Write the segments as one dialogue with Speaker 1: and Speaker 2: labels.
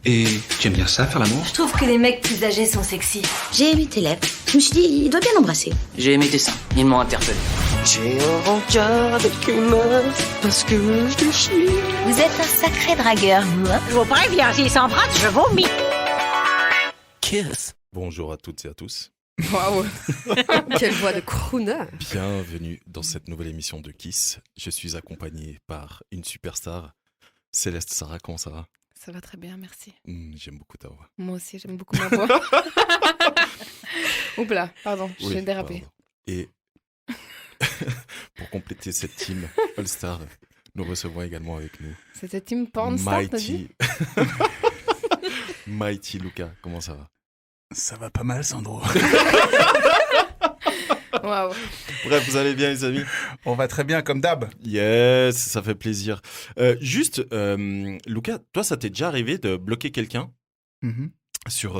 Speaker 1: Et tu aimes bien ça, faire l'amour?
Speaker 2: Je trouve que les mecs plus âgés sont sexy.
Speaker 3: J'ai aimé tes lèvres. Je me suis dit, il doit bien l'embrasser.
Speaker 4: J'ai aimé tes seins, ils m'ont interpellé.
Speaker 5: J'ai un rencard avec une meuf parce que je te chie.
Speaker 3: Vous êtes un sacré dragueur, vous, hein?
Speaker 6: Je vous préviens, s'il s'embrasse, je vomis.
Speaker 5: Kiss.
Speaker 7: Bonjour à toutes et à tous.
Speaker 8: Waouh. Quelle voix de crooner.
Speaker 7: Bienvenue dans cette nouvelle émission de Kiss. Je suis accompagné par une superstar, Céleste Sarah. Comment ça va?
Speaker 8: Ça va très bien, merci.
Speaker 7: J'aime beaucoup ta voix.
Speaker 8: Moi aussi, j'aime beaucoup ma voix. Oups là, pardon,
Speaker 7: Oui,
Speaker 8: j'ai dérapé.
Speaker 7: pardon. Et pour compléter cette team All-Star, nous recevons également avec nous
Speaker 8: C'était Team Pornstar, t'as dit?
Speaker 7: Mighty Lucas. Comment ça va?
Speaker 9: Ça va pas mal, Sandro.
Speaker 8: Waouh.
Speaker 7: Bref, vous allez bien, les amis?
Speaker 9: On va très bien, comme d'hab.
Speaker 7: Yes, ça fait plaisir. Lucas, toi, ça t'est déjà arrivé de bloquer quelqu'un sur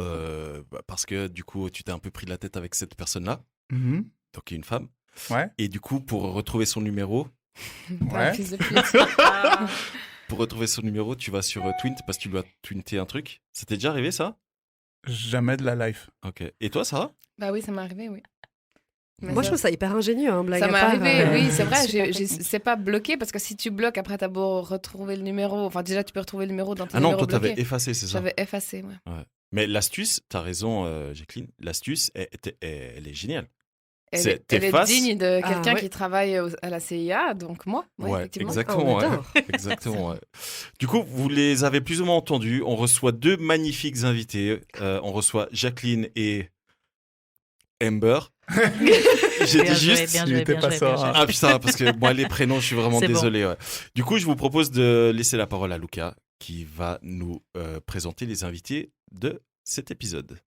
Speaker 7: parce que du coup, tu t'es un peu pris la tête avec cette personne-là, donc une femme.
Speaker 9: Ouais.
Speaker 7: Et du coup, pour retrouver son numéro,
Speaker 9: Ouais.
Speaker 8: Fils de pute.
Speaker 7: pour retrouver son numéro, tu vas sur Twint parce que tu dois twinter un truc. Ça t'est déjà arrivé, ça?
Speaker 9: Jamais de la life.
Speaker 7: Ok. Et toi, Sarah?
Speaker 8: Bah oui, ça m'est arrivé, oui. Mais
Speaker 10: Moi, je trouve ça hyper ingénieux, hein, blague
Speaker 8: ça
Speaker 10: à
Speaker 8: m'est
Speaker 10: part,
Speaker 8: arrivé, oui, c'est vrai.
Speaker 10: super
Speaker 8: C'est pas bloqué parce que si tu bloques, après, t'as beau retrouver le numéro. Enfin, déjà, tu peux retrouver le numéro dans tes
Speaker 7: Ah non,
Speaker 8: numéros
Speaker 7: toi, t'avais
Speaker 8: bloqués.
Speaker 7: effacé, c'est ça?
Speaker 8: J'avais effacé, ouais.
Speaker 7: Ouais. Mais l'astuce, t'as raison, Jacqueline, l'astuce, elle est géniale.
Speaker 8: Elle
Speaker 7: C'est-
Speaker 8: est, elle est
Speaker 7: t'effaces.
Speaker 8: digne de quelqu'un
Speaker 10: ouais.
Speaker 8: qui travaille à la CIA, donc moi. Ouais,
Speaker 7: Ouais,
Speaker 8: effectivement.
Speaker 7: exactement.
Speaker 10: on
Speaker 7: ouais.
Speaker 10: adore.
Speaker 7: Exactement. Ouais. Du coup, vous les avez plus ou moins entendus. On reçoit deux magnifiques invités. On reçoit Jacqueline et Amber. J'ai dit juste.
Speaker 9: Il était pas ça.
Speaker 7: Ah putain, parce que moi, les prénoms, je suis vraiment
Speaker 4: C'est bon.
Speaker 7: désolé. Ouais. Du coup, je vous propose de laisser la parole à Lucas, qui va nous présenter les invités de cet épisode.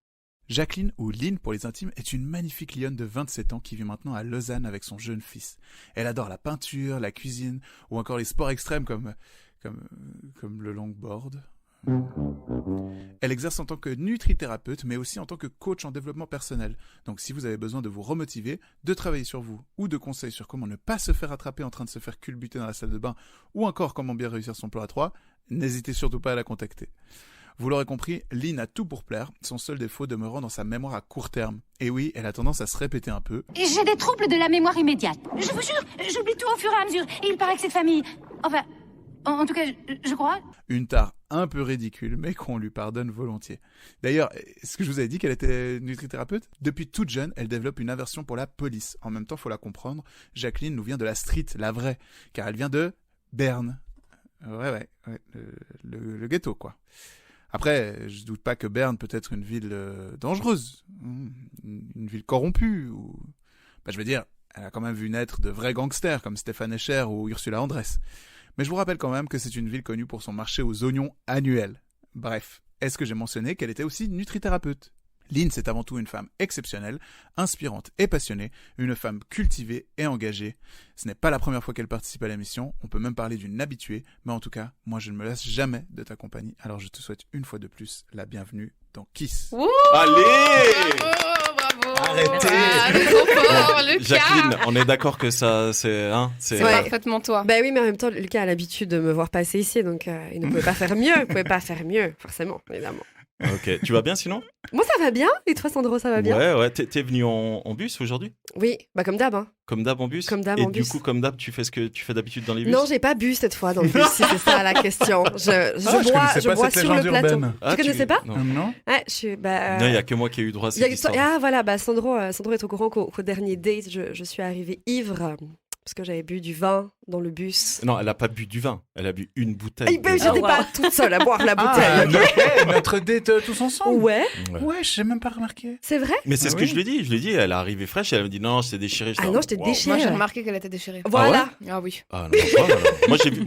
Speaker 9: Jacqueline, ou Lynn pour les intimes, est une magnifique lionne de 27 ans qui vit maintenant à Lausanne avec son jeune fils. Elle adore la peinture, la cuisine ou encore les sports extrêmes comme le longboard. Elle exerce en tant que nutrithérapeute, mais aussi en tant que coach en développement personnel. Donc si vous avez besoin de vous remotiver, de travailler sur vous, ou de conseils sur comment ne pas se faire attraper en train de se faire culbuter dans la salle de bain, ou encore comment bien réussir son plan à 3, n'hésitez surtout pas à la contacter. Vous l'aurez compris, Lynn a tout pour plaire, son seul défaut demeurant dans sa mémoire à court terme. Et oui, elle a tendance à se répéter un peu.
Speaker 6: J'ai des troubles de la mémoire immédiate. Je vous jure, j'oublie tout au fur et à mesure. Et il paraît que cette famille... Enfin, en tout cas, je crois...
Speaker 9: Une tare un peu ridicule, mais qu'on lui pardonne volontiers. D'ailleurs, est-ce que je vous avais dit qu'elle était nutrithérapeute? Depuis toute jeune, elle développe une aversion pour la police. En même temps, faut la comprendre, Jacqueline nous vient de la street, la vraie, car elle vient de Berne. Ouais, le ghetto, quoi. Après, je doute pas que Berne peut être une ville dangereuse, une ville corrompue, ou... je veux dire, elle a quand même vu naître de vrais gangsters comme Stéphane Escher ou Ursula Andress. Mais je vous rappelle quand même que c'est une ville connue pour son marché aux oignons annuel. Bref, est-ce que j'ai mentionné qu'elle était aussi nutrithérapeute? Lynn, c'est avant tout une femme exceptionnelle, inspirante et passionnée, une femme cultivée et engagée. Ce n'est pas la première fois qu'elle participe à l'émission, on peut même parler d'une habituée, mais en tout cas, moi je ne me lasse jamais de ta compagnie, alors je te souhaite une fois de plus la bienvenue dans Kiss.
Speaker 8: Wouh.
Speaker 7: Allez!
Speaker 8: Bravo.
Speaker 9: Arrêtez.
Speaker 8: Ah, elle est trop fort, Lucas.
Speaker 7: Jacqueline, on est d'accord que ça,
Speaker 8: C'est
Speaker 10: Ouais.
Speaker 8: parfaitement toi.
Speaker 10: Bah oui, mais en même temps, Lucas a l'habitude de me voir passer ici, donc il ne pouvait pas faire mieux. Il ne pouvait pas faire mieux, forcément, évidemment.
Speaker 7: Ok, tu vas bien sinon?
Speaker 10: Moi, ça va bien. Et toi, Sandro, ça va bien?
Speaker 7: Ouais, t'es venu en bus aujourd'hui?
Speaker 10: Oui, bah comme d'hab. Hein.
Speaker 7: Comme d'hab en bus?
Speaker 10: Comme d'hab
Speaker 7: Et
Speaker 10: en
Speaker 7: du
Speaker 10: bus.
Speaker 7: coup, comme d'hab, tu fais ce que tu fais d'habitude dans les bus?
Speaker 10: Non, j'ai pas bu cette fois dans le bus, si c'est ça la question. Je bois sur le plateau.
Speaker 7: Ah,
Speaker 10: tu connaissais pas?
Speaker 7: Non,
Speaker 9: Non.
Speaker 10: Ouais, je suis... Bah,
Speaker 7: il n'y a que moi qui ai eu droit à
Speaker 10: il y
Speaker 7: cette
Speaker 10: a-
Speaker 7: histoire.
Speaker 10: Ah voilà, bah Sandro est au courant qu'au dernier date, je suis arrivée ivre parce que j'avais bu du vin dans le bus.
Speaker 7: Non, elle a pas bu du vin, elle a bu une bouteille.
Speaker 10: Ah, j'étais
Speaker 7: de-
Speaker 10: pas toute seule à boire la
Speaker 9: Ah,
Speaker 10: bouteille. ok.
Speaker 9: notre date tous ensemble.
Speaker 10: Ouais,
Speaker 7: Ouais.
Speaker 9: Ouais, j'ai même pas remarqué.
Speaker 10: c'est vrai?
Speaker 7: Mais c'est
Speaker 9: Ah
Speaker 7: ce que
Speaker 9: oui.
Speaker 7: je lui ai dit. Je lui ai dit, elle est arrivée fraîche, elle m'a dit non, j'étais déchiré.
Speaker 10: Ah non, j'étais
Speaker 7: Wow.
Speaker 10: déchirée.
Speaker 8: Moi, j'ai
Speaker 10: Ouais.
Speaker 8: remarqué qu'elle était déchirée.
Speaker 10: Voilà.
Speaker 8: Ah oui.
Speaker 7: Ah non, pas, alors.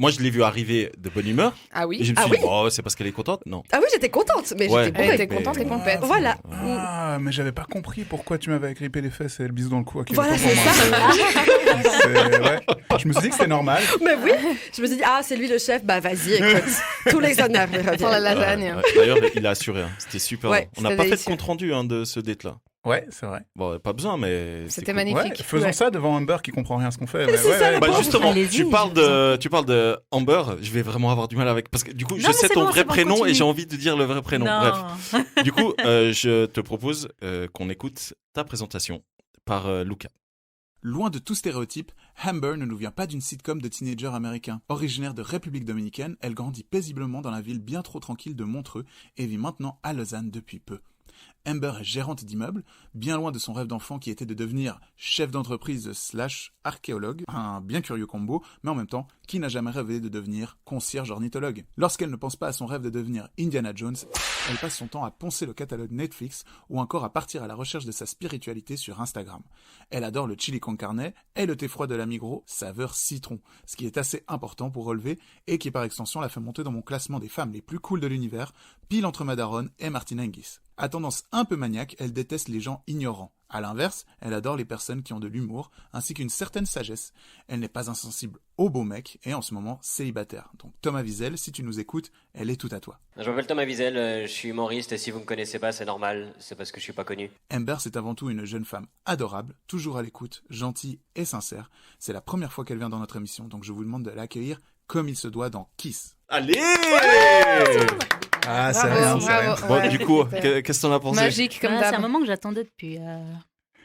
Speaker 7: Moi, je l'ai vu arriver de bonne humeur.
Speaker 8: Ah
Speaker 7: Et
Speaker 8: oui.
Speaker 7: je me
Speaker 10: Ah
Speaker 7: suis
Speaker 10: oui.
Speaker 7: dit, oh, c'est parce qu'elle est contente. Non.
Speaker 10: Ah oui, j'étais contente, mais
Speaker 7: Ouais.
Speaker 10: j'étais
Speaker 8: Elle
Speaker 10: bourrée.
Speaker 8: était contente et pompette.
Speaker 10: Voilà.
Speaker 9: Ah, mais j'avais pas compris pourquoi tu m'avais agrippé les fesses et le bisou dans le cou. à quel
Speaker 10: Voilà,
Speaker 9: temps
Speaker 10: c'est
Speaker 9: pour moi, ouais. Je me suis dit que c'était normal.
Speaker 10: Mais oui, je me suis dit, ah, c'est lui le chef, bah vas-y, écoute, tous les honneurs lui
Speaker 8: Pour la
Speaker 10: reviennent.
Speaker 8: lasagne.
Speaker 7: Ouais. D'ailleurs, il a assuré. Hein. C'était super.
Speaker 10: Ouais,
Speaker 7: On n'a
Speaker 8: c'était
Speaker 7: pas fait de
Speaker 8: délicieux.
Speaker 7: compte rendu de ce date-là.
Speaker 9: Ouais, c'est vrai.
Speaker 7: Bon, pas besoin, mais c'est
Speaker 8: C'était
Speaker 7: cool.
Speaker 8: magnifique.
Speaker 9: Ouais, faisons ça devant Amber qui comprend rien à ce qu'on fait.
Speaker 10: C'est ça, le
Speaker 7: Bah
Speaker 10: pauvre.
Speaker 7: justement,
Speaker 2: Allez-y,
Speaker 7: tu parles de Amber, je vais vraiment avoir du mal avec parce que du coup,
Speaker 2: Non,
Speaker 7: je
Speaker 2: mais
Speaker 7: sais
Speaker 2: c'est
Speaker 7: ton
Speaker 2: bon,
Speaker 7: vrai
Speaker 2: c'est bon,
Speaker 7: prénom et
Speaker 2: continue.
Speaker 7: j'ai envie de dire le vrai prénom.
Speaker 2: Non.
Speaker 7: Bref. Du coup, je te propose qu'on écoute ta présentation par Luca.
Speaker 9: Loin de tout stéréotype, Amber ne nous vient pas d'une sitcom de teenagers américains. Originaire de République dominicaine, elle grandit paisiblement dans la ville bien trop tranquille de Montreux et vit maintenant à Lausanne depuis peu. Amber est gérante d'immeuble, bien loin de son rêve d'enfant qui était de devenir chef d'entreprise / archéologue, un bien curieux combo, mais en même temps, qui n'a jamais rêvé de devenir concierge ornithologue. Lorsqu'elle ne pense pas à son rêve de devenir Indiana Jones, elle passe son temps à poncer le catalogue Netflix ou encore à partir à la recherche de sa spiritualité sur Instagram. Elle adore le chili con carne et le thé froid de la Migros, saveur citron, ce qui est assez important pour relever et qui par extension la fait monter dans mon classement des femmes les plus cool de l'univers, pile entre Madaron et Martina Hingis. À tendance un peu maniaque, elle déteste les gens ignorants. À l'inverse, elle adore les personnes qui ont de l'humour, ainsi qu'une certaine sagesse. Elle n'est pas insensible aux beaux mecs, et en ce moment, célibataire. Donc Thomas Wiesel, si tu nous écoutes, elle est tout à toi.
Speaker 11: Je m'appelle Thomas Wiesel, je suis humoriste et si vous me connaissez pas, c'est normal, c'est parce que je suis pas connu.
Speaker 9: Amber, c'est avant tout une jeune femme adorable, toujours à l'écoute, gentille et sincère. C'est la première fois qu'elle vient dans notre émission, donc je vous demande de l'accueillir comme il se doit dans Kiss.
Speaker 7: Allez
Speaker 9: Ah, c'est
Speaker 8: Bravo,
Speaker 9: rien, c'est rien.
Speaker 8: bravo.
Speaker 7: Bon,
Speaker 8: Ouais,
Speaker 7: du coup,
Speaker 8: super.
Speaker 7: qu'est-ce que t'en as pensé?
Speaker 8: Magique comme
Speaker 2: Ah, c'est un
Speaker 8: d'hab.
Speaker 2: moment que j'attendais depuis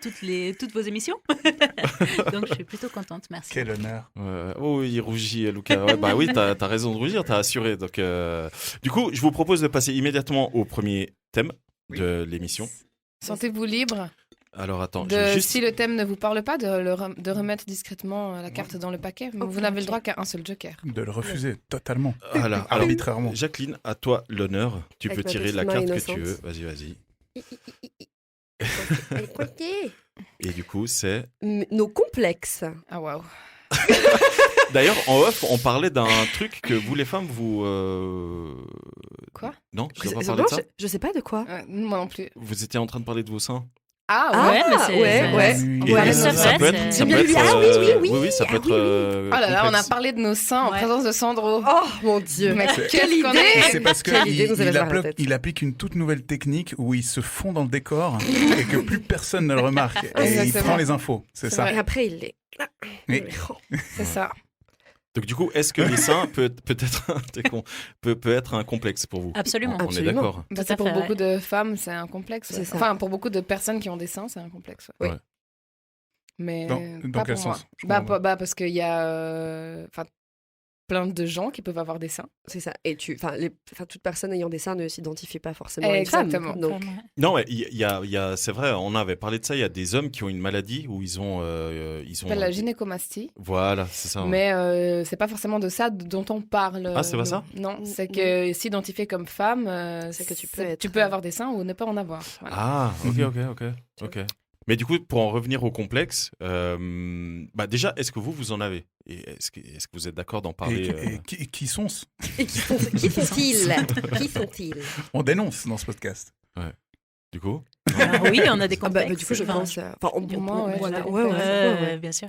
Speaker 2: toutes vos émissions. Donc je suis plutôt contente, merci.
Speaker 9: Quel honneur.
Speaker 7: Oh, il rougit, Lucas. Ouais, bah oui, t'as raison de rougir, t'as assuré. Donc, du coup, je vous propose de passer immédiatement au premier thème de l'émission.
Speaker 8: Sentez-vous libre
Speaker 7: Alors, attends, je vais juste...
Speaker 8: si le thème ne vous parle pas, de remettre discrètement la carte dans le paquet. Vous n'avez le droit qu'à un seul joker.
Speaker 9: De le refuser, totalement.
Speaker 7: Voilà. Alors,
Speaker 9: Arbitrairement.
Speaker 7: Jacqueline, à toi l'honneur. Tu
Speaker 10: Avec
Speaker 7: peux
Speaker 10: ma
Speaker 7: tirer
Speaker 10: petite
Speaker 7: la
Speaker 10: main
Speaker 7: carte que
Speaker 10: innocente.
Speaker 7: tu veux. Vas-y.
Speaker 10: Écoutez,
Speaker 7: Et du coup, c'est...
Speaker 10: nos complexes.
Speaker 8: Ah waouh.
Speaker 7: D'ailleurs, en off, on parlait d'un truc que vous, les femmes, vous...
Speaker 8: Quoi?
Speaker 7: Non, tu
Speaker 10: Je
Speaker 7: vas pas
Speaker 10: sais,
Speaker 7: parler de ça?
Speaker 10: je sais pas de quoi.
Speaker 8: Moi non plus.
Speaker 7: Vous étiez en train de parler de vos seins?
Speaker 8: Ah
Speaker 2: Ouais, mais c'est...
Speaker 10: ouais.
Speaker 7: Et
Speaker 10: Ouais,
Speaker 7: ça,
Speaker 2: c'est
Speaker 7: peut
Speaker 2: vrai,
Speaker 7: être...
Speaker 2: c'est-
Speaker 7: ça
Speaker 10: Bien
Speaker 7: peut
Speaker 10: lu.
Speaker 7: être,
Speaker 10: Ah oui,
Speaker 7: ça peut
Speaker 10: ah
Speaker 7: être...
Speaker 10: oui.
Speaker 8: Oh là là, on a
Speaker 7: complexe.
Speaker 8: parlé de nos seins en
Speaker 2: Ouais.
Speaker 8: présence de Sandro.
Speaker 10: Oh mon dieu.
Speaker 8: Mais
Speaker 9: C'est-
Speaker 8: quelle idée!
Speaker 9: C'est parce
Speaker 10: Quelle idée
Speaker 9: qu'il
Speaker 10: nous avez dans la tête.
Speaker 9: il applique une toute nouvelle technique où il se fond dans le décor et que plus personne ne le remarque. Et il
Speaker 8: Exactement.
Speaker 9: prend les infos, c'est
Speaker 8: C'est
Speaker 9: ça.
Speaker 8: vrai.
Speaker 10: Et après, il est.
Speaker 9: Oui.
Speaker 8: C'est ça.
Speaker 7: Donc du coup, est-ce que les seins peut être un complexe pour vous?
Speaker 2: Absolument.
Speaker 7: On est
Speaker 10: Absolument.
Speaker 7: d'accord.
Speaker 8: Bah,
Speaker 2: Tout
Speaker 8: c'est
Speaker 2: à
Speaker 8: pour
Speaker 2: fait,
Speaker 8: beaucoup
Speaker 2: ouais.
Speaker 8: de femmes, c'est un complexe.
Speaker 10: C'est ça.
Speaker 8: Enfin, pour beaucoup de personnes qui ont des seins, c'est un complexe.
Speaker 10: Oui.
Speaker 7: Ouais.
Speaker 8: Mais
Speaker 9: Dans
Speaker 8: pas
Speaker 9: quel
Speaker 8: pour moi.
Speaker 9: sens? Je comprends pas.
Speaker 8: Parce qu'il y a plein de gens qui peuvent avoir des seins.
Speaker 10: C'est ça. Et toute personne ayant des seins ne s'identifie pas forcément à une femme.
Speaker 8: Exactement.
Speaker 10: Donc,
Speaker 7: Non, mais il y a, c'est vrai, on avait parlé de ça. Il y a des hommes qui ont une maladie où ils ont,
Speaker 8: Ça s'appelle la gynécomastie.
Speaker 7: Voilà, c'est ça.
Speaker 8: Mais c'est pas forcément de ça dont on parle.
Speaker 7: Ah, c'est pas ça?
Speaker 8: Non, c'est que s'identifier comme femme,
Speaker 10: C'est que tu peux être-
Speaker 8: tu peux avoir des seins ou ne pas en avoir. Voilà.
Speaker 7: Ah, ok. Mais du coup, pour en revenir au complexe, bah déjà, est-ce que vous en avez? Et est-ce que vous êtes d'accord d'en parler?
Speaker 9: Et qui sont-ce?
Speaker 10: et qui sont-ils Qui sont-ils
Speaker 9: On dénonce dans ce podcast.
Speaker 7: Du coup?
Speaker 2: Ah oui, on a des
Speaker 10: Ah bah,
Speaker 2: complexes.
Speaker 10: du coup, je
Speaker 2: Enfin,
Speaker 10: pense. Enfin,
Speaker 8: Pour moi, ouais,
Speaker 10: voilà.
Speaker 8: j'ai des
Speaker 10: Ouais, ouais.
Speaker 2: bien sûr.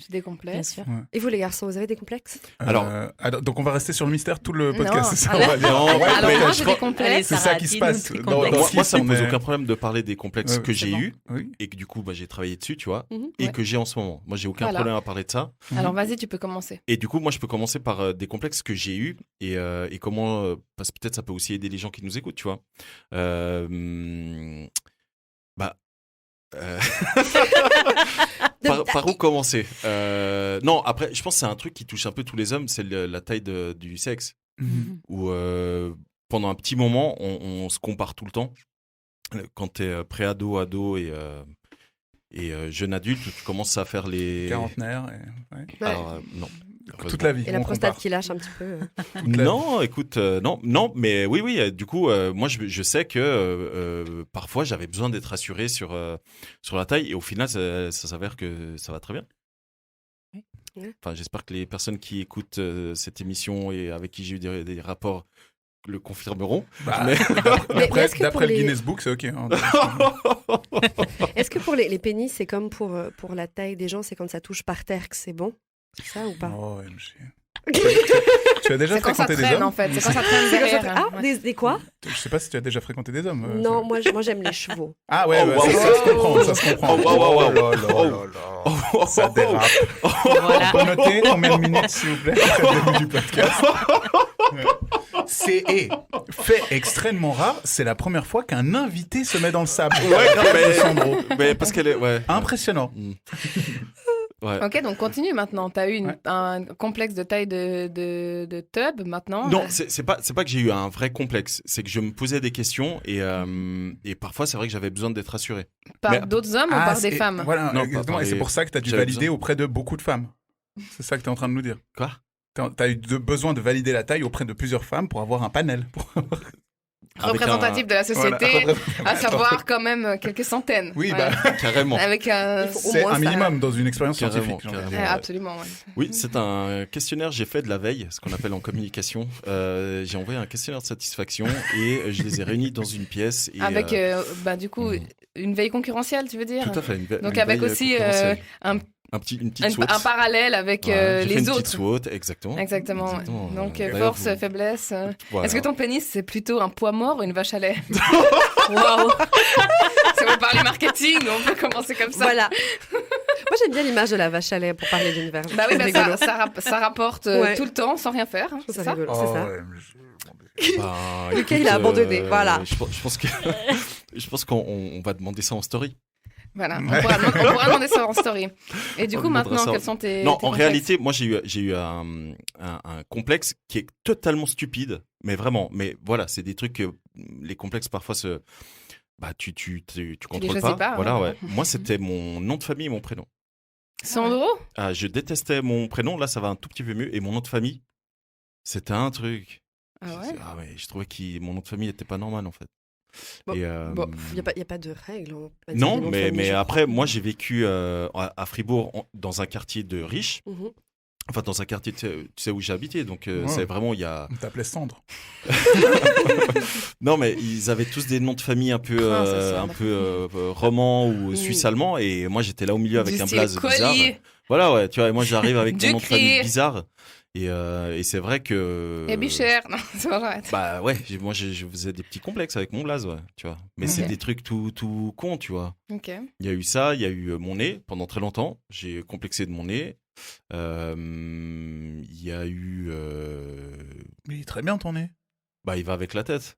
Speaker 8: J'ai des complexes.
Speaker 2: Bien sûr.
Speaker 10: Et vous, les garçons, vous avez des complexes?
Speaker 7: Alors-
Speaker 9: Donc on va rester sur le mystère tout le
Speaker 8: Non.
Speaker 9: podcast, c'est ça, on
Speaker 8: Alors-
Speaker 9: va dire.
Speaker 7: Non,
Speaker 9: Ouais,
Speaker 8: Alors
Speaker 7: mais
Speaker 8: moi,
Speaker 7: je
Speaker 8: j'ai
Speaker 7: crois-
Speaker 8: des complexes.
Speaker 9: C'est ça qui se passe.
Speaker 2: Sarah,
Speaker 9: Dans-
Speaker 2: dis-nous
Speaker 9: dans
Speaker 7: Moi, ça me
Speaker 9: on
Speaker 7: pose
Speaker 9: est-
Speaker 7: aucun problème de parler des complexes
Speaker 9: Ouais,
Speaker 7: que
Speaker 2: c'est
Speaker 7: j'ai
Speaker 2: bon.
Speaker 7: eus
Speaker 9: Oui.
Speaker 7: et que du coup, bah, j'ai travaillé dessus, tu vois,
Speaker 10: Mhm.
Speaker 7: et
Speaker 8: Ouais.
Speaker 7: que j'ai en ce moment. Moi, j'ai aucun
Speaker 8: Voilà.
Speaker 7: problème à parler de ça.
Speaker 8: Alors vas-y, tu peux commencer.
Speaker 7: Et du coup, moi, je peux commencer par des complexes que j'ai eus et comment, parce que peut-être ça peut aussi aider les gens qui nous écoutent, tu vois. Bah. Par où commencer? Non, après, je pense que c'est un truc qui touche un peu tous les hommes, c'est la taille du sexe.
Speaker 9: Mhm.
Speaker 7: Où pendant un petit moment, on se compare tout le temps. Quand t'es pré-ado et jeune adulte, tu commences à faire les...
Speaker 9: Quarantenaire. Ouais.
Speaker 7: Alors, non.
Speaker 9: Toute la vie.
Speaker 10: Et la
Speaker 9: on
Speaker 10: prostate
Speaker 9: compare.
Speaker 10: qui lâche un petit peu.
Speaker 9: Toute la vie.
Speaker 7: Non, écoute, non, mais oui, du coup, moi, je sais que parfois, j'avais besoin d'être rassuré sur la taille, et au final, ça s'avère que ça va très bien.
Speaker 2: Oui.
Speaker 7: Enfin, j'espère que les personnes qui écoutent cette émission et avec qui j'ai eu des rapports le confirmeront.
Speaker 9: Bah,
Speaker 7: Mais-
Speaker 10: Mais
Speaker 9: D'après
Speaker 10: est-ce que pour
Speaker 9: le
Speaker 10: les-
Speaker 9: Guinness Book, c'est OK. Hein.
Speaker 10: Est-ce que pour les pénis, c'est comme pour la taille des gens, c'est quand ça touche par terre que c'est bon? C'est ça ou pas?
Speaker 9: Oh, MG. Tu as déjà
Speaker 8: C'est quand ça
Speaker 9: fréquenté des
Speaker 8: traîne,
Speaker 9: hommes
Speaker 8: en fait. C'est quand ça traîne derrière.
Speaker 10: Ah, des quoi?
Speaker 9: Je sais pas si tu as déjà fréquenté des hommes.
Speaker 10: Non, moi j'aime les chevaux.
Speaker 9: Ah ouais,
Speaker 7: Oh,
Speaker 9: ouais,
Speaker 7: wow.
Speaker 9: ça se comprend, ça se comprend.
Speaker 7: Oh, wow, wow, wow.
Speaker 9: là là là là. Ça dérape.
Speaker 2: Voilà.
Speaker 9: On peut noter combien de minutes, s'il vous plaît, au début du podcast. C'est fait extrêmement rare. C'est la première fois qu'un invité se met dans le sable.
Speaker 7: Ouais,
Speaker 9: Sandro.
Speaker 7: mais parce qu'elle est. Ouais.
Speaker 9: Impressionnant.
Speaker 7: Ouais.
Speaker 8: Ok, donc continue maintenant. T'as eu un complexe de taille de tub maintenant.
Speaker 7: Non, c'est pas que j'ai eu un vrai complexe. C'est que je me posais des questions et parfois c'est vrai que j'avais besoin d'être rassuré.
Speaker 8: Par
Speaker 7: Mais-
Speaker 8: d'autres hommes ou par des femmes?
Speaker 9: Voilà,
Speaker 7: Non,
Speaker 9: exactement.
Speaker 7: pas
Speaker 9: Et c'est pour ça que tu as dû
Speaker 7: j'avais
Speaker 9: valider auprès de beaucoup de femmes. C'est ça que tu es en train de nous dire.
Speaker 7: Quoi?
Speaker 9: Tu as eu besoin de valider la taille auprès de plusieurs femmes pour avoir un panel.
Speaker 8: Représentatif de la société, à savoir quand même quelques centaines.
Speaker 9: Oui,
Speaker 8: Ouais.
Speaker 9: bah,
Speaker 7: Carrément.
Speaker 8: Avec un.
Speaker 9: c'est un minimum dans une expérience
Speaker 7: Carrément,
Speaker 9: scientifique. j'ai envie de
Speaker 7: carrément.
Speaker 9: dire.
Speaker 8: Absolument, ouais.
Speaker 7: Oui, c'est un questionnaire que j'ai fait de la veille, ce qu'on appelle en communication. J'ai envoyé un questionnaire de satisfaction et je les ai réunis dans une pièce. Et,
Speaker 8: Avec, du coup, une veille concurrentielle, tu veux dire?
Speaker 7: tout à fait.
Speaker 8: Donc
Speaker 7: une
Speaker 8: avec
Speaker 7: veille
Speaker 8: aussi
Speaker 7: concurrentielle.
Speaker 8: un
Speaker 7: une petite SWOT.
Speaker 8: parallèle avec
Speaker 7: Voilà, j'ai fait
Speaker 8: les
Speaker 7: une
Speaker 8: autres.
Speaker 7: petite SWOT, exactement.
Speaker 8: Exactement.
Speaker 7: Exactement.
Speaker 8: Donc
Speaker 7: D'ailleurs,
Speaker 8: force,
Speaker 7: vous-
Speaker 8: faiblesse.
Speaker 7: Voilà.
Speaker 8: Est-ce que ton pénis c'est plutôt un poids mort ou une vache à lait? Waouh! Si on veut parler marketing, on peut commencer comme ça.
Speaker 10: Voilà. Moi j'aime bien l'image de la vache à lait pour parler d'une verge.
Speaker 8: Bah oui,
Speaker 10: C'est
Speaker 8: bah
Speaker 10: rigolo.
Speaker 8: ça rapporte
Speaker 10: Ouais.
Speaker 8: tout le temps sans rien faire. Hein,
Speaker 10: Je trouve
Speaker 8: c'est
Speaker 10: ça
Speaker 8: ça?
Speaker 10: rigolo,
Speaker 9: Oh,
Speaker 10: c'est ça.
Speaker 9: ouais,
Speaker 7: Bah,
Speaker 10: Lucas, il a abandonné, voilà.
Speaker 7: Je pense que je pense qu'on va demander ça en story.
Speaker 8: Voilà, on pourra demander ça en story. Et du
Speaker 7: On
Speaker 8: coup,
Speaker 7: demandera
Speaker 8: maintenant,
Speaker 7: ça.
Speaker 8: quels sont tes.
Speaker 7: Non,
Speaker 8: tes
Speaker 7: en
Speaker 8: complexes?
Speaker 7: réalité, moi j'ai eu un complexe qui est totalement stupide, mais vraiment. Mais voilà, c'est des trucs que les complexes parfois se. Bah, tu contrôles
Speaker 8: choisis pas,
Speaker 7: Voilà,
Speaker 8: hein.
Speaker 7: ouais. Moi, c'était mon nom de famille et mon prénom.
Speaker 8: Sandro?
Speaker 7: Ah, je détestais mon prénom, là, ça va un tout petit peu mieux. Et mon nom de famille, c'était un truc.
Speaker 8: Ah ouais?
Speaker 7: Ah ouais, je trouvais que mon nom de famille était pas normal, en fait.
Speaker 10: Bon,
Speaker 7: Et,
Speaker 10: Bon, il n'y a pas de règles. on va dire,
Speaker 7: non,
Speaker 10: des noms de
Speaker 7: mais,
Speaker 10: famille,
Speaker 7: mais
Speaker 10: je
Speaker 7: après,
Speaker 10: crois.
Speaker 7: moi, j'ai vécu à Fribourg, dans un quartier de riches.
Speaker 10: Mhm.
Speaker 7: Enfin, dans un quartier, tu sais où j'ai habité. Donc,
Speaker 9: Ouais.
Speaker 7: c'est vraiment, il y a.
Speaker 9: On t'appelait Sandre.
Speaker 7: Non, mais ils avaient tous des noms de famille un peu, roman ou suisse-allemand. Et moi, j'étais là au milieu avec
Speaker 8: Du
Speaker 7: un
Speaker 8: style
Speaker 7: blaze bizarre.
Speaker 8: Collier.
Speaker 7: Voilà, ouais, tu vois, et moi, j'arrive avec
Speaker 8: Du
Speaker 7: mon nom de famille
Speaker 8: Crier.
Speaker 7: bizarre. Et c'est vrai que.
Speaker 8: Et Bichère. Non, c'est pas vrai.
Speaker 7: Bah ouais, moi, je faisais des petits complexes avec mon blaze, ouais, tu vois. Mais
Speaker 8: Ok.
Speaker 7: c'est des trucs tout cons, tu vois.
Speaker 8: Ok.
Speaker 7: Il y a eu ça, il y a eu mon nez pendant très longtemps. J'ai complexé de mon nez. Il y a eu.
Speaker 9: Mais il est très bien ton nez.
Speaker 7: Bah, il va avec la tête.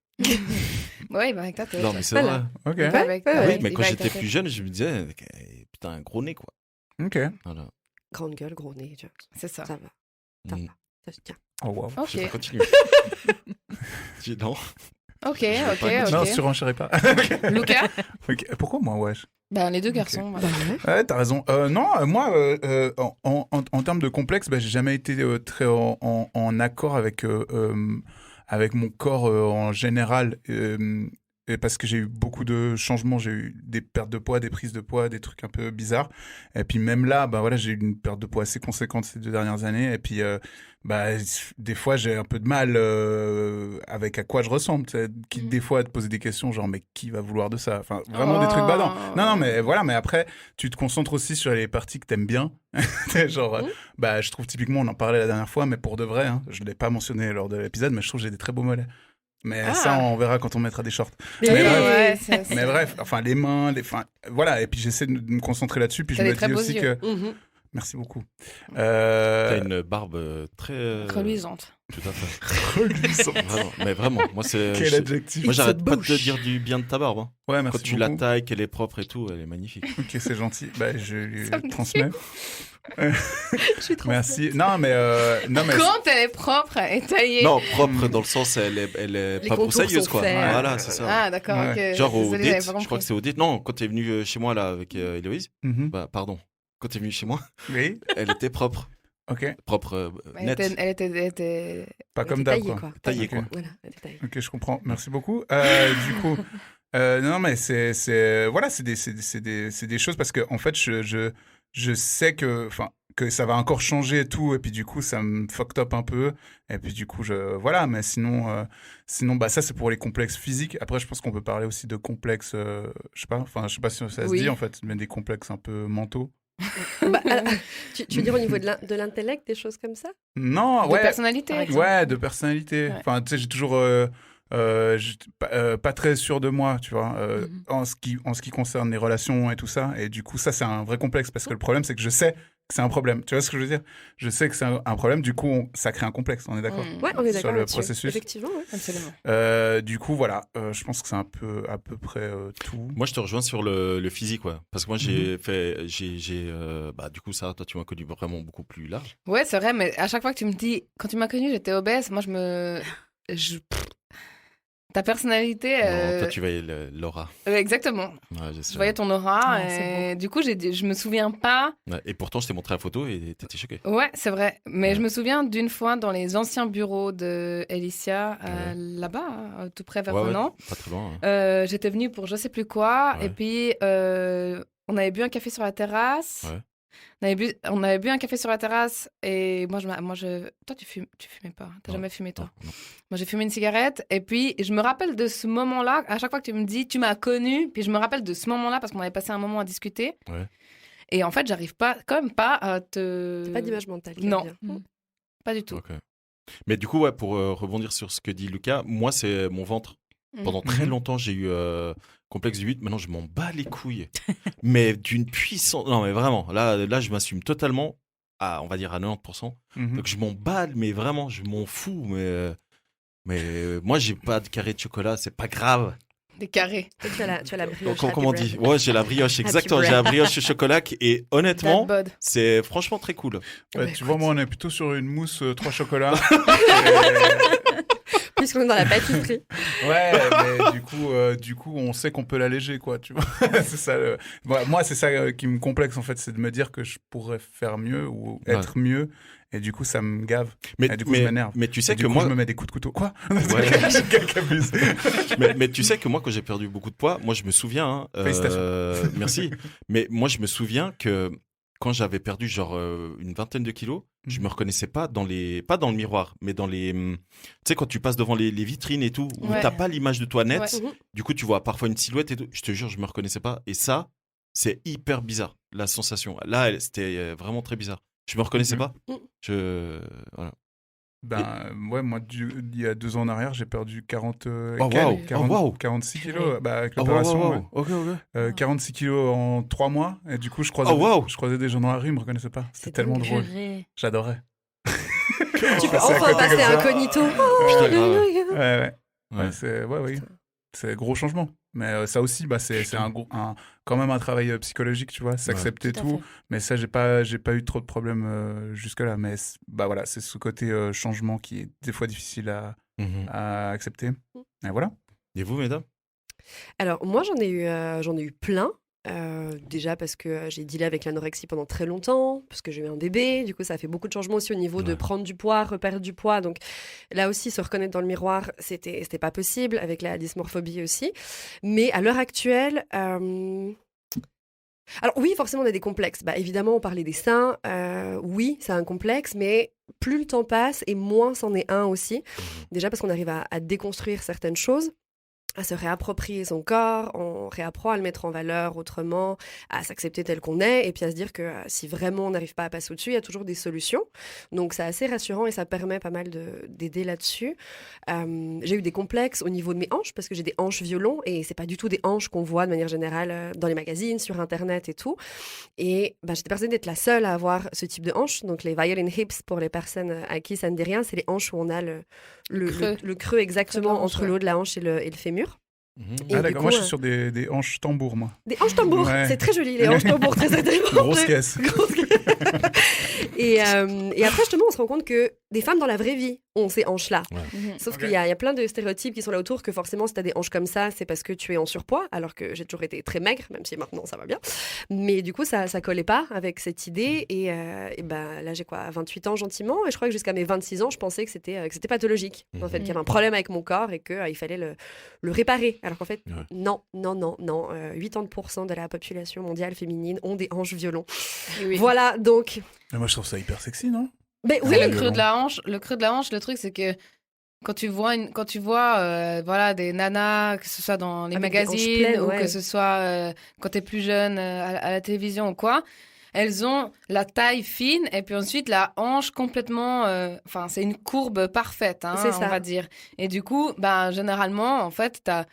Speaker 8: Ouais, bah avec ta tête.
Speaker 7: Non, mais c'est
Speaker 10: Voilà.
Speaker 7: vrai.
Speaker 9: Ok.
Speaker 8: Il va avec-
Speaker 7: Ah oui,
Speaker 8: ouais,
Speaker 7: mais
Speaker 8: il
Speaker 7: quand
Speaker 8: va avec
Speaker 7: j'étais
Speaker 8: ta
Speaker 7: plus
Speaker 8: tête.
Speaker 7: jeune, je me disais, putain, un gros nez, quoi.
Speaker 9: Ok.
Speaker 7: Voilà.
Speaker 10: Grande gueule, gros nez. tu vois.
Speaker 8: C'est ça.
Speaker 10: Ça va. Ça
Speaker 7: Mm.
Speaker 10: va. Ça se tient.
Speaker 9: Oh wow.
Speaker 8: Ok.
Speaker 7: Je vais pas continuer. Non.
Speaker 8: Ok,
Speaker 7: vais
Speaker 8: ok,
Speaker 7: pas
Speaker 9: Non,
Speaker 8: ok.
Speaker 9: surenchéris pas.
Speaker 8: Lucas?
Speaker 9: Ok. Pourquoi moi, wesh?
Speaker 8: Ben, les deux garçons. voilà.
Speaker 9: Ouais, t'as raison. Non, moi, en termes de complexe, bah, j'ai jamais été très en accord avec mon corps en général. Et parce que j'ai eu beaucoup de changements, j'ai eu des pertes de poids, des prises de poids, des trucs un peu bizarres. Et puis même là, bah voilà, j'ai eu une perte de poids assez conséquente ces 2 dernières années. Et puis bah des fois j'ai un peu de mal avec à quoi je ressemble. Tu sais, quitte des fois à te poser des questions genre mais qui va vouloir de ça. Enfin vraiment des trucs badants. Non mais voilà, mais après tu te concentres aussi sur les parties que t'aimes bien. Genre bah je trouve typiquement on en parlait la dernière fois, mais pour de vrai, hein, je l'ai pas mentionné lors de l'épisode, mais je trouve que j'ai des très beaux mollets. Mais ça, on verra quand on mettra des shorts.
Speaker 10: Mais
Speaker 9: Mais
Speaker 10: oui,
Speaker 9: bref,
Speaker 8: Ouais,
Speaker 9: mais bref, enfin les mains, voilà. Et puis j'essaie de me concentrer là-dessus. Puis
Speaker 8: T'as
Speaker 9: je
Speaker 8: des
Speaker 9: me
Speaker 8: très
Speaker 9: dis
Speaker 8: beaux
Speaker 9: aussi
Speaker 8: yeux.
Speaker 9: que
Speaker 10: Mhm.
Speaker 9: merci beaucoup.
Speaker 7: T'as une barbe très.
Speaker 8: Reluisante.
Speaker 7: Tout à fait. Vraiment. Mais vraiment, moi c'est.
Speaker 9: Quel adjectif.
Speaker 7: Moi j'arrête
Speaker 10: It's a
Speaker 7: pas de te
Speaker 10: bush.
Speaker 7: dire du bien de ta barbe. Hein.
Speaker 9: Ouais, merci
Speaker 7: Quand tu
Speaker 9: beaucoup.
Speaker 7: la tailles, qu'elle est propre et tout, elle est magnifique.
Speaker 9: Ok, c'est gentil. Bah, je lui
Speaker 8: Ça me
Speaker 9: transmets.
Speaker 10: Je suis trop
Speaker 9: Merci. Non, mais
Speaker 8: Quand elle est propre et taillée.
Speaker 7: Non, propre dans le sens, elle est
Speaker 10: Les
Speaker 7: pas
Speaker 10: contours
Speaker 7: broussailleuse
Speaker 10: sont
Speaker 7: quoi.
Speaker 10: faits.
Speaker 7: Voilà, c'est ça.
Speaker 8: Ah, d'accord,
Speaker 9: Ouais.
Speaker 8: ok.
Speaker 7: Genre au
Speaker 8: Désolée,
Speaker 7: date,
Speaker 8: j'avais pas
Speaker 7: je crois
Speaker 8: compris.
Speaker 7: que c'est au date. Non, quand t'es venu chez moi là avec Héloïse,
Speaker 9: Mhm.
Speaker 7: bah pardon, quand t'es venu chez moi,
Speaker 9: oui.
Speaker 7: elle était propre,
Speaker 9: Ok.
Speaker 7: propre,
Speaker 8: Elle
Speaker 7: nette.
Speaker 8: elle était...
Speaker 9: Pas
Speaker 10: Elle
Speaker 9: comme
Speaker 10: était
Speaker 9: d'hab
Speaker 10: taillée,
Speaker 9: quoi.
Speaker 7: Taillée,
Speaker 9: Ok.
Speaker 7: quoi.
Speaker 10: Voilà, elle était taillée.
Speaker 9: Ok, je comprends. Merci beaucoup. Du coup, non, mais voilà, c'est des choses parce que en fait, je sais que ça va encore changer et tout, et puis du coup, ça me fucked up un peu, et puis du coup, voilà, mais sinon, bah ça, c'est pour les complexes physiques. Après, je pense qu'on peut parler aussi de complexes, je sais pas si ça se
Speaker 8: Oui.
Speaker 9: dit en fait, mais des complexes un peu mentaux.
Speaker 10: Tu veux dire au niveau de l'intellect, des choses comme ça?
Speaker 9: Non,
Speaker 8: De
Speaker 9: ouais.
Speaker 8: personnalité.
Speaker 9: Ouais, de personnalité.
Speaker 10: Ouais.
Speaker 9: Enfin, tu sais, j'ai toujours pas très sûr de moi, tu vois, en ce qui concerne les relations et tout ça. Et du coup, ça, c'est un vrai complexe parce que le problème, c'est que je sais que c'est un problème. Tu vois ce que je veux dire? Je sais que c'est un problème. Du coup, ça crée un complexe. On est d'accord?
Speaker 10: Ouais, on est d'accord
Speaker 9: Sur le
Speaker 10: là-dessus.
Speaker 9: processus.
Speaker 10: Effectivement, ouais.
Speaker 8: Absolument.
Speaker 9: Du coup, voilà. Je pense que c'est à peu près tout.
Speaker 7: Moi, je te rejoins sur le physique, ouais. Parce que moi, du coup, ça, toi, tu m'as connu vraiment beaucoup plus large.
Speaker 8: Ouais, c'est vrai, mais à chaque fois que tu me dis, quand tu m'as connue, j'étais obèse, moi, ta personnalité.
Speaker 7: Non, toi, tu voyais l'aura.
Speaker 8: Exactement.
Speaker 7: Ouais, je sais.
Speaker 8: Je voyais ton aura
Speaker 2: Ah,
Speaker 8: et
Speaker 2: c'est
Speaker 8: du coup, je me souviens pas.
Speaker 7: Ouais, et pourtant, je t'ai montré la photo et t'étais choqué.
Speaker 8: Ouais, c'est vrai. Mais
Speaker 7: Ouais.
Speaker 8: je me souviens d'une fois dans les anciens bureaux de Alicia,
Speaker 7: Ouais.
Speaker 8: là-bas, tout près vers
Speaker 7: Ouais,
Speaker 8: Renan.
Speaker 7: pas très loin. Hein.
Speaker 8: J'étais venue pour je sais plus quoi.
Speaker 7: Ouais.
Speaker 8: Et puis, on avait bu un café sur la terrasse.
Speaker 7: Ouais.
Speaker 8: On avait bu un café sur la terrasse et toi, tu fumais pas. T'as
Speaker 7: Non.
Speaker 8: jamais fumé, toi?
Speaker 7: Non.
Speaker 8: Moi, j'ai fumé une cigarette et puis je me rappelle de ce moment-là. À chaque fois que tu me dis, tu m'as connue, puis je me rappelle de ce moment-là parce qu'on avait passé un moment à discuter.
Speaker 7: Ouais.
Speaker 8: Et en fait, j'arrive quand même pas à te.
Speaker 10: T'as pas d'image mentale. qui
Speaker 8: Non.
Speaker 10: revient.
Speaker 8: Pas du tout.
Speaker 7: Ok. Mais du coup, ouais, pour rebondir sur ce que dit Lucas, moi, c'est mon ventre. Pendant très longtemps, j'ai eu complexe du 8. Maintenant, je m'en bats les couilles. Mais d'une puissance. Non, mais vraiment, là je m'assume totalement, on va dire à 90%. Donc, je m'en bats, mais vraiment, je m'en fous. Mais moi, j'ai pas de carré de chocolat, c'est pas grave.
Speaker 8: Des carrés.
Speaker 10: Et tu as la brioche.
Speaker 7: Comment on dit? Ouais, j'ai la brioche,
Speaker 10: Happy
Speaker 7: exactement.
Speaker 10: bread.
Speaker 7: J'ai la brioche au chocolat et honnêtement,
Speaker 8: That bod.
Speaker 7: c'est franchement très cool.
Speaker 9: Ouais, tu vois, moi, on est plutôt sur une mousse 3 chocolats.
Speaker 10: Puisqu'on est dans la pâtisserie.
Speaker 9: Ouais, mais du coup, on sait qu'on peut l'alléger, quoi, tu vois. C'est ça. Moi, c'est ça qui me complexe, en fait, c'est de me dire que je pourrais faire mieux ou être mieux. Et du coup, ça me gave. Et du coup, je m'énerve.
Speaker 7: Mais tu sais
Speaker 9: Et du
Speaker 7: que
Speaker 9: coup,
Speaker 7: moi,
Speaker 9: je me mets des coups de couteau. Quoi?
Speaker 7: Ouais.
Speaker 9: Quelqu'un abuse.
Speaker 7: mais tu sais que moi, quand j'ai perdu beaucoup de poids, moi, je me souviens.
Speaker 9: Félicitations.
Speaker 7: Merci. Mais moi, je me souviens que quand j'avais perdu genre une vingtaine de kilos, je me reconnaissais pas pas dans le miroir, mais dans les, tu sais, quand tu passes devant les vitrines et tout, où
Speaker 8: Ouais.
Speaker 7: t'as pas l'image de toi nette.
Speaker 8: Ouais.
Speaker 7: Du coup, tu vois parfois une silhouette et tout. Je te jure, je me reconnaissais pas. Et ça, c'est hyper bizarre, la sensation. Là, c'était vraiment très bizarre. Je me reconnaissais pas. Voilà.
Speaker 9: Ouais, moi, il y a 2 ans en arrière, j'ai perdu 40,
Speaker 7: Oh, wow.
Speaker 9: 40
Speaker 7: Oh, wow.
Speaker 9: 46 kilos avec
Speaker 7: Oh,
Speaker 9: l'opération.
Speaker 7: wow.
Speaker 9: Ouais.
Speaker 7: Ok.
Speaker 9: 46 kilos en 3 mois. Et du coup, je croisais des gens dans la rue, ils me reconnaissaient pas. C'était tellement drôle. J'adorais.
Speaker 10: Tu peux enfin passer incognito.
Speaker 9: Ouais. C'est gros changement. Mais ça aussi, c'est quand même un travail psychologique, tu vois, s'accepter tout. Mais ça, j'ai pas eu trop de problèmes jusque-là. Mais voilà, c'est ce côté changement qui est des fois difficile à accepter. Et voilà.
Speaker 7: Et vous, mesdames?
Speaker 10: Alors, moi, j'en ai eu plein. Déjà parce que j'ai dealé avec l'anorexie pendant très longtemps, parce que j'ai eu un bébé, du coup ça a fait beaucoup de changements aussi au niveau de prendre du poids, reperdre du poids, donc là aussi se reconnaître dans le miroir, c'était pas possible, avec la dysmorphobie aussi. Mais à l'heure actuelle, alors oui, forcément on a des complexes, évidemment on parlait des seins, oui c'est un complexe, mais plus le temps passe et moins c'en est un aussi, déjà parce qu'on arrive à déconstruire certaines choses, à se réapproprier son corps, on réapprend à le mettre en valeur autrement, à s'accepter tel qu'on est, et puis à se dire que si vraiment on n'arrive pas à passer au-dessus, il y a toujours des solutions. Donc c'est assez rassurant et ça permet pas mal d'aider là-dessus. J'ai eu des complexes au niveau de mes hanches, parce que j'ai des hanches violon, et c'est pas du tout des hanches qu'on voit de manière générale dans les magazines, sur Internet et tout. Et j'étais persuadée d'être la seule à avoir ce type de hanches. Donc les violin hips, pour les personnes à qui ça ne dit rien, c'est les hanches où on a le creux exactement entre le haut de la hanche et le fémur.
Speaker 9: Ah d'accord, moi je suis sur des hanches tambours, moi.
Speaker 10: Des hanches tambours, c'est très joli, les hanches tambours, très intéressant.
Speaker 9: Grosse caisse.
Speaker 10: Et après, justement, on se rend compte que des femmes dans la vraie vie ont ces hanches-là. Sauf qu'il y a plein de stéréotypes qui sont là autour, que forcément, si tu as des hanches comme ça, c'est parce que tu es en surpoids, alors que j'ai toujours été très maigre, même si maintenant ça va bien. Mais du coup, ça collait pas avec cette idée. Et là, j'ai 28 ans gentiment, et je crois que jusqu'à mes 26 ans, je pensais que c'était pathologique, en fait, qu'il y avait un problème avec mon corps et qu'il fallait le réparer. Alors qu'en fait, non. 80% de la population mondiale féminine ont des hanches violons.
Speaker 8: Oui.
Speaker 10: Voilà, donc...
Speaker 9: Mais moi, je trouve ça hyper sexy, non?
Speaker 10: Oui.
Speaker 8: Le creux de la hanche. Le truc, c'est que quand tu vois des nanas, que ce soit dans les
Speaker 10: avec des hanches
Speaker 8: magazines
Speaker 10: pleines,
Speaker 8: ou que ce soit quand t'es plus jeune à la télévision ou quoi, elles ont la taille fine et puis ensuite la hanche complètement... Enfin, c'est une courbe parfaite, hein,
Speaker 10: C'est ça.
Speaker 8: on va dire. Et du coup, ben, généralement, en fait, ta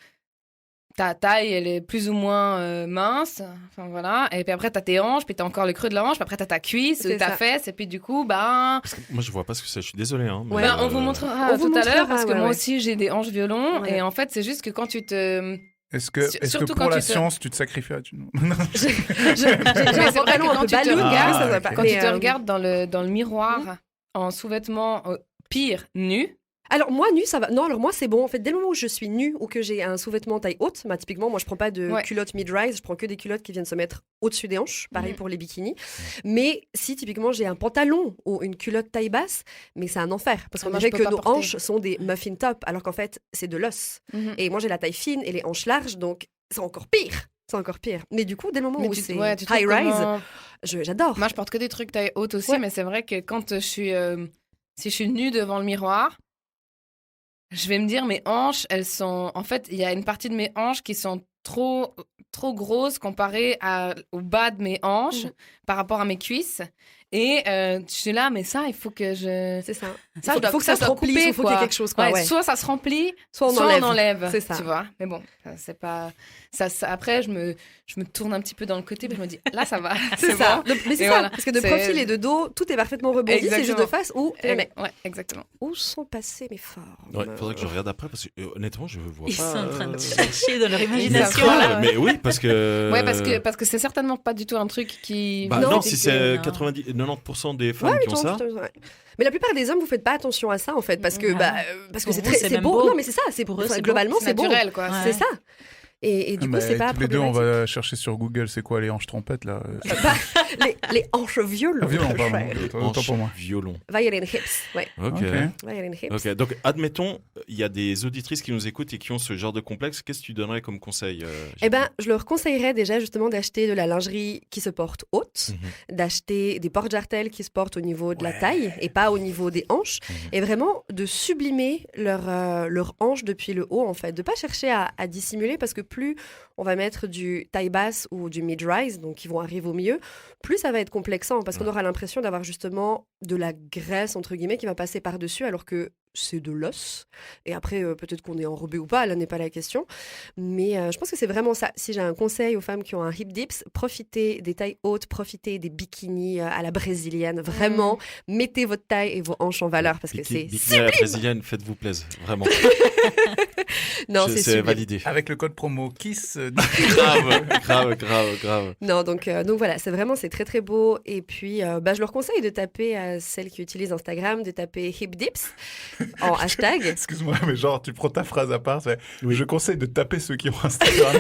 Speaker 8: taille, elle est plus ou moins mince. Enfin, voilà. Et puis après, t'as tes hanches, puis t'as encore le creux de la hanche, puis après, t'as ta cuisse,
Speaker 10: C'est
Speaker 8: ta
Speaker 10: ça.
Speaker 8: fesse, et puis du coup, ben...
Speaker 7: Parce que moi, je vois pas ce que c'est. Je suis désolé. Hein, mais,
Speaker 10: Ouais.
Speaker 8: Ben, on vous montrera
Speaker 10: on vous
Speaker 8: tout à l'heure,
Speaker 10: montrera,
Speaker 8: parce que
Speaker 10: ouais,
Speaker 8: moi
Speaker 10: ouais.
Speaker 8: aussi, j'ai des hanches violon.
Speaker 10: Ouais.
Speaker 8: Et en fait, c'est juste que quand tu te...
Speaker 9: Est-ce que
Speaker 8: Surtout
Speaker 9: pour
Speaker 8: quand
Speaker 9: la
Speaker 8: tu te-
Speaker 9: science, tu te sacrifierais
Speaker 10: J'ai un
Speaker 8: vrai
Speaker 10: pantalon
Speaker 8: que
Speaker 10: un
Speaker 8: quand
Speaker 10: peu
Speaker 8: tu te
Speaker 10: ballon,
Speaker 8: regardes,
Speaker 10: ça va pas.
Speaker 8: Quand
Speaker 10: Mais,
Speaker 8: tu te regardes dans le miroir en sous-vêtements, pire, nu,
Speaker 10: Alors moi nue ça va. Non alors moi c'est bon en fait dès le moment où je suis nue ou que j'ai un sous-vêtement taille haute, bah, typiquement moi je prends pas de
Speaker 8: Ouais.
Speaker 10: culotte mid-rise, je prends que des culottes qui viennent se mettre au-dessus des hanches, pareil
Speaker 8: Mhm.
Speaker 10: pour les bikinis. Mais si typiquement j'ai un pantalon ou une culotte taille basse, mais c'est un enfer parce qu'on
Speaker 8: moi,
Speaker 10: dirait
Speaker 8: je
Speaker 10: que
Speaker 8: peux pas
Speaker 10: nos
Speaker 8: porter.
Speaker 10: hanches sont des muffin top alors qu'en fait c'est de l'os.
Speaker 8: Mhm.
Speaker 10: Et moi j'ai la taille fine et les hanches larges donc c'est encore pire. C'est encore pire. Mais du coup dès le moment
Speaker 8: mais
Speaker 10: où
Speaker 8: tu
Speaker 10: c'est
Speaker 8: ouais, tu trouves
Speaker 10: high rise,
Speaker 8: comment-
Speaker 10: j'adore.
Speaker 8: Moi, je porte que des trucs taille haute aussi,
Speaker 10: Ouais.
Speaker 8: mais c'est vrai que quand je suis... si je suis nue devant le miroir, je vais me dire, mes hanches, elles sont... En fait, il y a une partie de mes hanches qui sont trop grosses comparées au bas de mes hanches par rapport à mes cuisses. Et je suis là, mais ça, il faut que je...
Speaker 10: C'est ça.
Speaker 8: Ça,
Speaker 10: il faut que ça se
Speaker 8: soit
Speaker 10: remplisse,
Speaker 8: coupé,
Speaker 10: il faut qu'il y ait
Speaker 8: quoi.
Speaker 10: quelque chose quoi.
Speaker 8: Ouais,
Speaker 10: Ouais.
Speaker 8: soit ça se remplit,
Speaker 10: Soit on enlève. C'est ça.
Speaker 8: tu vois. Mais bon, c'est pas... Après, je me tourne un petit peu dans le côté, puis je me dis, là, ça va.
Speaker 10: C'est ça.
Speaker 8: bon.
Speaker 10: Mais c'est
Speaker 8: Et
Speaker 10: ça,
Speaker 8: voilà.
Speaker 10: parce que de
Speaker 8: C'est-
Speaker 10: profil et de dos, tout est parfaitement rebondi, c'est juste de
Speaker 8: Exactement.
Speaker 10: face où jamais.
Speaker 8: Ouais, exactement.
Speaker 10: Où sont passées mes formes
Speaker 7: Ouais, faudrait que je regarde après parce que honnêtement, je vois
Speaker 2: Ils
Speaker 7: pas.
Speaker 2: sont en train de chercher dans leur
Speaker 8: Ils
Speaker 2: imagination.
Speaker 8: savent
Speaker 2: là.
Speaker 7: Mais oui, parce que.
Speaker 8: Ouais, parce que c'est certainement pas du tout un truc qui...
Speaker 7: Bah
Speaker 10: Non,
Speaker 7: non, si c'est
Speaker 2: non.
Speaker 7: 90% des femmes
Speaker 10: Ouais,
Speaker 7: qui ont ça.
Speaker 10: ouais. Mais la plupart des hommes, vous faites pas attention à ça en fait, parce que parce que
Speaker 2: Pour
Speaker 10: c'est
Speaker 2: vous,
Speaker 10: très,
Speaker 2: c'est
Speaker 10: c'est
Speaker 2: même
Speaker 10: beau.
Speaker 2: beau.
Speaker 10: Non, mais c'est ça, c'est
Speaker 2: Pour eux,
Speaker 10: enfin,
Speaker 2: c'est
Speaker 10: globalement
Speaker 8: C'est
Speaker 10: c'est beau.
Speaker 8: naturel, quoi.
Speaker 2: Ouais.
Speaker 10: C'est ça. Et du coup,
Speaker 9: Bah,
Speaker 10: c'est pas
Speaker 9: tous les deux, on
Speaker 10: problématique.
Speaker 9: va chercher sur Google, c'est quoi les hanches trompettes là
Speaker 10: Bah, les hanches violon.
Speaker 9: Ah, violon, pardon.
Speaker 10: cher.
Speaker 9: Autant pour moi.
Speaker 7: Violon.
Speaker 10: Violin hips, ouais.
Speaker 7: Ok.
Speaker 10: Violin hips.
Speaker 7: Ok, donc admettons, il y a des auditrices qui nous écoutent et qui ont ce genre de complexe. Qu'est-ce que tu donnerais comme conseil
Speaker 10: Eh ben, je leur conseillerais déjà justement d'acheter de la lingerie qui se porte haute, d'acheter des porte-jartelles qui se portent au niveau de la taille et pas au niveau des hanches, et vraiment de sublimer leur hanche depuis le haut en fait, de pas chercher à dissimuler parce que plus on va mettre du taille basse ou du mid-rise, donc qui vont arriver au milieu, plus ça va être complexant parce qu'on aura l'impression d'avoir justement de la graisse entre guillemets qui va passer par-dessus alors que c'est de l'os. Et après, peut-être qu'on est enrobé ou pas, là n'est pas la question. Mais je pense que c'est vraiment ça. Si j'ai un conseil aux femmes qui ont un hip dips, profitez des tailles hautes, profitez des bikinis à la brésilienne. Vraiment, mettez votre taille et vos hanches en valeur parce que c'est
Speaker 7: Bikini à la brésilienne, faites-vous plaisir, vraiment.
Speaker 10: non, c'est sublime.
Speaker 7: validé.
Speaker 9: Avec le code promo KISS.
Speaker 7: grave.
Speaker 10: Non, donc voilà, c'est très très beau. Et puis, je leur conseille de taper à celles qui utilisent Instagram, de taper hip dips en hashtag.
Speaker 9: Excuse-moi, mais genre, tu prends ta phrase à part. Je conseille de taper ceux qui ont Instagram.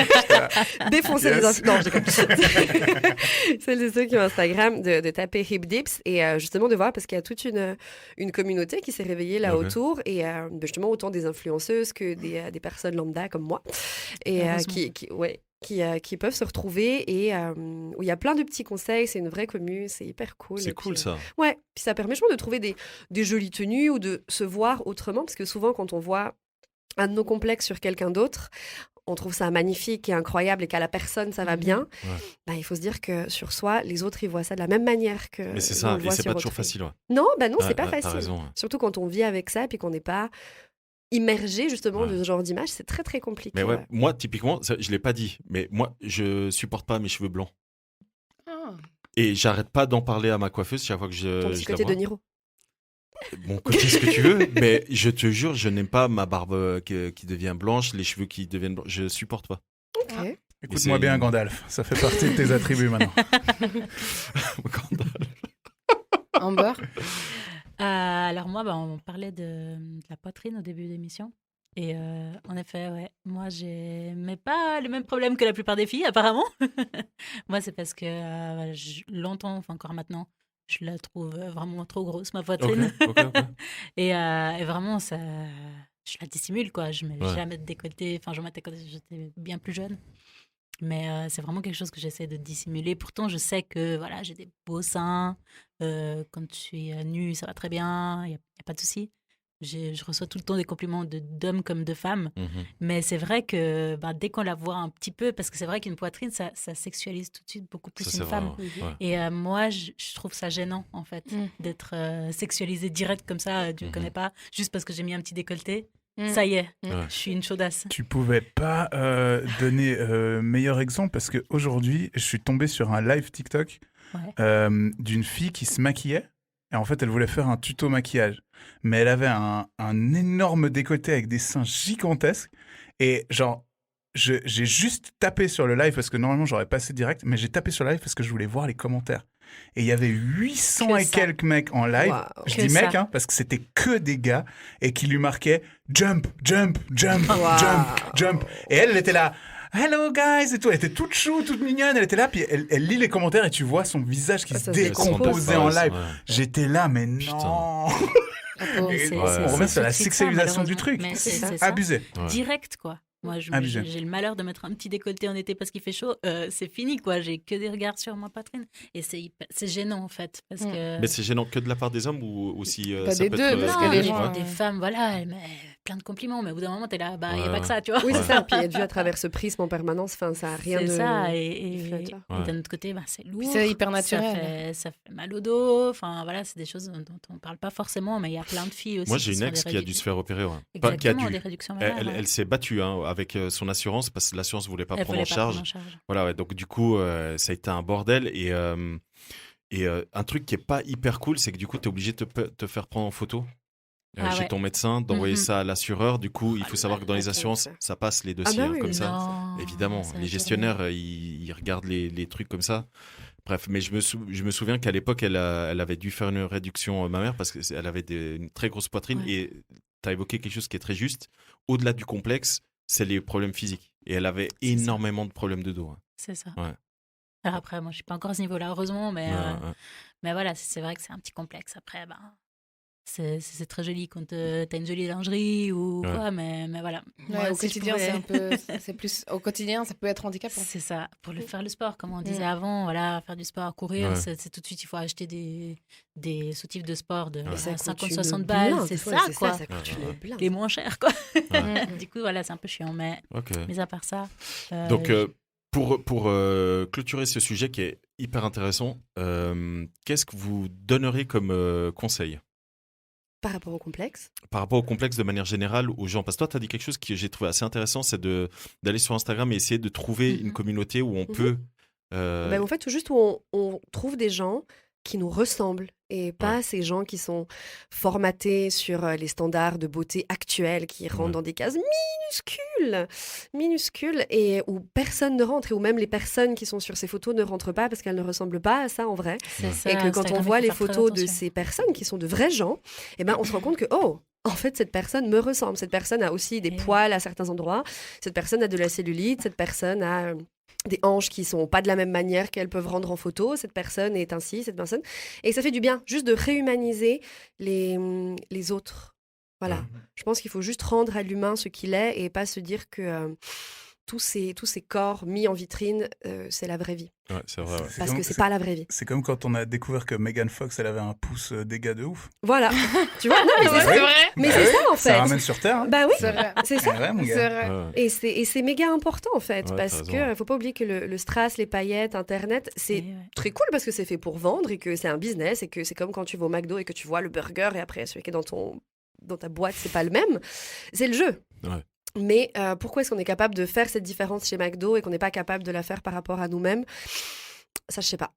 Speaker 10: Défoncer les
Speaker 9: Yes.
Speaker 10: Non, je déconne. Celles et ceux qui ont Instagram, de taper hip dips et justement de voir parce qu'il y a toute une communauté qui s'est réveillée là
Speaker 7: Ok.
Speaker 10: autour et justement autant des influenceuses que des personnes lambda comme moi et qui peuvent se retrouver et où il y a plein de petits conseils, c'est une vraie commu, c'est hyper cool.
Speaker 7: C'est
Speaker 10: Et
Speaker 7: cool
Speaker 10: puis,
Speaker 7: ça.
Speaker 10: Ouais, puis ça permet justement de trouver des jolies tenues ou de se voir autrement parce que souvent quand on voit un de nos complexes sur quelqu'un d'autre, on trouve ça magnifique et incroyable et qu'à la personne ça va bien, il faut se dire que sur soi, les autres ils voient ça de la même manière que
Speaker 7: Mais c'est
Speaker 10: nous,
Speaker 7: ça,
Speaker 10: on le
Speaker 7: et
Speaker 10: voit
Speaker 7: c'est
Speaker 10: sur
Speaker 7: pas toujours
Speaker 10: autrui.
Speaker 7: facile. Ouais.
Speaker 10: Non, non, c'est
Speaker 7: Ouais,
Speaker 10: pas
Speaker 7: t'as
Speaker 10: facile.
Speaker 7: raison, ouais.
Speaker 10: Surtout quand on vit avec ça et qu'on n'est pas immergé justement de ce genre d'image, c'est très très compliqué.
Speaker 7: Mais ouais,
Speaker 10: ouais.
Speaker 7: moi, typiquement, je l'ai pas dit, mais moi, je supporte pas mes cheveux blancs.
Speaker 8: Ah.
Speaker 7: Et j'arrête pas d'en parler à ma coiffeuse chaque fois que je.
Speaker 10: Ton petit
Speaker 7: je la
Speaker 10: côté
Speaker 7: vois.
Speaker 10: de Niro.
Speaker 7: Mon côté, ce que tu veux, mais je te jure, je n'aime pas ma barbe qui devient blanche, les cheveux qui deviennent blancs. Je supporte pas.
Speaker 10: Ok.
Speaker 9: Écoute-moi
Speaker 7: c'est-
Speaker 9: bien, Gandalf. Ça fait partie de tes attributs maintenant.
Speaker 8: Amber.
Speaker 2: Alors moi, on parlait de la poitrine au début de l'émission. Et en effet, ouais, moi, j'ai mais pas le même problème que la plupart des filles, apparemment. Moi, c'est parce que longtemps, enfin encore maintenant, je la trouve vraiment trop grosse, ma poitrine.
Speaker 7: Ok.
Speaker 2: Et vraiment, ça, je la dissimule, quoi. Je mets
Speaker 7: Ouais.
Speaker 2: jamais de décolleté. Enfin, j'en mettais quand j'étais bien plus jeune. Mais c'est vraiment quelque chose que j'essaie de dissimuler. Pourtant, je sais que voilà, j'ai des beaux seins. Quand je suis nue, ça va très bien. Il n'y a pas de souci. je reçois tout le temps des compliments d'hommes comme de femmes.
Speaker 7: Mhm.
Speaker 2: Mais c'est vrai que dès qu'on la voit un petit peu, parce que c'est vrai qu'une poitrine, ça sexualise tout de suite beaucoup plus
Speaker 7: Ça,
Speaker 2: une
Speaker 7: c'est
Speaker 2: femme.
Speaker 7: vrai, ouais.
Speaker 2: Et moi, je trouve ça gênant, en fait, d'être sexualisée direct comme ça, tu ne me connais pas, juste parce que j'ai mis un petit décolleté. Ça y est, je suis une chaudasse.
Speaker 9: Tu pouvais pas donner meilleur exemple parce qu'aujourd'hui, je suis tombé sur un live TikTok d'une fille qui se maquillait. Et en fait, elle voulait faire un tuto maquillage. Mais elle avait un énorme décolleté avec des seins gigantesques. Et genre, j'ai juste tapé sur le live parce que normalement, j'aurais passé direct. Mais j'ai tapé sur le live parce que je voulais voir les commentaires. Et il y avait 800 et quelques mecs en live.
Speaker 10: Wow.
Speaker 9: Je dis mecs, parce que c'était que des gars. Et qui lui marquaient jump, jump, jump, jump, jump. Et elle était là. Hello guys et tout, elle était toute chou, toute mignonne, elle était là, puis elle lit les commentaires et tu vois son visage qui se décomposait en live. Ouais. J'étais là, mais non. On revient sur la sexualisation du truc. C'est abusé.
Speaker 2: Direct, quoi. Moi, j'ai le malheur de mettre un petit décolleté en été parce qu'il fait chaud. C'est fini, quoi. J'ai que des regards sur ma poitrine. Et c'est gênant, en fait. Parce que...
Speaker 7: Mais c'est gênant que de la part des hommes ou aussi
Speaker 8: ça peut être...
Speaker 2: parce que les gens... Des femmes, voilà, mais plein de compliments. Mais au bout d'un moment, t'es là, il n'y a pas que ça, tu vois.
Speaker 10: Oui, c'est ça. Puis être vu à travers ce prisme en permanence, ça n'a rien de...
Speaker 2: C'est ça. Et d'un autre côté, c'est lourd.
Speaker 8: Puis c'est hyper naturel.
Speaker 2: Ça fait mal au dos. Enfin, voilà, c'est des choses dont on ne parle pas forcément. Mais il y a plein de filles aussi.
Speaker 7: Moi, j'ai une ex qui a dû se faire opérer.
Speaker 2: Exactement, des réductions mammaires.
Speaker 7: Elle s'est battue, avec son assurance parce que l'assurance ne voulait pas prendre en charge. Voilà, donc du coup, ça a été un bordel. Et un truc qui n'est pas hyper cool, c'est que du coup, tu es obligé de te faire prendre en photo chez ton médecin, d'envoyer ça à l'assureur. Du coup, il faut savoir que dans les assurances, ça passe les dossiers comme ça. Évidemment, les gestionnaires, ils regardent les trucs comme ça. Bref, mais je me souviens qu'à l'époque, elle avait dû faire une réduction mammaire parce qu'elle avait une très grosse poitrine. Et tu as évoqué quelque chose qui est très juste. Au-delà du complexe, c'est les problèmes physiques. Et elle avait énormément de problèmes de dos.
Speaker 2: C'est ça.
Speaker 7: Ouais.
Speaker 2: Alors après, moi, je ne suis pas encore à ce niveau-là, heureusement. Mais voilà, c'est vrai que c'est un petit complexe. Après, c'est très joli quand tu as une jolie lingerie ou quoi. Mais voilà.
Speaker 8: Moi, au quotidien, c'est un peu... c'est plus... Au quotidien, ça peut être handicapant.
Speaker 2: C'est ça. Pour faire le sport, comme on disait avant, voilà, faire du sport, courir, c'est tout de suite, il faut acheter des soutifs de sport de 50-60 balles. C'est ça, quoi.
Speaker 10: Ça coûte une blinde.
Speaker 2: Les moins chers, quoi. Du coup, voilà, c'est un peu chiant. Mais à part ça...
Speaker 7: Donc, pour clôturer ce sujet qui est hyper intéressant, qu'est-ce que vous donneriez comme conseil
Speaker 10: par rapport au complexe?
Speaker 7: Par rapport au complexe de manière générale aux gens. Parce que toi, tu as dit quelque chose que j'ai trouvé assez intéressant, c'est d'aller sur Instagram et essayer de trouver une communauté où on peut...
Speaker 10: En fait, tout juste où on trouve des gens qui nous ressemblent et pas ces gens qui sont formatés sur les standards de beauté actuels qui rentrent dans des cases minuscules et où personne ne rentre et où même les personnes qui sont sur ces photos ne rentrent pas parce qu'elles ne ressemblent pas à ça en vrai.
Speaker 2: Ça,
Speaker 10: et que quand
Speaker 2: Instagram,
Speaker 10: on voit les photos de ces personnes qui sont de vrais gens, on se rend compte que en fait, cette personne me ressemble. Cette personne a aussi des poils à certains endroits. Cette personne a de la cellulite. Cette personne a des hanches qui sont pas de la même manière qu'elles peuvent rendre en photo. Cette personne est ainsi, cette personne. Et ça fait du bien, juste de réhumaniser les autres. Voilà. Je pense qu'il faut juste rendre à l'humain ce qu'il est et pas se dire que tous ces corps mis en vitrine, c'est la vraie vie.
Speaker 7: Ouais, c'est vrai.
Speaker 10: Parce que c'est pas la vraie vie.
Speaker 9: C'est comme quand on a découvert que Megan Fox, elle avait un pouce dégât de ouf.
Speaker 10: Voilà. Tu vois, non, mais c'est vrai. Mais c'est ça, en fait.
Speaker 9: Ça ramène sur Terre. Hein.
Speaker 10: Bah oui, c'est ça.
Speaker 9: Ouais, mon gars.
Speaker 8: C'est vrai.
Speaker 10: Et c'est méga important, en fait, parce que faut pas oublier que le strass, les paillettes, Internet, c'est très cool parce que c'est fait pour vendre et que c'est un business et que c'est comme quand tu vas au McDo et que tu vois le burger et après celui qui est dans ta boîte, c'est pas le même. C'est le jeu.
Speaker 7: Ouais.
Speaker 10: Mais pourquoi est-ce qu'on est capable de faire cette différence chez McDo et qu'on n'est pas capable de la faire par rapport à nous-mêmes? Ça, je sais pas.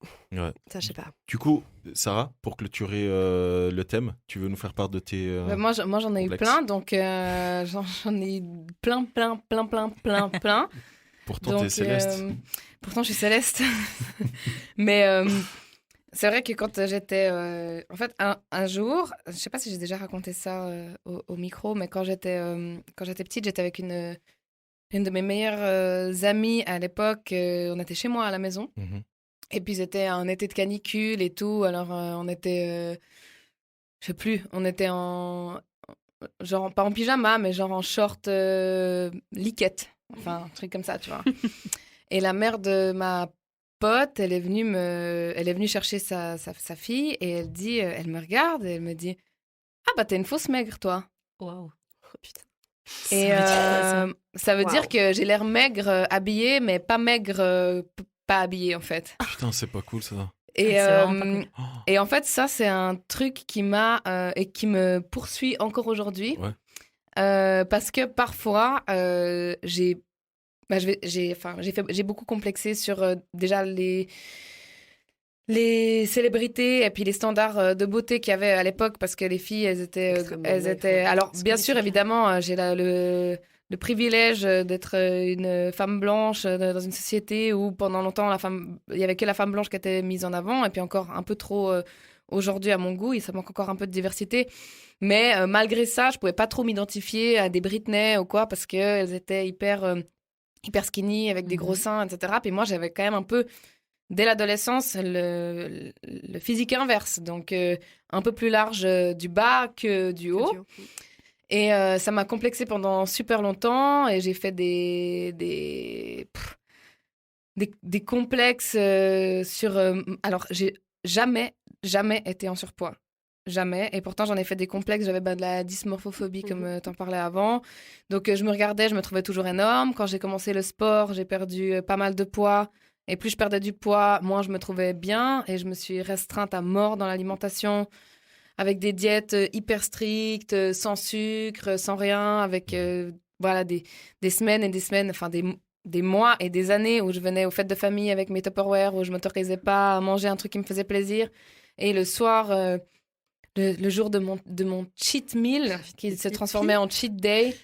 Speaker 10: Ça, je sais pas.
Speaker 7: Du coup, Sarah, pour clôturer le thème, tu veux nous faire part de tes
Speaker 8: moi, j'en ai eu plein, donc j'en ai eu plein.
Speaker 7: Pourtant, t'es céleste.
Speaker 8: Pourtant, je suis céleste. Mais c'est vrai que quand j'étais... en fait, un jour, je sais pas si j'ai déjà raconté ça au micro, mais quand j'étais petite, j'étais avec une de mes meilleures amies à l'époque. On était chez moi à la maison. Et puis, c'était un été de canicule et tout. Alors, on était... je sais plus, on était genre, pas en pyjama, mais genre en short liquette. Enfin, un truc comme ça, tu vois. Et la mère de ma pote, elle est venue chercher sa fille et elle me regarde et elle me dit: ah bah t'es une fausse maigre toi.
Speaker 2: Waouh.
Speaker 10: Oh, putain.
Speaker 8: Et ça veut dire que j'ai l'air maigre habillée, mais pas maigre pas habillée en fait.
Speaker 7: Putain, c'est pas cool ça.
Speaker 8: Et,
Speaker 2: c'est vraiment pas
Speaker 8: et en fait, ça, c'est un truc qui m'a et qui me poursuit encore aujourd'hui.
Speaker 7: Ouais.
Speaker 8: Parce que parfois, j'ai beaucoup complexé sur déjà les célébrités et puis les standards de beauté qu'il y avait à l'époque parce que les filles, elles étaient... Alors, bien sûr, évidemment, j'ai le privilège d'être une femme blanche dans une société où pendant longtemps, il y avait que la femme blanche qui était mise en avant et puis encore un peu trop aujourd'hui à mon goût, ça manque encore un peu de diversité. Mais malgré ça, je pouvais pas trop m'identifier à des Britney ou quoi parce qu'elles étaient hyper skinny avec des gros seins, etc. Puis moi, j'avais quand même un peu, dès l'adolescence, le physique inverse. Donc, un peu plus large du bas que du haut. Et ça m'a complexée pendant super longtemps et j'ai fait des complexes sur... alors, j'ai jamais été en surpoids. Jamais. Et pourtant, j'en ai fait des complexes. J'avais de la dysmorphophobie, comme t'en parlais avant. Donc, je me regardais, je me trouvais toujours énorme. Quand j'ai commencé le sport, j'ai perdu pas mal de poids. Et plus je perdais du poids, moins je me trouvais bien. Et je me suis restreinte à mort dans l'alimentation, avec des diètes hyper strictes, sans sucre, sans rien, avec voilà, des semaines et des semaines, enfin des mois et des années où je venais aux fêtes de famille avec mes Tupperware, où je ne m'autorisais pas à manger un truc qui me faisait plaisir. Et le soir... Le jour de mon cheat meal, qui se transformait en cheat day,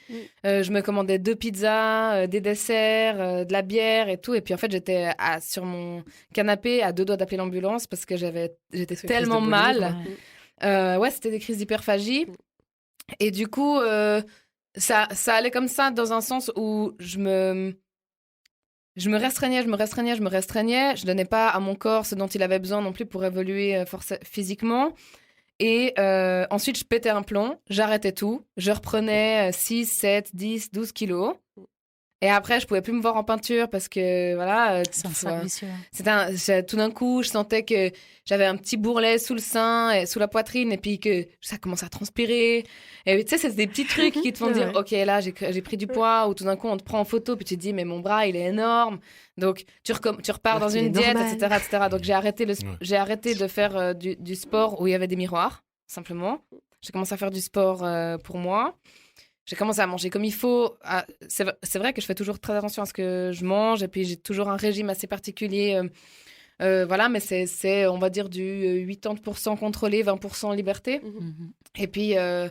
Speaker 8: je me commandais 2 pizzas, des desserts, de la bière et tout. Et puis en fait, j'étais sur mon canapé à 2 doigts d'appeler l'ambulance parce que j'étais tellement mal. Ouais, c'était des crises d'hyperphagie. Et du coup, ça allait comme ça dans un sens où je me restreignais. Je donnais pas à mon corps ce dont il avait besoin non plus pour évoluer physiquement. Et ensuite, je pétais un plomb, j'arrêtais tout, je reprenais 6, 7, 10, 12 kilos. Et après, je pouvais plus me voir en peinture parce que, voilà...
Speaker 2: C'est un cercle vicieux.
Speaker 8: Tout d'un coup, je sentais que j'avais un petit bourrelet sous le sein, et sous la poitrine, et puis que ça commençait à transpirer. Et tu sais, c'est des petits trucs qui te font dire, OK, là, j'ai pris du poids, ou tout d'un coup, on te prend en photo, puis tu te dis, mais mon bras, il est énorme. Donc, tu repars dans une diète, etc. Donc, j'ai arrêté de faire du sport où il y avait des miroirs, simplement. J'ai commencé à faire du sport pour moi. J'ai commencé à manger comme il faut. C'est vrai que je fais toujours très attention à ce que je mange, et puis j'ai toujours un régime assez particulier. Voilà, mais c'est, on va dire, du 80% contrôlé, 20% liberté. Et puis, là,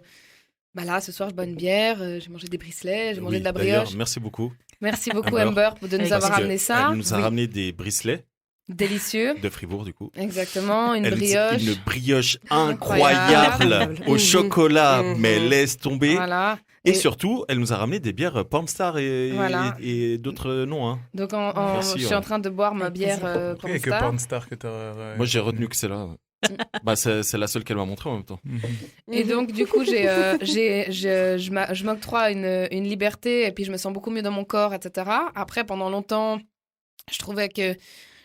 Speaker 8: ce soir, je bois une bière, j'ai mangé des bricelets, j'ai mangé de la brioche.
Speaker 7: Merci beaucoup.
Speaker 8: Merci beaucoup, Amber, de nous avoir ramené ça.
Speaker 7: Elle nous a ramené des bricelets.
Speaker 8: Délicieux.
Speaker 7: De Fribourg, du coup.
Speaker 8: Exactement, une brioche.
Speaker 7: Une brioche incroyable au chocolat, mais laisse tomber.
Speaker 8: Voilà.
Speaker 7: Et surtout, elle nous a ramené des bières Pornstar et d'autres noms. Hein.
Speaker 8: Donc, je suis en train de boire ma bière Pornstar.
Speaker 9: Et que Pornstar que t'as...
Speaker 7: Moi, j'ai retenu que c'est là. C'est la seule qu'elle m'a montrée en même temps.
Speaker 8: Et donc, du coup, je m'octroie une liberté, et puis je me sens beaucoup mieux dans mon corps, etc. Après, pendant longtemps, je trouvais que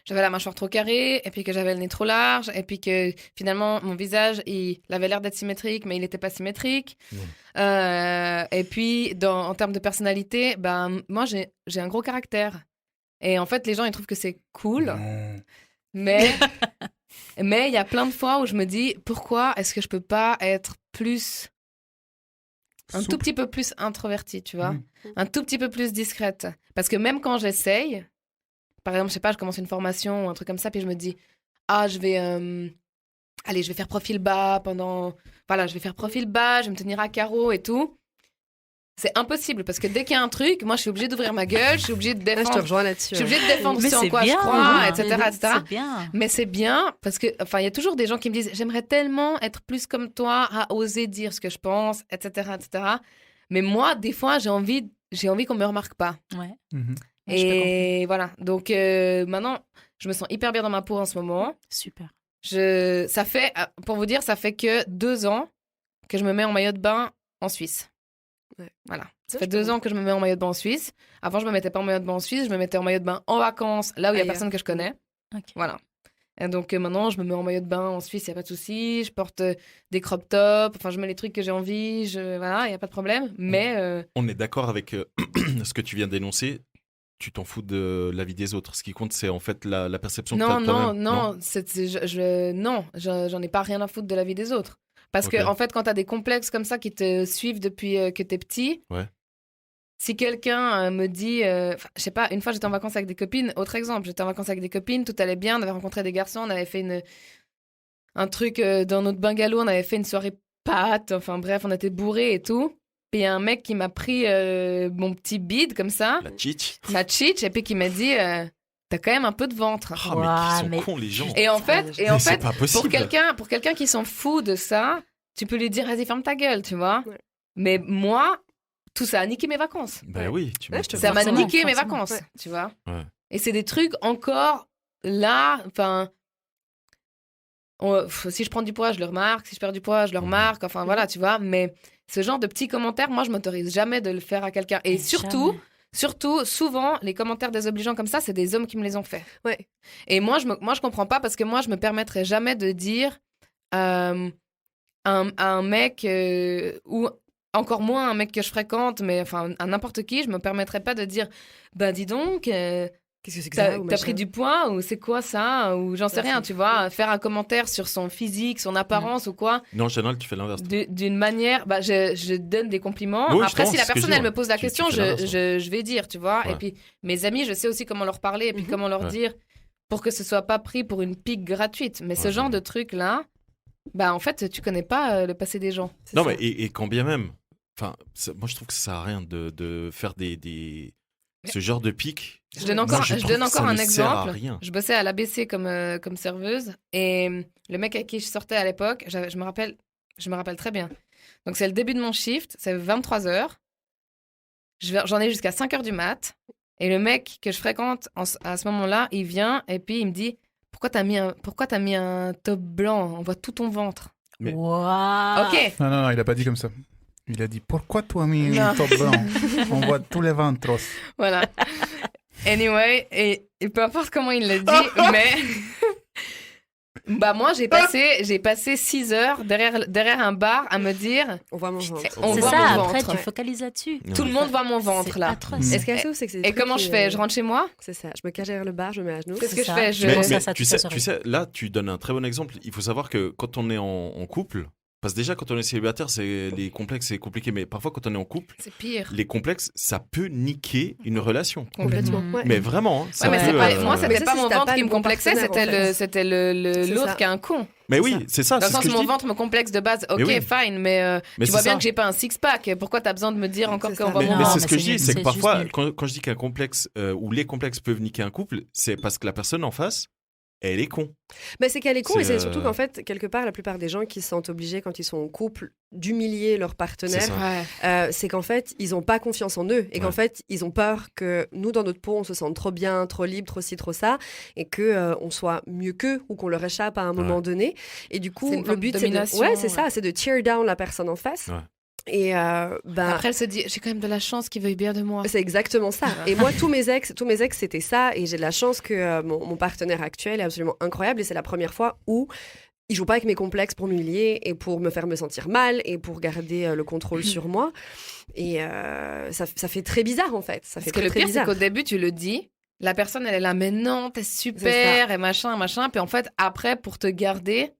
Speaker 8: j'avais la mâchoire trop carrée, et puis que j'avais le nez trop large, et puis que finalement, mon visage, il avait l'air d'être symétrique, mais il n'était pas symétrique. Et puis, en termes de personnalité, moi, j'ai un gros caractère. Et en fait, les gens, ils trouvent que c'est cool. Mais il y a plein de fois où je me dis, pourquoi est-ce que je peux pas être un tout petit peu plus introvertie, tu vois, un tout petit peu plus discrète. Parce que même quand j'essaye, par exemple, je sais pas, je commence une formation ou un truc comme ça, puis je me dis, je vais faire profil bas je vais faire profil bas, je vais me tenir à carreau et tout. C'est impossible parce que dès qu'il y a un truc, moi je suis obligée d'ouvrir ma gueule, je suis obligée de défendre.
Speaker 10: Je te rejoins là-dessus.
Speaker 8: Je suis obligée de défendre ce en quoi je crois, etc.
Speaker 2: C'est bien.
Speaker 8: Mais c'est bien parce que, il y a toujours des gens qui me disent, j'aimerais tellement être plus comme toi, à oser dire ce que je pense, etc., etc. Mais moi, des fois, j'ai envie qu'on me remarque pas.
Speaker 2: Ouais.
Speaker 8: Et voilà. Donc maintenant, je me sens hyper bien dans ma peau en ce moment.
Speaker 2: Super.
Speaker 8: Ça fait, pour vous dire, ça fait que 2 ans que je me mets en maillot de bain en Suisse.
Speaker 10: Ouais.
Speaker 8: Voilà. Ça fait 2 ans que je me mets en maillot de bain en Suisse. Avant, je me mettais pas en maillot de bain en Suisse, je me mettais en maillot de bain en vacances, là où il y a personne que je connais.
Speaker 2: Okay.
Speaker 8: Voilà. Et donc maintenant, je me mets en maillot de bain en Suisse, il n'y a pas de souci. Je porte des crop tops, enfin, je mets les trucs que j'ai envie, voilà, il n'y a pas de problème. Mais.
Speaker 7: On est d'accord avec ce que tu viens d'énoncer. Tu t'en fous de la vie des autres. Ce qui compte, c'est en fait la perception que tu as de toi-même.
Speaker 8: Non, j'en ai pas rien à foutre de la vie des autres. Parce que, en fait, quand tu as des complexes comme ça qui te suivent depuis que tu es petit, si quelqu'un me dit, je sais pas, une fois j'étais en vacances avec des copines, autre exemple, j'étais en vacances avec des copines, tout allait bien, on avait rencontré des garçons, on avait fait un truc dans notre bungalow, on avait fait une soirée pâte, enfin bref, on était bourrés et tout. Puis il y a un mec qui m'a pris mon petit bide comme ça. Ma chiche, et puis qui m'a dit t'as quand même un peu de ventre.
Speaker 7: Oh, mais ils sont cons, les gens.
Speaker 8: Et en fait, pour quelqu'un qui s'en fout de ça, tu peux lui dire vas-y, ferme ta gueule, tu vois. Ouais. Mais moi, tout ça a niqué mes vacances.
Speaker 7: Ben oui,
Speaker 8: ça m'a niqué mes vacances, tu vois. Ouais. Et c'est des trucs encore là, enfin. Si je prends du poids, je le remarque. Si je perds du poids, je le remarque. Enfin, voilà, tu vois. Mais ce genre de petits commentaires, moi, je m'autorise jamais de le faire à quelqu'un. Et surtout, souvent, les commentaires désobligeants comme ça, c'est des hommes qui me les ont fait.
Speaker 10: Ouais.
Speaker 8: Et moi, je comprends pas parce que moi, je me permettrais jamais de dire à un mec ou encore moins un mec que je fréquente, mais enfin, à n'importe qui, je me permettrais pas de dire bah, dis donc.
Speaker 10: Qu'est-ce que c'est que ça
Speaker 8: t'as pris du poids ou c'est quoi ça ou j'en sais rien, tu vois, faire un commentaire sur son physique, son apparence ou quoi.
Speaker 7: Non, en général, tu fais l'inverse.
Speaker 8: D'une manière, bah, je donne des compliments. Oui, après, si la personne, elle me pose la question, je vais dire, tu vois. Ouais. Et puis, mes amis, je sais aussi comment leur parler et puis comment leur dire pour que ce soit pas pris pour une pique gratuite. Mais ce genre de truc-là, bah, en fait, tu connais pas le passé des gens.
Speaker 7: Non, mais et quand bien même, enfin, moi, je trouve que ça sert à rien de faire ce genre de pic.
Speaker 8: Je donne encore un exemple. Je bossais à l'ABC comme serveuse et le mec avec qui je sortais à l'époque, je me rappelle très bien. Donc c'est le début de mon shift, c'est 23h. J'en ai jusqu'à 5h du mat et le mec que je fréquente à ce moment-là, il vient et puis il me dit pourquoi t'as mis un top blanc, on voit tout ton ventre.
Speaker 2: Mais... Wow.
Speaker 8: OK.
Speaker 9: Non, il a pas dit comme ça. Il a dit pourquoi tu as mis un top blanc, on voit tous les ventres.
Speaker 8: Voilà. Anyway, et peu importe comment il l'a dit, mais bah moi j'ai passé 6 heures derrière un bar à me dire
Speaker 10: on voit mon ventre.
Speaker 2: C'est ça, après tu focalises là-dessus.
Speaker 8: Tout le monde voit mon ventre là.
Speaker 10: Est-ce qu'il y a ça, c'est que c'est
Speaker 8: et comment je fais? Je rentre chez moi?
Speaker 10: C'est ça, je me cache derrière le bar, je me mets à genoux.
Speaker 8: Qu'est-ce que je fais?
Speaker 7: Mais tu sais, là tu donnes un très bon exemple. Il faut savoir que quand on est en couple, parce que déjà, quand on est célibataire, les complexes, c'est compliqué. Mais parfois, quand on est en couple,
Speaker 8: c'est pire.
Speaker 7: Les complexes, ça peut niquer une relation.
Speaker 10: Complètement. Ouais.
Speaker 7: Mais vraiment.
Speaker 8: Ça peut, moi, c'était pas mon ventre qui me complexait, c'était l'autre qui est un con.
Speaker 7: Mais oui, c'est ça.
Speaker 8: Dans le sens où mon ventre me complexe de base, ok, fine, mais tu vois bien que j'ai pas un six-pack. Pourquoi t'as besoin de me dire encore qu'on va mon ventre?
Speaker 7: Mais c'est ce que je dis, c'est que parfois, quand je dis qu'un complexe ou les complexes peuvent niquer un couple, c'est parce que la personne en face, elle est con.
Speaker 10: Bah, c'est qu'elle est con, et c'est surtout qu'en fait, quelque part, la plupart des gens qui se sentent obligés, quand ils sont en couple, d'humilier leur partenaire, c'est qu'en fait, ils n'ont pas confiance en eux, et qu'en fait, ils ont peur que nous, dans notre peau, on se sente trop bien, trop libre, trop ci, trop ça, et qu'on soit mieux qu'eux, ou qu'on leur échappe à un moment donné. Et du coup, le but, c'est de tear down la personne en face. Ouais. Et
Speaker 8: après elle se dit j'ai quand même de la chance qu'il veuille bien de moi.
Speaker 10: C'est exactement ça. Et moi tous mes ex c'était ça, et j'ai de la chance que mon partenaire actuel est absolument incroyable, et c'est la première fois où il joue pas avec mes complexes pour m'humilier et pour me faire me sentir mal et pour garder le contrôle sur moi. Et ça fait très bizarre en fait. Ça fait
Speaker 8: Parce que le pire c'est qu'au début tu le dis, la personne elle est là mais non t'es super et machin, puis en fait après pour te garder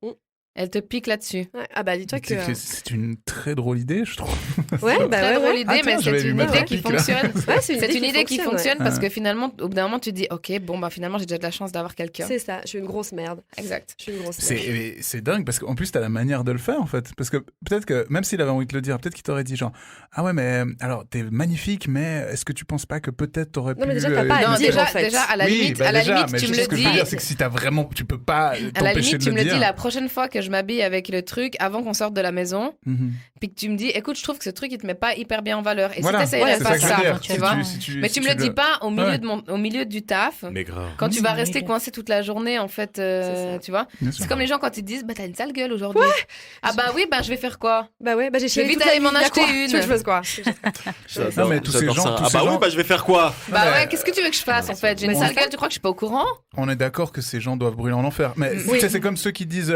Speaker 8: elle te pique là-dessus.
Speaker 10: Ouais. Ah bah dis-toi que...
Speaker 9: C'est une très drôle idée, je trouve.
Speaker 10: Ouais, bah
Speaker 8: très drôle idée,
Speaker 9: mais
Speaker 8: c'est une idée qui fonctionne. C'est une idée qui fonctionne parce
Speaker 10: que
Speaker 8: finalement, au bout d'un moment, tu te dis, ok, bon, bah finalement, j'ai déjà de la chance d'avoir quelqu'un.
Speaker 10: C'est ça, je suis une grosse merde.
Speaker 8: Exact.
Speaker 10: Je suis une grosse merde.
Speaker 9: C'est dingue parce qu'en plus, t'as la manière de le faire en fait. Parce que peut-être que, même s'il avait envie de le dire, peut-être qu'il t'aurait dit genre, ah ouais, mais alors, t'es magnifique, mais est-ce que tu penses pas que peut-être t'aurais pu...
Speaker 10: Non, mais déjà, t'as pas à dire en fait.
Speaker 8: Déjà, à la limite, tu me le dis.
Speaker 9: Ce que je veux dire, c'est que si t'as vraiment, tu peux pas t'empêcher de le dire.
Speaker 8: À la limite, tu me le dis la prochaine fois que je m'habille avec le truc avant qu'on sorte de la maison, puis que tu me dis écoute je trouve que ce truc il te met pas hyper bien en valeur, et
Speaker 9: voilà.
Speaker 8: si t'essayes de faire ça, tu vois, mais tu me le dis
Speaker 9: le...
Speaker 8: pas au milieu du taf,
Speaker 7: mais grave.
Speaker 8: quand tu vas rester coincé toute la journée en fait, tu vois, c'est comme les gens quand ils te disent bah t'as une sale gueule aujourd'hui, ah bah oui bah je vais faire quoi,
Speaker 10: bah ouais bah j'ai chialé
Speaker 8: vite aller m'en acheter une,
Speaker 10: tu veux que je fasse quoi?
Speaker 9: Non mais tous ces gens
Speaker 7: ah bah oui bah je vais faire quoi,
Speaker 8: bah ouais qu'est-ce que tu veux que je fasse en fait, j'ai une sale gueule, tu crois que je suis pas au courant?
Speaker 9: On est d'accord que ces gens doivent brûler en enfer. Mais tu sais, c'est comme ceux qui disent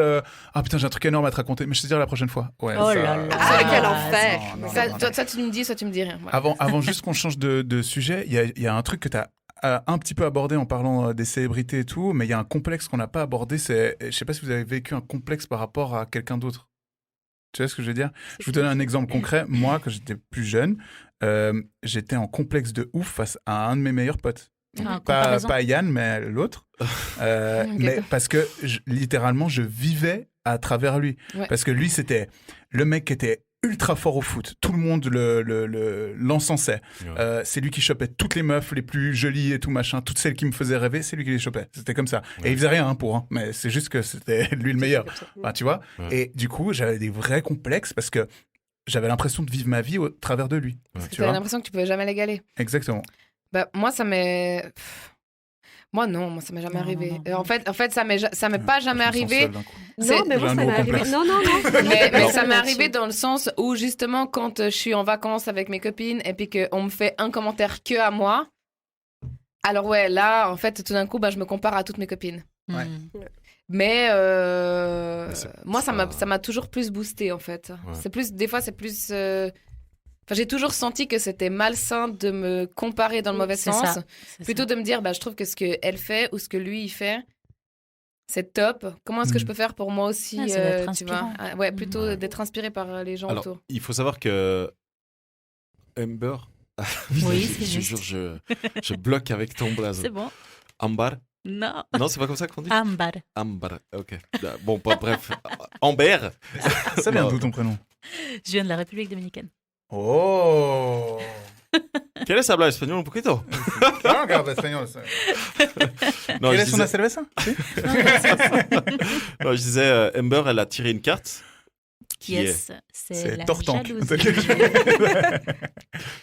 Speaker 9: ah putain, j'ai un truc énorme à te raconter, mais je te dirai la prochaine fois. Ouais,
Speaker 2: Oh là là.
Speaker 10: Ah, quel enfer.
Speaker 8: Ça, tu me dis, ça, tu me dis rien. Voilà.
Speaker 9: Avant juste qu'on change de sujet, il y a un truc que tu as un petit peu abordé en parlant des célébrités et tout, mais il y a un complexe qu'on n'a pas abordé. Je sais pas si vous avez vécu un complexe par rapport à quelqu'un d'autre. Tu vois ce que je veux dire ? Je vous donne un exemple concret. Moi, quand j'étais plus jeune, j'étais en complexe de ouf face à un de mes meilleurs potes. Pas Yann, mais l'autre. Mais parce que littéralement, je vivais à travers lui. Ouais. Parce que lui, c'était le mec qui était ultra fort au foot. Tout le monde l'encensait. Ouais. C'est lui qui chopait toutes les meufs les plus jolies et tout machin. Toutes celles qui me faisaient rêver, c'est lui qui les chopait. C'était comme ça. Ouais. Et il faisait rien pour. Mais c'est juste que c'était lui le meilleur. Enfin, tu vois. Ouais. Et du coup, j'avais des vrais complexes parce que j'avais l'impression de vivre ma vie au travers de lui.
Speaker 8: Parce que tu avais l'impression que tu pouvais jamais l'égaler.
Speaker 9: Exactement.
Speaker 8: Bah, moi, ça m'est... Moi, non, moi, ça m'est jamais arrivé. En fait, ça m'est pas jamais arrivé.
Speaker 10: Non, mais moi, ça m'est arrivé. Non.
Speaker 8: Mais ça m'est arrivé dans le sens où, justement, quand je suis en vacances avec mes copines et puis qu'on me fait un commentaire que à moi, alors ouais, là, en fait, tout d'un coup, je me compare à toutes mes copines.
Speaker 9: Ouais.
Speaker 8: Mais moi, ça m'a toujours plus boosté, en fait. Ouais. C'est plus... Des fois, c'est plus... Enfin, j'ai toujours senti que c'était malsain de me comparer dans le mauvais sens. Plutôt de me dire, je trouve que ce qu'elle fait ou ce que lui, il fait, c'est top. Comment est-ce que je peux faire pour moi aussi, tu vois ? Ouais, plutôt d'être inspiré par les gens autour.
Speaker 7: Il faut savoir que Amber...
Speaker 2: Oui,
Speaker 7: je jure, je bloque avec ton blason.
Speaker 2: C'est bon.
Speaker 7: Amber.
Speaker 2: Non.
Speaker 7: Non, c'est pas comme ça qu'on dit.
Speaker 2: Amber,
Speaker 7: ok. Bon, bref. Amber.
Speaker 9: Ça vient d'où ton prénom ?
Speaker 2: Je viens de la République dominicaine.
Speaker 9: Oh.
Speaker 7: ¿Quieres hablar español un poquito?
Speaker 9: Claro que habla español.
Speaker 7: Non,
Speaker 9: ¿Quieres una cerveza?
Speaker 7: Non, je disais, Amber, elle a tiré une carte.
Speaker 2: C'est la
Speaker 9: Tortank.
Speaker 2: jalousie.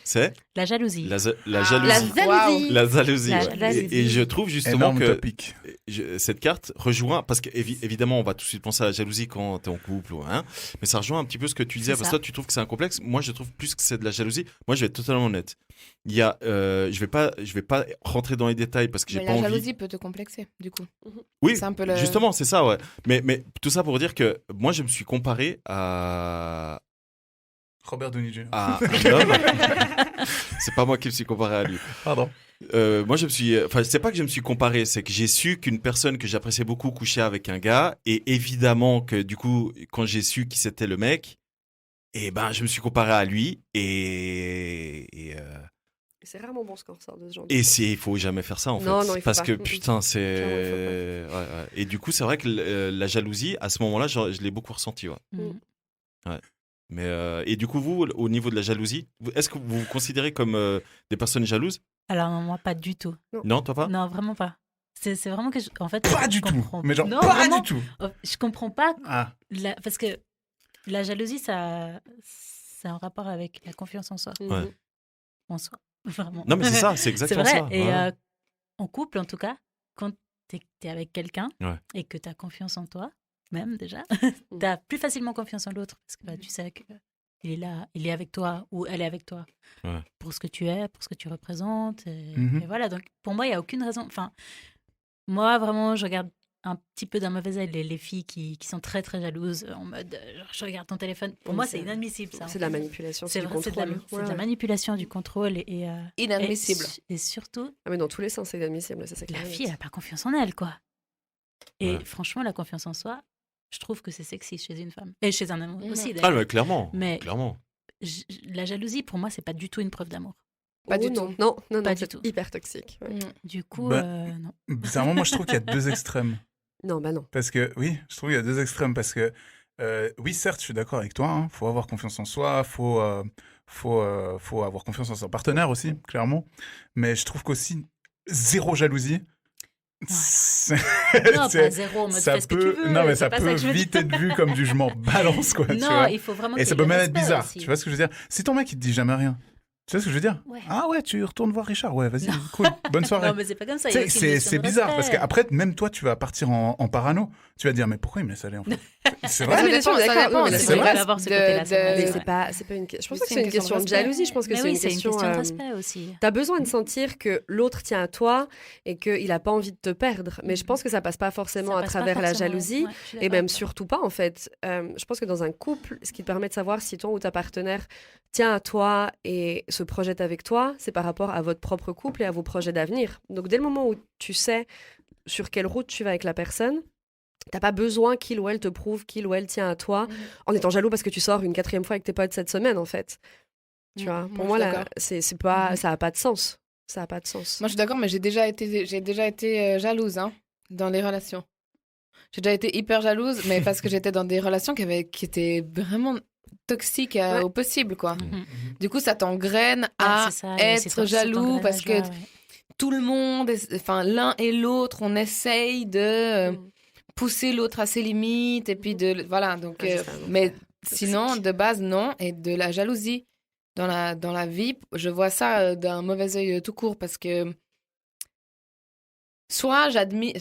Speaker 7: C'est
Speaker 2: la jalousie.
Speaker 7: La jalousie. La jalousie. Et je trouve justement
Speaker 9: énorme
Speaker 7: que
Speaker 9: topic.
Speaker 7: Cette carte rejoint, parce qu'évidemment, on va tout de suite penser à la jalousie quand t'es en couple, mais ça rejoint un petit peu ce que tu disais, parce que toi, tu trouves que c'est un complexe. Moi, je trouve plus que c'est de la jalousie. Moi, je vais être totalement honnête. Il y a, je vais pas rentrer dans les détails parce que j'ai pas envie.
Speaker 8: La jalousie peut te complexer, du coup.
Speaker 7: Oui,
Speaker 8: c'est un peu
Speaker 7: justement, c'est ça, ouais. Mais tout ça pour dire que moi, je me suis comparé à
Speaker 9: Robert Downey Jr.
Speaker 7: À un homme. C'est pas moi qui me suis comparé à lui.
Speaker 9: Pardon.
Speaker 7: Moi, c'est pas que je me suis comparé, c'est que j'ai su qu'une personne que j'appréciais beaucoup couchait avec un gars, et évidemment que du coup, quand j'ai su qui c'était le mec, je me suis comparé à lui,
Speaker 10: C'est rarement bon ce qu'on ressort de ce genre.
Speaker 7: Et il faut jamais faire ça en fait.
Speaker 10: Non, il faut
Speaker 7: parce
Speaker 10: pas.
Speaker 7: que putain, c'est. Ouais. Et du coup, c'est vrai que la jalousie, à ce moment-là, je l'ai beaucoup ressenti. Ouais. Ouais. Mais et du coup, vous, au niveau de la jalousie, est-ce que vous vous considérez comme des personnes jalouses ?
Speaker 2: Alors non, moi, pas du tout.
Speaker 7: Non, toi pas ?
Speaker 2: Non, vraiment pas. C'est vraiment que en fait.
Speaker 9: Pas du tout. Mais genre
Speaker 2: non,
Speaker 9: pas
Speaker 2: vraiment,
Speaker 9: du tout.
Speaker 2: Je comprends pas. Parce que la jalousie, ça a un rapport avec la confiance en soi.
Speaker 7: Ouais.
Speaker 2: En soi, vraiment.
Speaker 7: Non, mais c'est ça, c'est exactement
Speaker 2: c'est
Speaker 7: ça.
Speaker 2: vrai. Et en couple, en tout cas, quand t'es avec quelqu'un et que t'as confiance en toi, même déjà, t'as plus facilement confiance en l'autre parce que tu sais qu'il est là, il est avec toi ou elle est avec toi pour ce que tu es, pour ce que tu représentes. Et voilà, donc pour moi, il n'y a aucune raison. Enfin, moi, vraiment, je regarde un petit peu d'un mauvais œil les filles qui sont très très jalouses en mode je regarde ton téléphone. Pour moi, c'est inadmissible ça.
Speaker 10: C'est de la manipulation, c'est du contrôle.
Speaker 2: C'est de la manipulation, du contrôle et
Speaker 8: inadmissible.
Speaker 2: Et surtout.
Speaker 10: Ah mais dans tous les sens, c'est inadmissible. Ça, c'est
Speaker 2: la fille, elle n'a pas confiance en elle, quoi. Et franchement, la confiance en soi, je trouve que c'est sexy chez une femme et chez un homme aussi.
Speaker 7: Ah mais clairement.
Speaker 2: Mais
Speaker 7: clairement.
Speaker 2: La jalousie, pour moi, c'est pas du tout une preuve d'amour.
Speaker 10: Pas du tout. Non,
Speaker 2: pas
Speaker 10: du
Speaker 2: tout.
Speaker 10: Hyper toxique. Ouais.
Speaker 2: Du coup, non.
Speaker 9: Bizarrement, moi, je trouve qu'il y a deux extrêmes.
Speaker 10: Non.
Speaker 9: Parce que, oui, je trouve qu'il y a deux extrêmes. Parce que, oui, certes, je suis d'accord avec toi. Faut avoir confiance en soi. Faut avoir confiance en son partenaire aussi, clairement. Mais je trouve qu'aussi, zéro jalousie.
Speaker 2: Non, pas zéro,
Speaker 9: ça
Speaker 2: ce que tu veux.
Speaker 9: Non, mais ça peut vite être vu comme du je m'en balance, quoi.
Speaker 2: Non,
Speaker 9: tu vois.
Speaker 2: il faut vraiment.
Speaker 9: Et ça peut même être bizarre.
Speaker 2: Aussi.
Speaker 9: Tu vois ce que je veux dire ? Si ton mec, il te dit jamais rien. Tu sais ce que je veux dire?
Speaker 2: Ouais.
Speaker 9: Ah ouais, tu retournes voir Richard. Ouais, vas-y, cool. Bonne soirée.
Speaker 2: Non, mais c'est pas comme ça. il y a aussi une
Speaker 9: C'est
Speaker 2: question de
Speaker 9: bizarre parce
Speaker 2: respect.
Speaker 9: qu'après, même toi, tu vas partir en parano. Tu vas te dire, mais pourquoi il me laisse aller en fait? C'est
Speaker 10: Ouais,
Speaker 9: vrai.
Speaker 10: mais bien sûr,
Speaker 8: ça
Speaker 10: d'accord,
Speaker 8: dépend.
Speaker 10: oui, mais
Speaker 8: C'est
Speaker 10: c'est
Speaker 8: vrai.
Speaker 10: vrai.
Speaker 2: Avoir ce côté-là, c'est vrai.
Speaker 10: Mais
Speaker 2: Ouais.
Speaker 10: c'est pas une. Je pense
Speaker 8: Oui,
Speaker 10: pas que c'est une question de
Speaker 8: respect.
Speaker 10: jalousie. Je pense que
Speaker 2: Mais
Speaker 10: c'est
Speaker 2: oui,
Speaker 10: une
Speaker 2: c'est une
Speaker 10: question.
Speaker 2: question de respect aussi.
Speaker 10: T'as besoin de sentir que l'autre tient à toi et qu'il a pas envie de te perdre. Mais je pense que ça passe pas forcément
Speaker 2: Ça
Speaker 10: à
Speaker 2: passe pas
Speaker 10: travers la
Speaker 2: forcément,
Speaker 10: jalousie.
Speaker 2: ouais, je suis
Speaker 10: Et
Speaker 2: d'accord
Speaker 10: même
Speaker 2: avec toi.
Speaker 10: surtout pas, en fait. Je pense que dans un couple, ce qui te permet de savoir si ton ou ta partenaire tient à toi et se projette avec toi, c'est par rapport à votre propre couple et à vos projets d'avenir. Donc, dès le moment où tu sais sur quelle route tu vas avec la personne, t'as pas besoin qu'il ou elle te prouve qu'il ou elle tient à toi en étant jaloux parce que tu sors une 4e fois avec tes potes cette semaine, en fait. Tu vois, pour moi,
Speaker 8: je suis
Speaker 10: là,
Speaker 8: d'accord.
Speaker 10: c'est pas, ça a pas de sens. Ça a pas de sens.
Speaker 8: Moi, je suis d'accord, mais j'ai déjà été jalouse dans les relations. J'ai déjà été hyper jalouse, mais parce que j'étais dans des relations qui étaient vraiment toxiques au possible, quoi. Du coup, ça t'engraine à
Speaker 2: c'est ça, et c'est
Speaker 8: être jaloux parce que
Speaker 2: engrenage-là, ouais.
Speaker 8: tout le monde, enfin l'un et l'autre, on essaye de pousser l'autre à ses limites et puis de voilà. Donc,
Speaker 10: Ouais, c'est ça,
Speaker 8: mais sinon, de base, non. Et de la jalousie dans la vie, je vois ça d'un mauvais œil tout court parce que soit j'admire.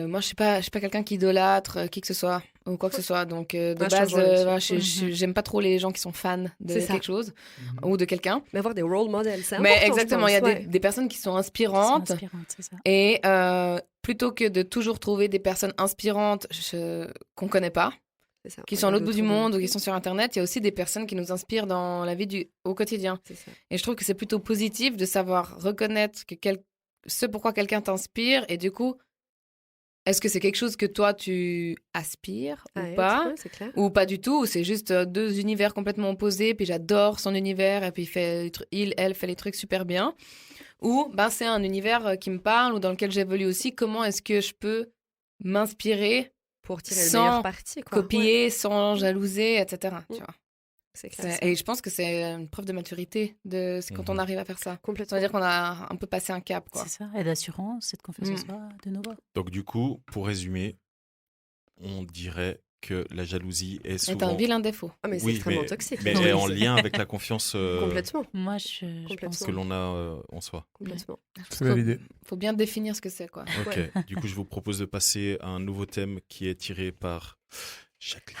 Speaker 8: Moi, je suis pas quelqu'un qui idolâtre qui que ce soit ou quoi que ce soit. Donc, de
Speaker 10: Ouais, je
Speaker 8: base,
Speaker 10: te rejoins
Speaker 8: voilà,
Speaker 10: là-dessus.
Speaker 8: j'aime pas trop les gens qui sont fans de
Speaker 10: C'est ça.
Speaker 8: quelque chose ou de quelqu'un.
Speaker 10: Mais avoir des role models, c'est
Speaker 8: Mais
Speaker 10: important, je
Speaker 8: exactement, il y a
Speaker 10: pense, ouais.
Speaker 8: des personnes qui sont
Speaker 2: Qui sont
Speaker 8: inspirantes.
Speaker 2: inspirantes, c'est ça.
Speaker 8: Et plutôt que de toujours trouver des personnes inspirantes qu'on connaît pas,
Speaker 10: C'est ça.
Speaker 8: qui sont à l'autre bout du
Speaker 10: D'autres
Speaker 8: monde ou
Speaker 10: mondes.
Speaker 8: qui sont sur Internet, il y a aussi des personnes qui nous inspirent dans la vie au quotidien.
Speaker 10: C'est ça.
Speaker 8: Et je trouve que c'est plutôt positif de savoir reconnaître ce pourquoi quelqu'un t'inspire et du coup, est-ce que c'est quelque chose que toi tu aspires
Speaker 10: Ah
Speaker 8: ou
Speaker 10: ouais,
Speaker 8: pas
Speaker 10: ouais, c'est clair.
Speaker 8: ou pas du tout, ou c'est juste deux univers complètement opposés, puis j'adore son univers, et puis elle fait les trucs super bien. Ou ben, c'est un univers qui me parle, ou dans lequel j'évolue aussi. Comment est-ce que je peux m'inspirer
Speaker 10: Pour tirer le
Speaker 8: sans
Speaker 10: meilleur parti, quoi.
Speaker 8: copier, sans jalouser, etc. Tu vois.
Speaker 10: C'est clair.
Speaker 8: Et je pense que c'est une preuve de maturité c'est quand on arrive à faire ça.
Speaker 10: Complètement.
Speaker 8: Ça veut dire qu'on a un peu passé un cap, quoi.
Speaker 2: C'est ça, et d'assurance, et de confiance en soi, de nouveau.
Speaker 7: Donc du coup, pour résumer, on dirait que la jalousie est
Speaker 8: C'est
Speaker 7: souvent...
Speaker 8: un vilain défaut.
Speaker 10: Ah, mais c'est
Speaker 7: Oui,
Speaker 10: extrêmement toxique.
Speaker 7: mais
Speaker 10: Non,
Speaker 7: est en
Speaker 10: c'est-
Speaker 7: lien avec la confiance
Speaker 10: Complètement.
Speaker 2: Moi, je pense
Speaker 10: Complètement.
Speaker 7: que l'on a en soi.
Speaker 10: Complètement.
Speaker 9: C'est validé.
Speaker 8: Faut bien définir ce que c'est, quoi.
Speaker 7: Ok, du coup, je vous propose de passer à un nouveau thème qui est tiré par Jacqueline.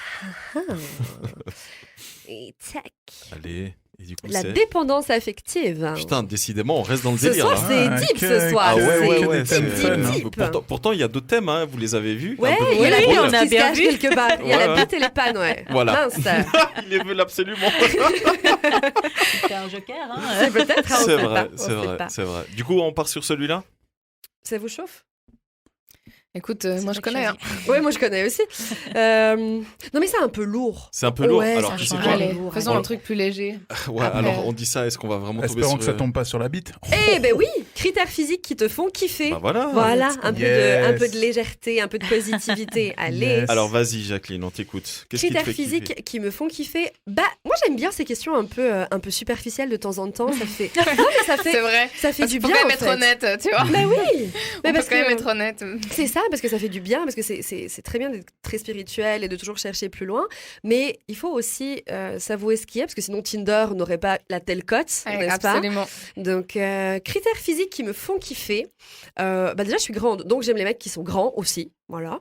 Speaker 10: Et tac.
Speaker 7: Allez, et du coup,
Speaker 10: La
Speaker 7: c'est...
Speaker 10: dépendance affective.
Speaker 7: Putain, décidément, on reste dans le
Speaker 10: Ce
Speaker 7: délire.
Speaker 10: soir,
Speaker 7: hein.
Speaker 10: c'est deep ce soir.
Speaker 7: Ah ouais,
Speaker 10: C'est
Speaker 7: ouais, ouais.
Speaker 10: deep,
Speaker 7: c'est-
Speaker 10: deep, deep.
Speaker 7: Pourtant, il y a d'autres thèmes, hein, vous les avez vus.
Speaker 10: Ouais,
Speaker 7: un peu
Speaker 10: il y a la
Speaker 7: plus
Speaker 10: bite
Speaker 7: drôles.
Speaker 2: on a
Speaker 10: qui se
Speaker 2: bien
Speaker 10: cache
Speaker 2: vu.
Speaker 10: quelque part. Il y a
Speaker 7: Ouais,
Speaker 10: la
Speaker 7: ouais.
Speaker 10: bite et les pannes, ouais.
Speaker 7: Voilà.
Speaker 10: Mince, ça.
Speaker 7: Ils les veulent absolument.
Speaker 2: C'est un joker, hein.
Speaker 10: C'est peut-être, hein, on
Speaker 7: C'est
Speaker 10: sait
Speaker 7: vrai,
Speaker 10: pas, on
Speaker 7: c'est
Speaker 10: sait
Speaker 7: vrai,
Speaker 10: pas.
Speaker 7: c'est vrai. Du coup, on part sur celui-là.
Speaker 10: Ça vous chauffe?
Speaker 8: Écoute, moi je
Speaker 2: toi qui
Speaker 8: connais.
Speaker 2: choisis.
Speaker 10: Oui, moi je connais aussi. Non, mais c'est un peu lourd.
Speaker 7: C'est un peu lourd.
Speaker 10: Ouais,
Speaker 7: Alors,
Speaker 10: ça
Speaker 7: tu sais
Speaker 10: change.
Speaker 7: quoi
Speaker 8: Allez,
Speaker 10: lourd,
Speaker 8: faisons
Speaker 7: ouais.
Speaker 8: un truc plus léger.
Speaker 7: Ouais,
Speaker 8: Après-
Speaker 7: alors on dit ça, est-ce qu'on va vraiment tomber
Speaker 9: Espérons
Speaker 7: sur...
Speaker 9: que ça tombe pas sur la bite.
Speaker 10: Eh ben oui, critères physiques qui te font kiffer.
Speaker 7: Bah voilà.
Speaker 10: Voilà, un
Speaker 9: Yes.
Speaker 10: peu de légèreté, un peu de positivité. Allez.
Speaker 9: Yes.
Speaker 7: Alors vas-y, Jacqueline, on t'écoute. Qu'est-ce qui te
Speaker 10: Critères
Speaker 7: fait
Speaker 10: physiques
Speaker 7: kiffer
Speaker 10: qui me font kiffer. Bah, moi j'aime bien ces questions un peu superficielles de temps en temps. Ça fait. Non, mais ça fait.
Speaker 8: C'est vrai.
Speaker 10: Ça fait
Speaker 8: Parce
Speaker 10: du
Speaker 8: qu'il faut
Speaker 10: bien.
Speaker 8: quand même
Speaker 10: en
Speaker 8: être
Speaker 10: fait.
Speaker 8: honnête, tu vois.
Speaker 10: Bah oui.
Speaker 8: On
Speaker 10: Mais
Speaker 8: peut
Speaker 10: parce
Speaker 8: quand même
Speaker 10: que
Speaker 8: être honnête.
Speaker 10: c'est ça, parce que ça fait du bien, parce que c'est très bien d'être très spirituel et de toujours chercher plus loin. Mais il faut aussi s'avouer ce qui est, parce que sinon Tinder n'aurait pas la telle cote,
Speaker 8: Ouais,
Speaker 10: n'est-ce pas?
Speaker 8: absolument.
Speaker 10: Donc, critères physiques qui me font kiffer. Bah déjà, je suis grande, donc j'aime les mecs qui sont grands aussi. Voilà.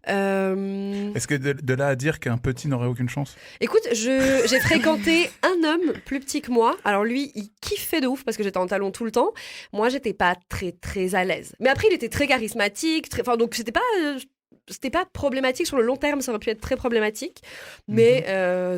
Speaker 9: Est-ce que de là à dire qu'un petit n'aurait aucune chance?
Speaker 10: Écoute, j'ai fréquenté un homme plus petit que moi. Alors lui, il kiffait de ouf parce que j'étais en talons tout le temps. Moi, j'étais pas très à l'aise. Mais après, il était très charismatique. Enfin, donc c'était pas problématique sur le long terme. Ça aurait pu être très problématique. Mais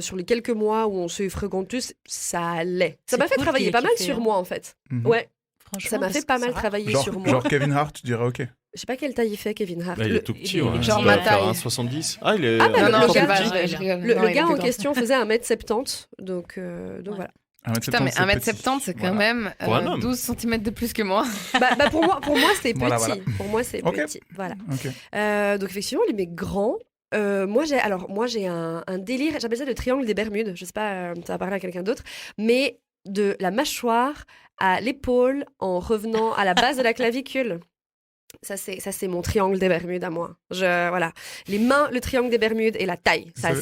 Speaker 10: sur les quelques mois où on s'est fréquenté, ça allait. Ça
Speaker 2: C'est
Speaker 10: m'a fait
Speaker 2: cool
Speaker 10: travailler
Speaker 2: qu'il ait
Speaker 10: pas mal
Speaker 2: kiffé,
Speaker 10: sur
Speaker 2: hein.
Speaker 10: moi en fait.
Speaker 9: Mhm.
Speaker 10: Ouais,
Speaker 2: Franchement,
Speaker 10: ça m'a
Speaker 2: parce
Speaker 10: fait
Speaker 2: que
Speaker 10: pas
Speaker 2: c'est
Speaker 10: mal
Speaker 2: rare.
Speaker 10: travailler
Speaker 9: Genre,
Speaker 10: sur moi.
Speaker 9: genre Kevin Hart, tu dirais ok.
Speaker 10: Je sais pas quelle taille il fait, Kevin Hart.
Speaker 7: Là, il est
Speaker 10: Le-
Speaker 7: tout petit,
Speaker 2: il est
Speaker 7: ouais.
Speaker 8: genre
Speaker 7: Il doit
Speaker 8: ma
Speaker 7: faire
Speaker 8: taille.
Speaker 7: 1,70. Ah, il est...
Speaker 10: Ah, bah,
Speaker 8: Non,
Speaker 10: le-
Speaker 8: non,
Speaker 10: le
Speaker 8: je
Speaker 10: gars-
Speaker 8: rigole, je rigole.
Speaker 10: Le
Speaker 8: Non, il est
Speaker 10: gars en
Speaker 8: plus grand.
Speaker 10: question faisait 1m70. Donc voilà.
Speaker 9: 1m70,
Speaker 8: Putain, mais
Speaker 9: c'est
Speaker 8: 1m70,
Speaker 9: petit.
Speaker 8: c'est quand
Speaker 9: Voilà.
Speaker 8: même
Speaker 7: Pour un homme.
Speaker 8: 12 cm de plus que moi.
Speaker 10: Bah, pour moi c'est petit.
Speaker 9: Voilà.
Speaker 10: Pour moi, c'est
Speaker 9: Ok.
Speaker 10: petit. Voilà.
Speaker 9: Ok.
Speaker 10: Donc effectivement, les mecs grands. Moi j'ai un délire, j'appelle ça le triangle des Bermudes. Je sais pas, ça va parler à quelqu'un d'autre, mais de la mâchoire à l'épaule en revenant à la base de la clavicule. Ça, c'est mon triangle des Bermudes à moi. Voilà. Les mains, le triangle des Bermudes et la taille.
Speaker 9: Ça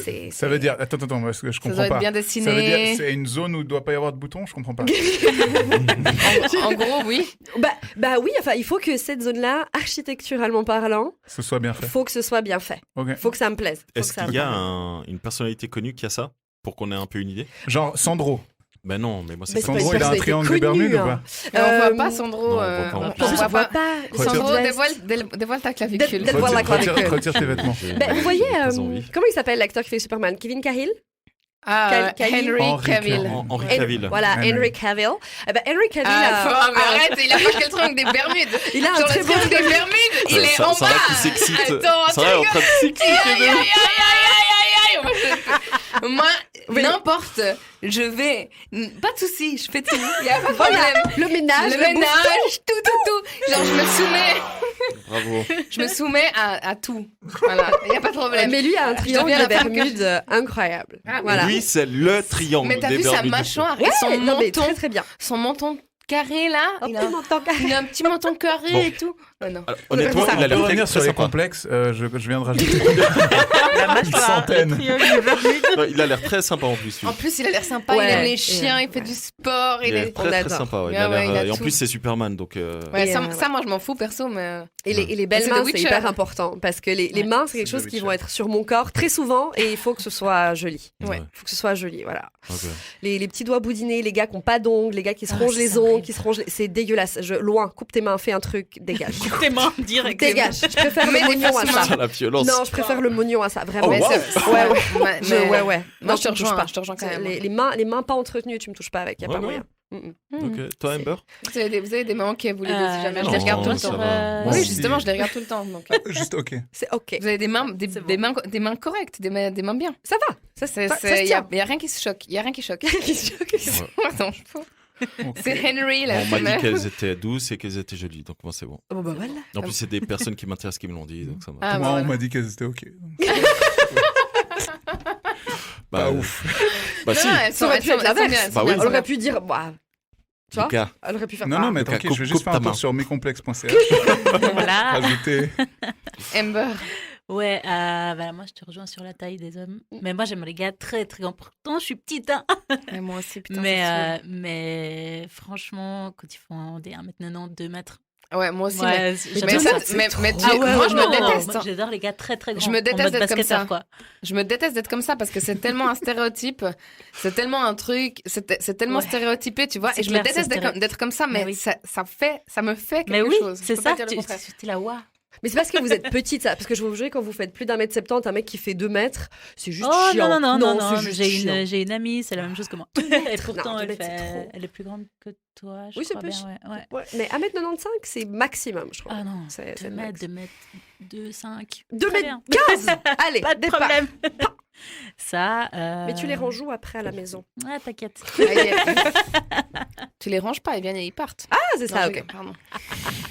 Speaker 9: veut dire... Attends, parce que je comprends
Speaker 8: doit être
Speaker 9: pas.
Speaker 8: bien dessiné.
Speaker 9: Ça veut dire c'est une zone où il ne doit pas y avoir de boutons? Je comprends pas.
Speaker 8: En gros, oui.
Speaker 10: Bah oui, enfin, il faut que cette zone-là, architecturalement parlant,
Speaker 9: Ce soit bien fait.
Speaker 10: faut que ce soit bien fait.
Speaker 9: Ok.
Speaker 10: Faut que ça me plaise.
Speaker 7: Est-ce qu'il y a une personnalité connue qui a ça? Pour qu'on ait un peu une idée?
Speaker 9: Genre Sandro.
Speaker 7: Ben non, mais moi c'est
Speaker 10: Mais
Speaker 7: pas
Speaker 10: c'est pas
Speaker 9: Sandro,
Speaker 10: une
Speaker 9: il a un
Speaker 10: personnalité
Speaker 9: triangle des
Speaker 10: connue,
Speaker 9: Bermudes ou
Speaker 10: hein.
Speaker 9: pas?
Speaker 8: On voit pas Sandro.
Speaker 7: Non, on voit pas.
Speaker 10: On voit pas.
Speaker 8: Sandro,
Speaker 10: Sandro,
Speaker 8: dévoile ta clavicule.
Speaker 10: Dévoile la clavicule.
Speaker 9: Retire tes vêtements.
Speaker 10: Ben, vous voyez,
Speaker 7: J'ai pas envie.
Speaker 10: comment il s'appelle l'acteur qui fait Superman? Kevin Cahill? Cavill.
Speaker 8: Henry Cavill.
Speaker 7: Henry Cavill.
Speaker 10: Voilà, Henry Cavill. Eh ben, Henry Cavill
Speaker 8: Mais arrête, il a pas que le triangle des Bermudes.
Speaker 10: Il a un
Speaker 8: Genre
Speaker 10: très
Speaker 8: le
Speaker 10: beau
Speaker 8: triangle des Bermudes, il est en
Speaker 7: Sarah
Speaker 8: bas.
Speaker 7: qui s'excite.
Speaker 8: Attends,
Speaker 7: Sarah est en train de s'exciter.
Speaker 8: Moi, n'importe, je vais. Pas de soucis, je fais tout. Il y a pas de problème.
Speaker 10: Voilà, le ménage,
Speaker 8: Le ménage, tout. Genre,
Speaker 7: Bravo.
Speaker 8: je me soumets à tout. Voilà, il y a pas de problème.
Speaker 10: Mais lui a un
Speaker 8: Je
Speaker 10: triangle
Speaker 8: deviens
Speaker 10: de
Speaker 8: la femme que-
Speaker 10: Bermudes incroyable. Voilà.
Speaker 7: Lui, c'est le triangle
Speaker 8: Mais t'as
Speaker 7: des
Speaker 8: vu sa
Speaker 7: Bermudes.
Speaker 8: mâchoire et
Speaker 10: Ouais,
Speaker 8: son
Speaker 10: non, mais
Speaker 8: menton,
Speaker 10: très très bien.
Speaker 8: son menton carré là. Il a un petit menton carré
Speaker 7: Bon.
Speaker 8: et tout. Oh, non.
Speaker 7: Alors, honnêtement,
Speaker 10: Ça,
Speaker 7: il a
Speaker 9: Pour
Speaker 7: l'air
Speaker 9: revenir
Speaker 7: très
Speaker 9: sur les
Speaker 7: sympa.
Speaker 9: complexes, je viens de rajouter
Speaker 2: La
Speaker 9: une centaine.
Speaker 7: Ouais, il a l'air très sympa en plus. Lui.
Speaker 8: En plus, il a l'air sympa,
Speaker 10: Ouais.
Speaker 8: il aime les chiens, il fait du sport,
Speaker 7: Il est
Speaker 10: on
Speaker 7: très très
Speaker 10: adore.
Speaker 7: sympa. Ouais.
Speaker 8: Ouais, ouais, il a
Speaker 7: Et en
Speaker 8: tout.
Speaker 7: plus, c'est Superman. Donc,
Speaker 8: Ouais,
Speaker 10: Et,
Speaker 8: ça, moi, je m'en fous perso, mais.
Speaker 10: Et les belles
Speaker 8: C'est
Speaker 10: mains,
Speaker 8: The
Speaker 10: c'est
Speaker 8: Witcher.
Speaker 10: hyper important parce que les mains, c'est quelque
Speaker 9: C'est
Speaker 10: chose
Speaker 9: The
Speaker 10: qui
Speaker 9: Witcher.
Speaker 10: vont être sur mon corps très souvent et il faut que ce soit joli.
Speaker 8: Ouais.
Speaker 10: Il faut que ce soit joli, voilà.
Speaker 7: ok.
Speaker 10: Les petits doigts boudinés, les gars qui n'ont pas d'ongles, les gars qui se rongent
Speaker 2: c'est
Speaker 10: les
Speaker 2: ça,
Speaker 10: ongles,
Speaker 2: horrible.
Speaker 10: qui se rongent, c'est dégueulasse. Loin, coupe tes mains, fais un truc, dégage.
Speaker 2: Tes mains, direct.
Speaker 10: Dégage. Je préfère le mognon à ça.
Speaker 7: Putain, la violence.
Speaker 10: Non, je préfère le mognon à ça, vraiment.
Speaker 7: Oh,
Speaker 8: Mais
Speaker 7: wow.
Speaker 8: c'est-
Speaker 10: Ouais, ouais.
Speaker 8: mais-
Speaker 10: Ouais.
Speaker 8: Moi,
Speaker 10: Non,
Speaker 8: je te
Speaker 10: tu me touches
Speaker 8: rejoins,
Speaker 10: pas.
Speaker 8: je te rejoins quand même.
Speaker 10: Les mains pas entretenues, tu me touches pas avec, y a
Speaker 7: Ouais,
Speaker 10: pas
Speaker 7: ouais.
Speaker 10: moyen.
Speaker 7: Ok. Toi, Amber?
Speaker 8: Vous avez des mamans qui vous les si jamais je
Speaker 7: non,
Speaker 8: les regarde tout le
Speaker 7: ça
Speaker 8: temps.
Speaker 7: va. Moi
Speaker 8: Oui,
Speaker 7: aussi.
Speaker 8: justement, je les regarde tout le temps. Donc.
Speaker 9: Juste ok.
Speaker 10: C'est ok.
Speaker 8: Vous avez des mains,
Speaker 2: C'est bon.
Speaker 8: des mains correctes, des mains bien.
Speaker 10: Ça va. Ça se
Speaker 8: Il y
Speaker 10: tient.
Speaker 8: a rien qui se choque. Il y a rien qui choque.
Speaker 7: Ouais.
Speaker 8: Attends, c'est Henry là.
Speaker 7: On m'a dit qu'elles étaient douces et qu'elles étaient jolies. Donc, moi, c'est bon.
Speaker 10: Bon, bah voilà.
Speaker 7: En plus, c'est des personnes qui m'intéressent qui me l'ont dit. Donc, ça va.
Speaker 8: Ah,
Speaker 9: Moi,
Speaker 8: bah,
Speaker 9: on
Speaker 8: voilà.
Speaker 9: m'a dit qu'elles étaient ok.
Speaker 7: Bah,
Speaker 9: Pas ouf.
Speaker 7: Bah, si.
Speaker 8: Non, elles
Speaker 10: Ça aurait pu être l'inverse.
Speaker 8: bien, elles
Speaker 7: Bah
Speaker 8: sont
Speaker 7: oui.
Speaker 8: bien,
Speaker 10: Elle aurait pu dire, bah, tu vois,
Speaker 7: Lucas.
Speaker 10: elle aurait pu faire.
Speaker 9: Non,
Speaker 10: ah,
Speaker 9: non, mais
Speaker 7: Ok,
Speaker 9: tranquille,
Speaker 7: coupe-
Speaker 9: je vais
Speaker 7: coupe
Speaker 9: juste faire
Speaker 7: ta
Speaker 9: un tour
Speaker 7: main.
Speaker 9: sur mescomplex.ch.
Speaker 2: Voilà.
Speaker 9: Rajouter.
Speaker 8: Amber.
Speaker 2: Ouais, voilà, moi je te rejoins sur la taille des hommes. Mais moi j'aime les gars très très grands. Pourtant je suis petite, hein.
Speaker 8: Et moi aussi, putain.
Speaker 2: Mais franchement, quand ils font des 1m90, 2 mètres.
Speaker 8: Ouais, moi aussi.
Speaker 2: Ouais,
Speaker 8: Mais
Speaker 2: j'adore
Speaker 8: ça,
Speaker 2: ça.
Speaker 8: mais
Speaker 2: Ah ouais,
Speaker 8: moi, je
Speaker 2: non,
Speaker 8: me déteste.
Speaker 2: moi,
Speaker 8: hein.
Speaker 2: j'adore les gars très très grands.
Speaker 8: Je me
Speaker 2: en
Speaker 8: déteste
Speaker 2: mode
Speaker 8: d'être comme
Speaker 2: basketteur,
Speaker 8: ça.
Speaker 2: quoi.
Speaker 8: Je me déteste d'être comme ça parce que c'est tellement un stéréotype, c'est tellement un truc, c'est tellement
Speaker 2: Ouais.
Speaker 8: stéréotypé, tu vois.
Speaker 2: C'est
Speaker 8: Et je
Speaker 2: clair,
Speaker 8: me déteste
Speaker 2: c'est
Speaker 8: d'être comme ça, mais
Speaker 2: oui.
Speaker 8: ça me fait
Speaker 2: Mais
Speaker 8: quelque
Speaker 2: oui,
Speaker 8: chose. Je
Speaker 2: c'est
Speaker 8: peux
Speaker 2: ça.
Speaker 8: pas dire le contraire.
Speaker 2: Tu la vois.
Speaker 10: Mais c'est parce que vous êtes petite, ça. Parce que je vous jure, quand vous faites plus d'1m70, un mec qui fait 2 mètres, c'est juste
Speaker 2: Oh
Speaker 10: chiant.
Speaker 2: non,
Speaker 10: c'est juste chiant.
Speaker 2: j'ai une amie, c'est la même chose que moi. Et pourtant,
Speaker 10: Non,
Speaker 2: elle,
Speaker 10: 2 mètres, c'est trop.
Speaker 2: elle est plus grande que toi, je
Speaker 10: Oui, c'est
Speaker 2: crois
Speaker 10: plus.
Speaker 2: bien. Ouais.
Speaker 10: Ouais, mais 1m95, c'est maximum, je crois.
Speaker 2: Ah non,
Speaker 10: C'est
Speaker 2: 2
Speaker 10: le
Speaker 2: mètres,
Speaker 10: max.
Speaker 2: 2 mètres, 2, 5.
Speaker 10: 2m15 Allez,
Speaker 2: Pas de
Speaker 10: départ.
Speaker 2: problème. Ça.
Speaker 10: Mais tu les ranges où après à la maison?
Speaker 2: Ouais, t'inquiète.
Speaker 8: Tu les ranges pas, ils viennent et ils partent.
Speaker 10: Ah, c'est ça, ok.
Speaker 8: Pardon.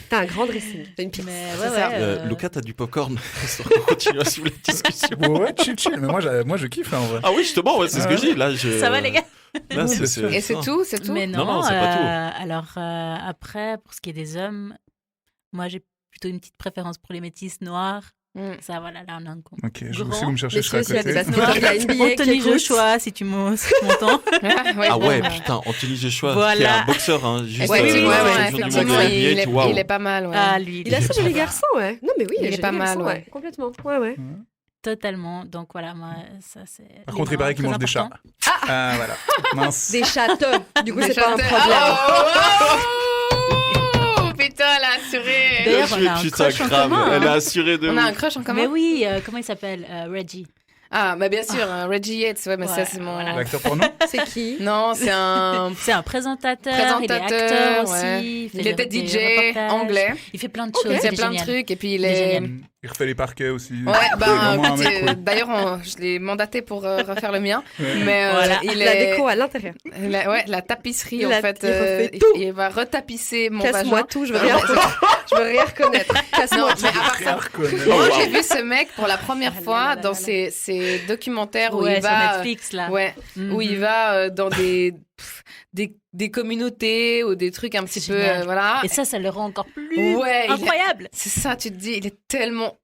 Speaker 10: T'as un grand dressing. T'as une pizza.
Speaker 2: Mais
Speaker 8: C'est ça.
Speaker 7: Lucas, t'as du popcorn. Histoire qu'on continue à suivre la discussion.
Speaker 9: Ouais, chill. Mais moi, je kiffe, hein, en vrai.
Speaker 7: Ah oui, justement, ouais, c'est ce que je dis. Là,
Speaker 2: Ça va, les gars?
Speaker 7: Là,
Speaker 8: Et c'est tout, c'est tout.
Speaker 2: Mais non,
Speaker 7: Non, c'est pas tout.
Speaker 2: Alors, après, pour ce qui est des hommes, moi, j'ai plutôt une petite préférence pour les métis noirs.
Speaker 8: Mm.
Speaker 2: Ça, voilà, là, on a un con.
Speaker 9: Ok, je
Speaker 2: Grand.
Speaker 9: si vous me cherchez, je serai à
Speaker 10: Messieurs, s'il y a
Speaker 9: côté.
Speaker 10: des basketeurs de la NBA qui
Speaker 2: Anthony
Speaker 10: écoutent.
Speaker 2: Joshua, si tu m'entends.
Speaker 7: Ah ouais, putain, Anthony Joshua, qui est
Speaker 2: Voilà.
Speaker 7: un boxeur, hein, juste
Speaker 8: Ouais,
Speaker 2: oui,
Speaker 8: ouais,
Speaker 2: ouais,
Speaker 7: champion du
Speaker 8: effectivement,
Speaker 7: monde de
Speaker 8: il
Speaker 7: NBA, tout, waouh.
Speaker 8: est pas mal. Ouais.
Speaker 2: Ah, lui,
Speaker 10: Il a ça chez les
Speaker 2: pas
Speaker 10: garçons, ouais. Non, mais oui,
Speaker 8: Il est
Speaker 10: chez
Speaker 8: pas
Speaker 10: les
Speaker 8: mal,
Speaker 10: garçons,
Speaker 8: ouais.
Speaker 10: Complètement. Ouais.
Speaker 2: totalement. Donc voilà, moi, ça c'est.
Speaker 9: Par contre, il paraît qu'il mange des chats. Ah, voilà. Mince.
Speaker 10: Des chattes. Du coup,
Speaker 8: Des
Speaker 10: c'est pas un
Speaker 8: chattes.
Speaker 10: problème.
Speaker 8: Oh, putain, elle a assuré.
Speaker 2: D'ailleurs, on a un
Speaker 7: Putain,
Speaker 2: crush en
Speaker 7: grave,
Speaker 2: commun, hein.
Speaker 7: elle a assuré de
Speaker 8: On a
Speaker 7: ouf.
Speaker 8: un crush en commun.
Speaker 2: Mais oui, comment il s'appelle Reggie.
Speaker 8: Ah, bah bien sûr, Reggie Yates, ouais, mais
Speaker 2: Ouais,
Speaker 8: ça c'est mon.
Speaker 2: voilà.
Speaker 9: L'acteur porno?
Speaker 10: C'est qui?
Speaker 8: Non, c'est un.
Speaker 2: C'est un présentateur, il est acteur aussi.
Speaker 8: ouais.
Speaker 2: Il, fait
Speaker 8: Il
Speaker 2: des-
Speaker 8: était
Speaker 2: des
Speaker 8: DJ
Speaker 2: reportages.
Speaker 8: anglais.
Speaker 2: Il fait plein de
Speaker 10: Ok.
Speaker 2: choses.
Speaker 8: Il fait
Speaker 2: il est
Speaker 8: plein de
Speaker 2: génial.
Speaker 8: trucs et puis il
Speaker 2: Il est
Speaker 8: est.
Speaker 2: génial.
Speaker 9: Il refait les parquets aussi.
Speaker 8: Ouais,
Speaker 9: C'est
Speaker 8: ben
Speaker 9: vraiment un
Speaker 8: écoute,
Speaker 9: mec cool.
Speaker 8: d'ailleurs, je l'ai mandaté pour refaire le mien. Mais
Speaker 2: Voilà.
Speaker 8: il
Speaker 10: La
Speaker 8: est.
Speaker 10: déco à l'intérieur.
Speaker 8: Ouais, la tapisserie,
Speaker 10: Il
Speaker 8: en
Speaker 10: a-
Speaker 8: fait.
Speaker 10: il refait
Speaker 8: Il
Speaker 10: tout.
Speaker 8: il va retapisser mon
Speaker 10: Casse-moi
Speaker 8: vagin.
Speaker 10: tout, je veux bien. Je veux rien reconnaître.
Speaker 8: Non,
Speaker 10: Casse-moi.
Speaker 8: mais à part ça, moi, j'ai vu ce mec pour la première fois dans ces documentaires où
Speaker 2: Ouais,
Speaker 8: il
Speaker 2: sur
Speaker 8: va...
Speaker 2: Netflix, là.
Speaker 8: Ouais, où il va dans des communautés ou des trucs un petit peu...
Speaker 2: Génial.
Speaker 8: voilà.
Speaker 2: Et ça le rend encore plus
Speaker 8: Ouais,
Speaker 2: incroyable.
Speaker 8: C'est ça, tu te dis, il est tellement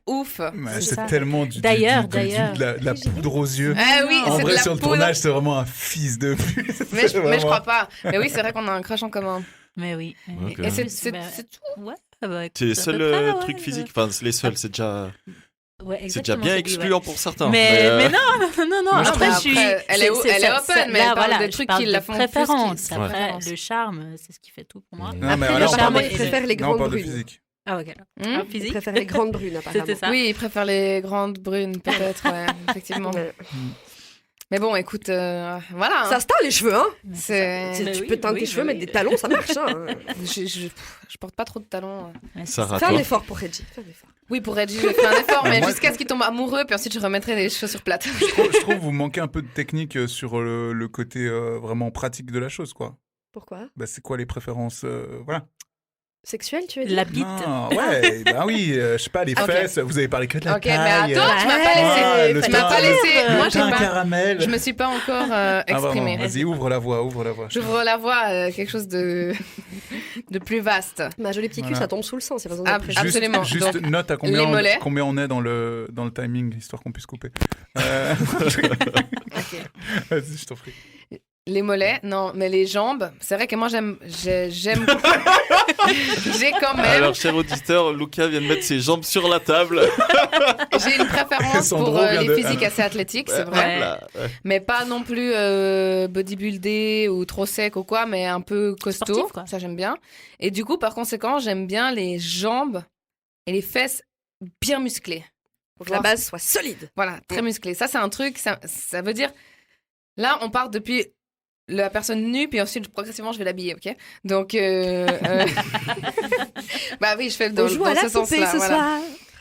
Speaker 8: ouf.
Speaker 9: Ouais,
Speaker 2: C'est ça.
Speaker 9: c'est tellement
Speaker 2: D'ailleurs.
Speaker 9: de la poudre aux yeux.
Speaker 8: Ah oui,
Speaker 9: En
Speaker 8: c'est
Speaker 9: vrai,
Speaker 8: de la
Speaker 9: sur le
Speaker 8: poudre.
Speaker 9: tournage, c'est vraiment un fils de pute.
Speaker 8: Mais
Speaker 9: C'est
Speaker 8: je crois pas. Mais oui, c'est vrai qu'on a un crush en commun.
Speaker 2: Mais oui.
Speaker 7: Ok.
Speaker 8: Et c'est
Speaker 2: Bah,
Speaker 8: tout.
Speaker 2: Ouais. Bah, écoute,
Speaker 7: C'est les
Speaker 2: à peu
Speaker 7: seuls
Speaker 2: près, ouais,
Speaker 7: trucs physiques. Enfin, c'est les seuls. C'est déjà bien
Speaker 2: exactement, c'est dit,
Speaker 7: excluant pour certains.
Speaker 2: Mais non.
Speaker 8: Moi, je
Speaker 2: Après,
Speaker 8: trouve
Speaker 2: je suis.
Speaker 8: après, elle est open, mais elle parle de trucs qui la font plus
Speaker 2: préférence.
Speaker 8: qu'ils-
Speaker 2: Après,
Speaker 8: préférence.
Speaker 2: le charme, c'est ce qui fait tout pour moi.
Speaker 9: Non, mais
Speaker 2: Après,
Speaker 9: alors,
Speaker 2: le charme,
Speaker 10: il préfère les
Speaker 9: Non, on
Speaker 10: grandes
Speaker 9: parle de
Speaker 10: brunes.
Speaker 9: physique.
Speaker 2: Ah, ok.
Speaker 8: Hmm
Speaker 10: Il préfère les grandes brunes, apparemment.
Speaker 2: C'était ça.
Speaker 8: Oui, il préfère les grandes brunes, peut-être, ouais, effectivement.
Speaker 10: Ouais.
Speaker 8: Mais bon, écoute, voilà. hein.
Speaker 10: Ça se teint les cheveux, hein.
Speaker 8: C'est...
Speaker 10: Tu
Speaker 2: Mais
Speaker 10: tu
Speaker 2: oui,
Speaker 10: peux teindre
Speaker 2: oui,
Speaker 10: tes cheveux,
Speaker 2: mais
Speaker 10: mettre
Speaker 2: oui.
Speaker 10: des talons, ça marche. Hein.
Speaker 8: Je porte pas trop de talons.
Speaker 7: Sarah,
Speaker 10: Fais un
Speaker 7: toi
Speaker 10: effort pour Reggie. Fais un effort.
Speaker 8: Oui, pour Reggie, je fais un effort, mais
Speaker 9: moi-
Speaker 8: jusqu'à ce qu'il tombe amoureux, puis ensuite je remettrai les chaussures plates.
Speaker 9: Je trouve que vous manquez un peu de technique sur le côté vraiment pratique de la chose, quoi.
Speaker 10: Pourquoi
Speaker 9: Bah, c'est quoi les préférences voilà.
Speaker 10: Sexuel, tu veux dire
Speaker 2: La bite.
Speaker 9: Non, ouais, bah oui, je sais pas, les
Speaker 8: Ok.
Speaker 9: fesses, vous avez parlé que de la
Speaker 8: Ok, mais
Speaker 9: taille.
Speaker 8: attends, tu m'as pas
Speaker 10: Ouais,
Speaker 8: laissé.
Speaker 9: le
Speaker 8: Tu m'as
Speaker 9: teint-
Speaker 8: pas laissé.
Speaker 9: le
Speaker 8: Moi, j'ai
Speaker 9: teint
Speaker 8: pas.
Speaker 9: caramel.
Speaker 8: Je me suis pas encore
Speaker 9: Ah, vraiment,
Speaker 8: exprimée.
Speaker 9: vas-y, ouvre la voie.
Speaker 8: J'ouvre la voie à quelque chose de plus vaste.
Speaker 10: Ma jolie petite cuisse,
Speaker 9: Voilà.
Speaker 10: ça tombe sous le sang, c'est pas besoin
Speaker 8: Ah,
Speaker 10: de
Speaker 9: Juste,
Speaker 8: Absolument.
Speaker 9: juste
Speaker 8: Donc,
Speaker 9: note à
Speaker 8: les mollets.
Speaker 9: combien on est dans le timing, histoire qu'on puisse couper.
Speaker 8: Ok.
Speaker 9: Vas-y, je t'en prie.
Speaker 8: Les mollets, non, mais les jambes, c'est vrai que moi j'aime. J'ai quand même.
Speaker 7: Alors, cher auditeur, Lucas vient de mettre ses jambes sur la table.
Speaker 8: J'ai une préférence
Speaker 9: Sandro
Speaker 8: pour
Speaker 9: vient
Speaker 8: les
Speaker 9: de-
Speaker 8: physiques assez athlétiques, c'est vrai.
Speaker 7: Voilà.
Speaker 8: Mais pas non plus bodybuildé ou trop sec ou quoi, mais un peu costaud.
Speaker 2: Sportif, quoi.
Speaker 8: Ça, j'aime bien. Et du coup, par conséquent, j'aime bien les jambes et les fesses bien musclées.
Speaker 10: Pour que la base soit solide.
Speaker 8: Voilà, très musclé. Ça, c'est un truc, ça veut dire... Là, on part depuis la personne nue, puis ensuite, progressivement, je vais l'habiller, ok? Donc, bah oui, je fais
Speaker 10: On joue à
Speaker 8: dans
Speaker 10: la
Speaker 8: ce
Speaker 10: poupée
Speaker 8: sens-là.
Speaker 10: ce
Speaker 8: Voilà.
Speaker 10: soir.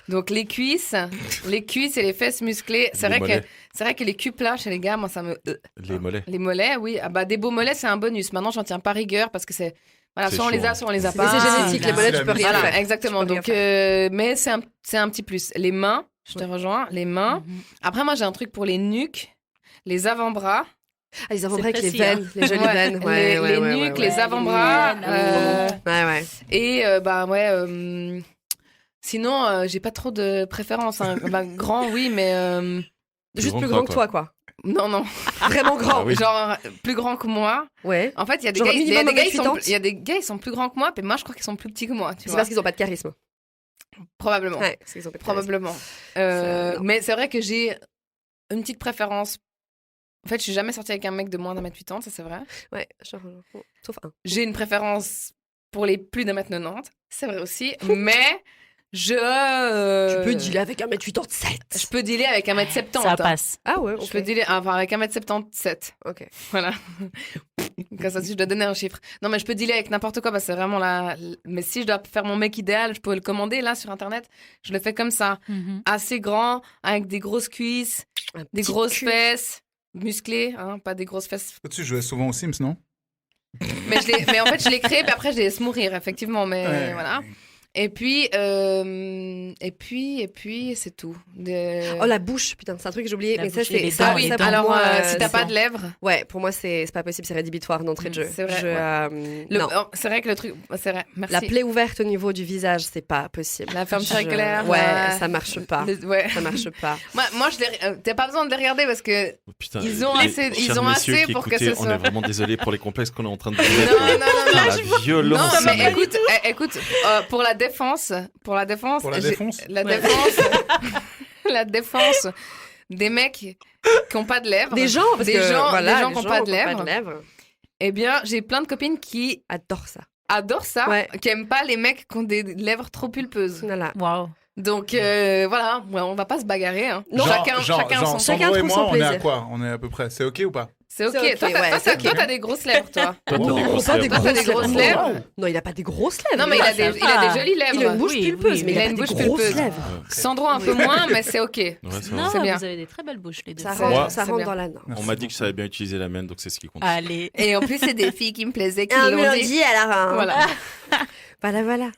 Speaker 8: Donc, les cuisses et les fesses musclées. C'est
Speaker 7: Les
Speaker 8: vrai
Speaker 7: mollets.
Speaker 8: que les culs plats chez les gars, moi, ça me...
Speaker 7: Les mollets.
Speaker 8: Les mollets, oui. Ah bah, des beaux mollets, c'est un bonus. Maintenant, j'en tiens pas rigueur parce que c'est... Voilà,
Speaker 7: C'est
Speaker 8: soit on les
Speaker 7: chaud,
Speaker 8: a,
Speaker 7: hein.
Speaker 8: soit on les a
Speaker 10: Mais
Speaker 8: pas.
Speaker 10: c'est génétique, les mollets, tu peux rien
Speaker 8: Voilà,
Speaker 10: faire.
Speaker 8: exactement.
Speaker 10: Tu peux rien
Speaker 8: Donc, mais c'est un petit plus. Les mains, je te rejoins, les mains. Après, moi, j'ai un truc pour les nuques, les avant-bras.
Speaker 10: Ah, les avant-bras avec les
Speaker 2: précis, hein.
Speaker 10: veines, les jolies
Speaker 8: Ouais,
Speaker 10: veines.
Speaker 8: les
Speaker 10: Ouais, ouais, ouais,
Speaker 8: nuques,
Speaker 10: ouais,
Speaker 8: les
Speaker 10: ouais.
Speaker 8: avant-bras.
Speaker 10: Ouais, ouais.
Speaker 8: Et bah ouais. Sinon, j'ai pas trop de préférence. Hein. Bah, grand, oui, mais
Speaker 10: Juste plus grand que toi, quoi.
Speaker 8: non, non.
Speaker 10: Vraiment grand.
Speaker 7: Ah oui.
Speaker 8: Genre plus grand que moi.
Speaker 10: Ouais.
Speaker 8: En fait, il y a des
Speaker 10: Genre
Speaker 8: gars, il y a
Speaker 10: minimum
Speaker 8: des gars, ils
Speaker 10: 1m80.
Speaker 8: sont, il y a des gars, ils sont plus grands que moi, mais moi, je crois qu'ils sont plus petits que moi. Tu
Speaker 10: C'est
Speaker 8: vois.
Speaker 10: parce qu'ils ont pas de charisme.
Speaker 8: Probablement.
Speaker 10: Ouais, parce qu'ils ont pas de charisme.
Speaker 8: Probablement.
Speaker 10: Ça, non.
Speaker 8: Mais c'est vrai que j'ai une petite préférence. En fait, je suis jamais sortie avec un mec de moins d'1m80, ça c'est vrai.
Speaker 10: Ouais, genre, sauf un.
Speaker 8: J'ai une préférence pour les plus d'1m90, c'est vrai aussi. Mais je.
Speaker 10: Tu peux dealer avec 1m87.
Speaker 8: Je peux dealer avec 1m70.
Speaker 2: Ça passe.
Speaker 10: Ah ouais,
Speaker 8: Je peux dealer enfin, avec 1m77.
Speaker 10: Ok.
Speaker 8: Voilà. Comme ça, si je dois donner un chiffre. Non, mais je peux dealer avec n'importe quoi, parce que c'est vraiment la. Mais si je dois faire mon mec idéal, je peux le commander là sur internet. Je le fais comme ça. Assez grand, avec des grosses cuisses,
Speaker 10: Un
Speaker 8: des
Speaker 10: petit
Speaker 8: grosses
Speaker 10: cul.
Speaker 8: fesses, musclées, hein, pas des grosses fesses.
Speaker 9: Tu jouais souvent aux Sims, non?
Speaker 8: Mais en fait, je l'ai créé, puis après, je les laisse mourir, effectivement. Mais
Speaker 9: Ouais.
Speaker 8: voilà. Et puis, c'est tout.
Speaker 10: Oh, la bouche, putain, c'est un truc que j'ai oublié.
Speaker 2: La
Speaker 10: Mais ça,
Speaker 2: bouche et les
Speaker 10: c'est.
Speaker 2: dents,
Speaker 8: Ah oui,
Speaker 2: les dents.
Speaker 8: alors
Speaker 10: pour moi,
Speaker 8: si t'as pas de lèvres,
Speaker 10: Ouais, pour moi, c'est pas possible, c'est rédhibitoire d'entrée de jeu.
Speaker 8: C'est vrai,
Speaker 10: Je,
Speaker 8: ouais.
Speaker 10: non.
Speaker 8: c'est vrai que le truc. C'est vrai, merci.
Speaker 10: La plaie ouverte au niveau du visage, c'est pas possible.
Speaker 8: La fermeture
Speaker 10: Je-
Speaker 8: éclair.
Speaker 10: Ouais, ça marche pas.
Speaker 8: Ouais.
Speaker 10: Ça marche pas.
Speaker 8: Moi t'as pas besoin de les regarder parce que
Speaker 7: Oh, putain,
Speaker 8: Ils ont
Speaker 7: les
Speaker 8: assez- ils
Speaker 7: chers
Speaker 8: ont
Speaker 7: messieurs
Speaker 8: assez
Speaker 7: qui
Speaker 8: pour que
Speaker 7: écoutaient,
Speaker 8: ce soit-
Speaker 7: On est vraiment désolé pour les complexes qu'on est en train de vivre.
Speaker 8: Non, non, non,
Speaker 7: Putain,
Speaker 8: non,
Speaker 7: la violence.
Speaker 8: non, mais
Speaker 7: mec.
Speaker 8: écoute, pour la défense,
Speaker 9: Pour la
Speaker 8: j'ai-
Speaker 9: défense
Speaker 8: la
Speaker 2: Ouais.
Speaker 8: défense, la défense des mecs qui ont pas de lèvres,
Speaker 10: Des gens, parce
Speaker 8: des
Speaker 10: que,
Speaker 8: gens,
Speaker 10: voilà,
Speaker 8: des gens
Speaker 10: les
Speaker 8: qui ont pas de
Speaker 10: qui ont
Speaker 8: lèvres. Eh bien, j'ai plein de copines qui
Speaker 10: Adore ça.
Speaker 8: adorent ça,
Speaker 10: Ouais.
Speaker 8: qui aiment pas les mecs qui ont des lèvres trop pulpeuses.
Speaker 10: Voilà.
Speaker 2: Waouh.
Speaker 8: Donc voilà, ouais, on va pas se bagarrer. Hein.
Speaker 10: Non.
Speaker 8: chacun son.
Speaker 9: Sandro
Speaker 10: chacun
Speaker 9: et
Speaker 10: trouve
Speaker 9: moi,
Speaker 10: son
Speaker 9: on est à
Speaker 10: plaisir.
Speaker 9: quoi? On est à peu près. C'est ok ou pas?
Speaker 8: C'est ok.
Speaker 10: C'est ok,
Speaker 8: Toi,
Speaker 10: ouais,
Speaker 8: toi,
Speaker 10: c'est ok.
Speaker 8: toi, t'as des grosses lèvres, toi.
Speaker 7: Toi, t'as des grosses
Speaker 10: pas
Speaker 7: lèvres.
Speaker 8: Toi, t'as des grosses lèvres.
Speaker 10: Non, il a pas des grosses lèvres.
Speaker 8: Non, mais il a
Speaker 2: ça
Speaker 8: des
Speaker 2: va.
Speaker 8: jolies lèvres.
Speaker 10: Il a une bouche
Speaker 2: Oui,
Speaker 10: pulpeuse,
Speaker 2: oui,
Speaker 10: mais
Speaker 8: il a
Speaker 10: il a
Speaker 8: une
Speaker 10: pas des
Speaker 8: bouche
Speaker 10: grosses
Speaker 8: pulpeuse.
Speaker 10: lèvres.
Speaker 8: Sandro un peu moins, mais c'est ok.
Speaker 7: Ouais, ça va.
Speaker 2: Non,
Speaker 8: C'est bien.
Speaker 2: vous avez des très belles bouches, les deux.
Speaker 10: Ça
Speaker 8: C'est-
Speaker 10: rentre,
Speaker 7: Moi-
Speaker 10: ça
Speaker 8: c'est
Speaker 10: rentre
Speaker 8: bien.
Speaker 10: dans la norme.
Speaker 7: On m'a dit que je savais bien utiliser la mienne, donc c'est ce qui compte.
Speaker 2: Allez.
Speaker 8: Et en plus, c'est des filles qui me plaisaient, qui
Speaker 10: Ah,
Speaker 8: l'ont dit.
Speaker 10: Mélodie, alors.
Speaker 8: Voilà.
Speaker 10: Voilà.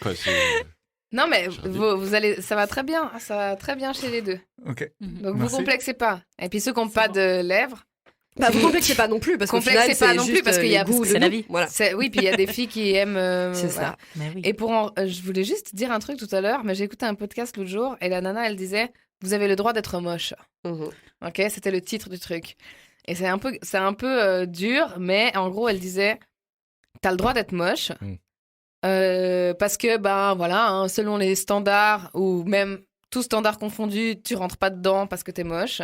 Speaker 7: Quoi,
Speaker 8: Non, mais
Speaker 7: Jardine.
Speaker 8: vous allez, ça va très bien. Ça va très bien chez les deux.
Speaker 9: Ok.
Speaker 8: Donc,
Speaker 9: Merci.
Speaker 8: vous complexez pas. Et puis, ceux qui n'ont
Speaker 2: C'est
Speaker 8: pas
Speaker 2: bon.
Speaker 8: de lèvres,
Speaker 10: Bah, vous complexez pas non plus, parce qu'au
Speaker 8: Complexez
Speaker 10: final,
Speaker 8: pas
Speaker 10: c'est
Speaker 8: non plus,
Speaker 10: juste
Speaker 8: parce qu'il y a-
Speaker 10: les goûts
Speaker 2: parce que
Speaker 10: de
Speaker 2: c'est la
Speaker 10: nous.
Speaker 2: vie.
Speaker 10: Voilà.
Speaker 8: oui, puis il y a des filles qui aiment.
Speaker 10: C'est
Speaker 8: voilà.
Speaker 10: ça.
Speaker 2: Mais oui.
Speaker 8: Et je voulais juste dire un truc tout à l'heure, mais j'ai écouté un podcast l'autre jour et la nana, elle disait vous avez le droit d'être moche.
Speaker 10: Mhm.
Speaker 8: Ok, c'était le titre du truc. Et c'est un peu dur, mais en gros, elle disait t'as le droit d'être moche parce que ben voilà, hein, selon les standards ou même tout standard confondu, tu rentres pas dedans parce que t'es moche.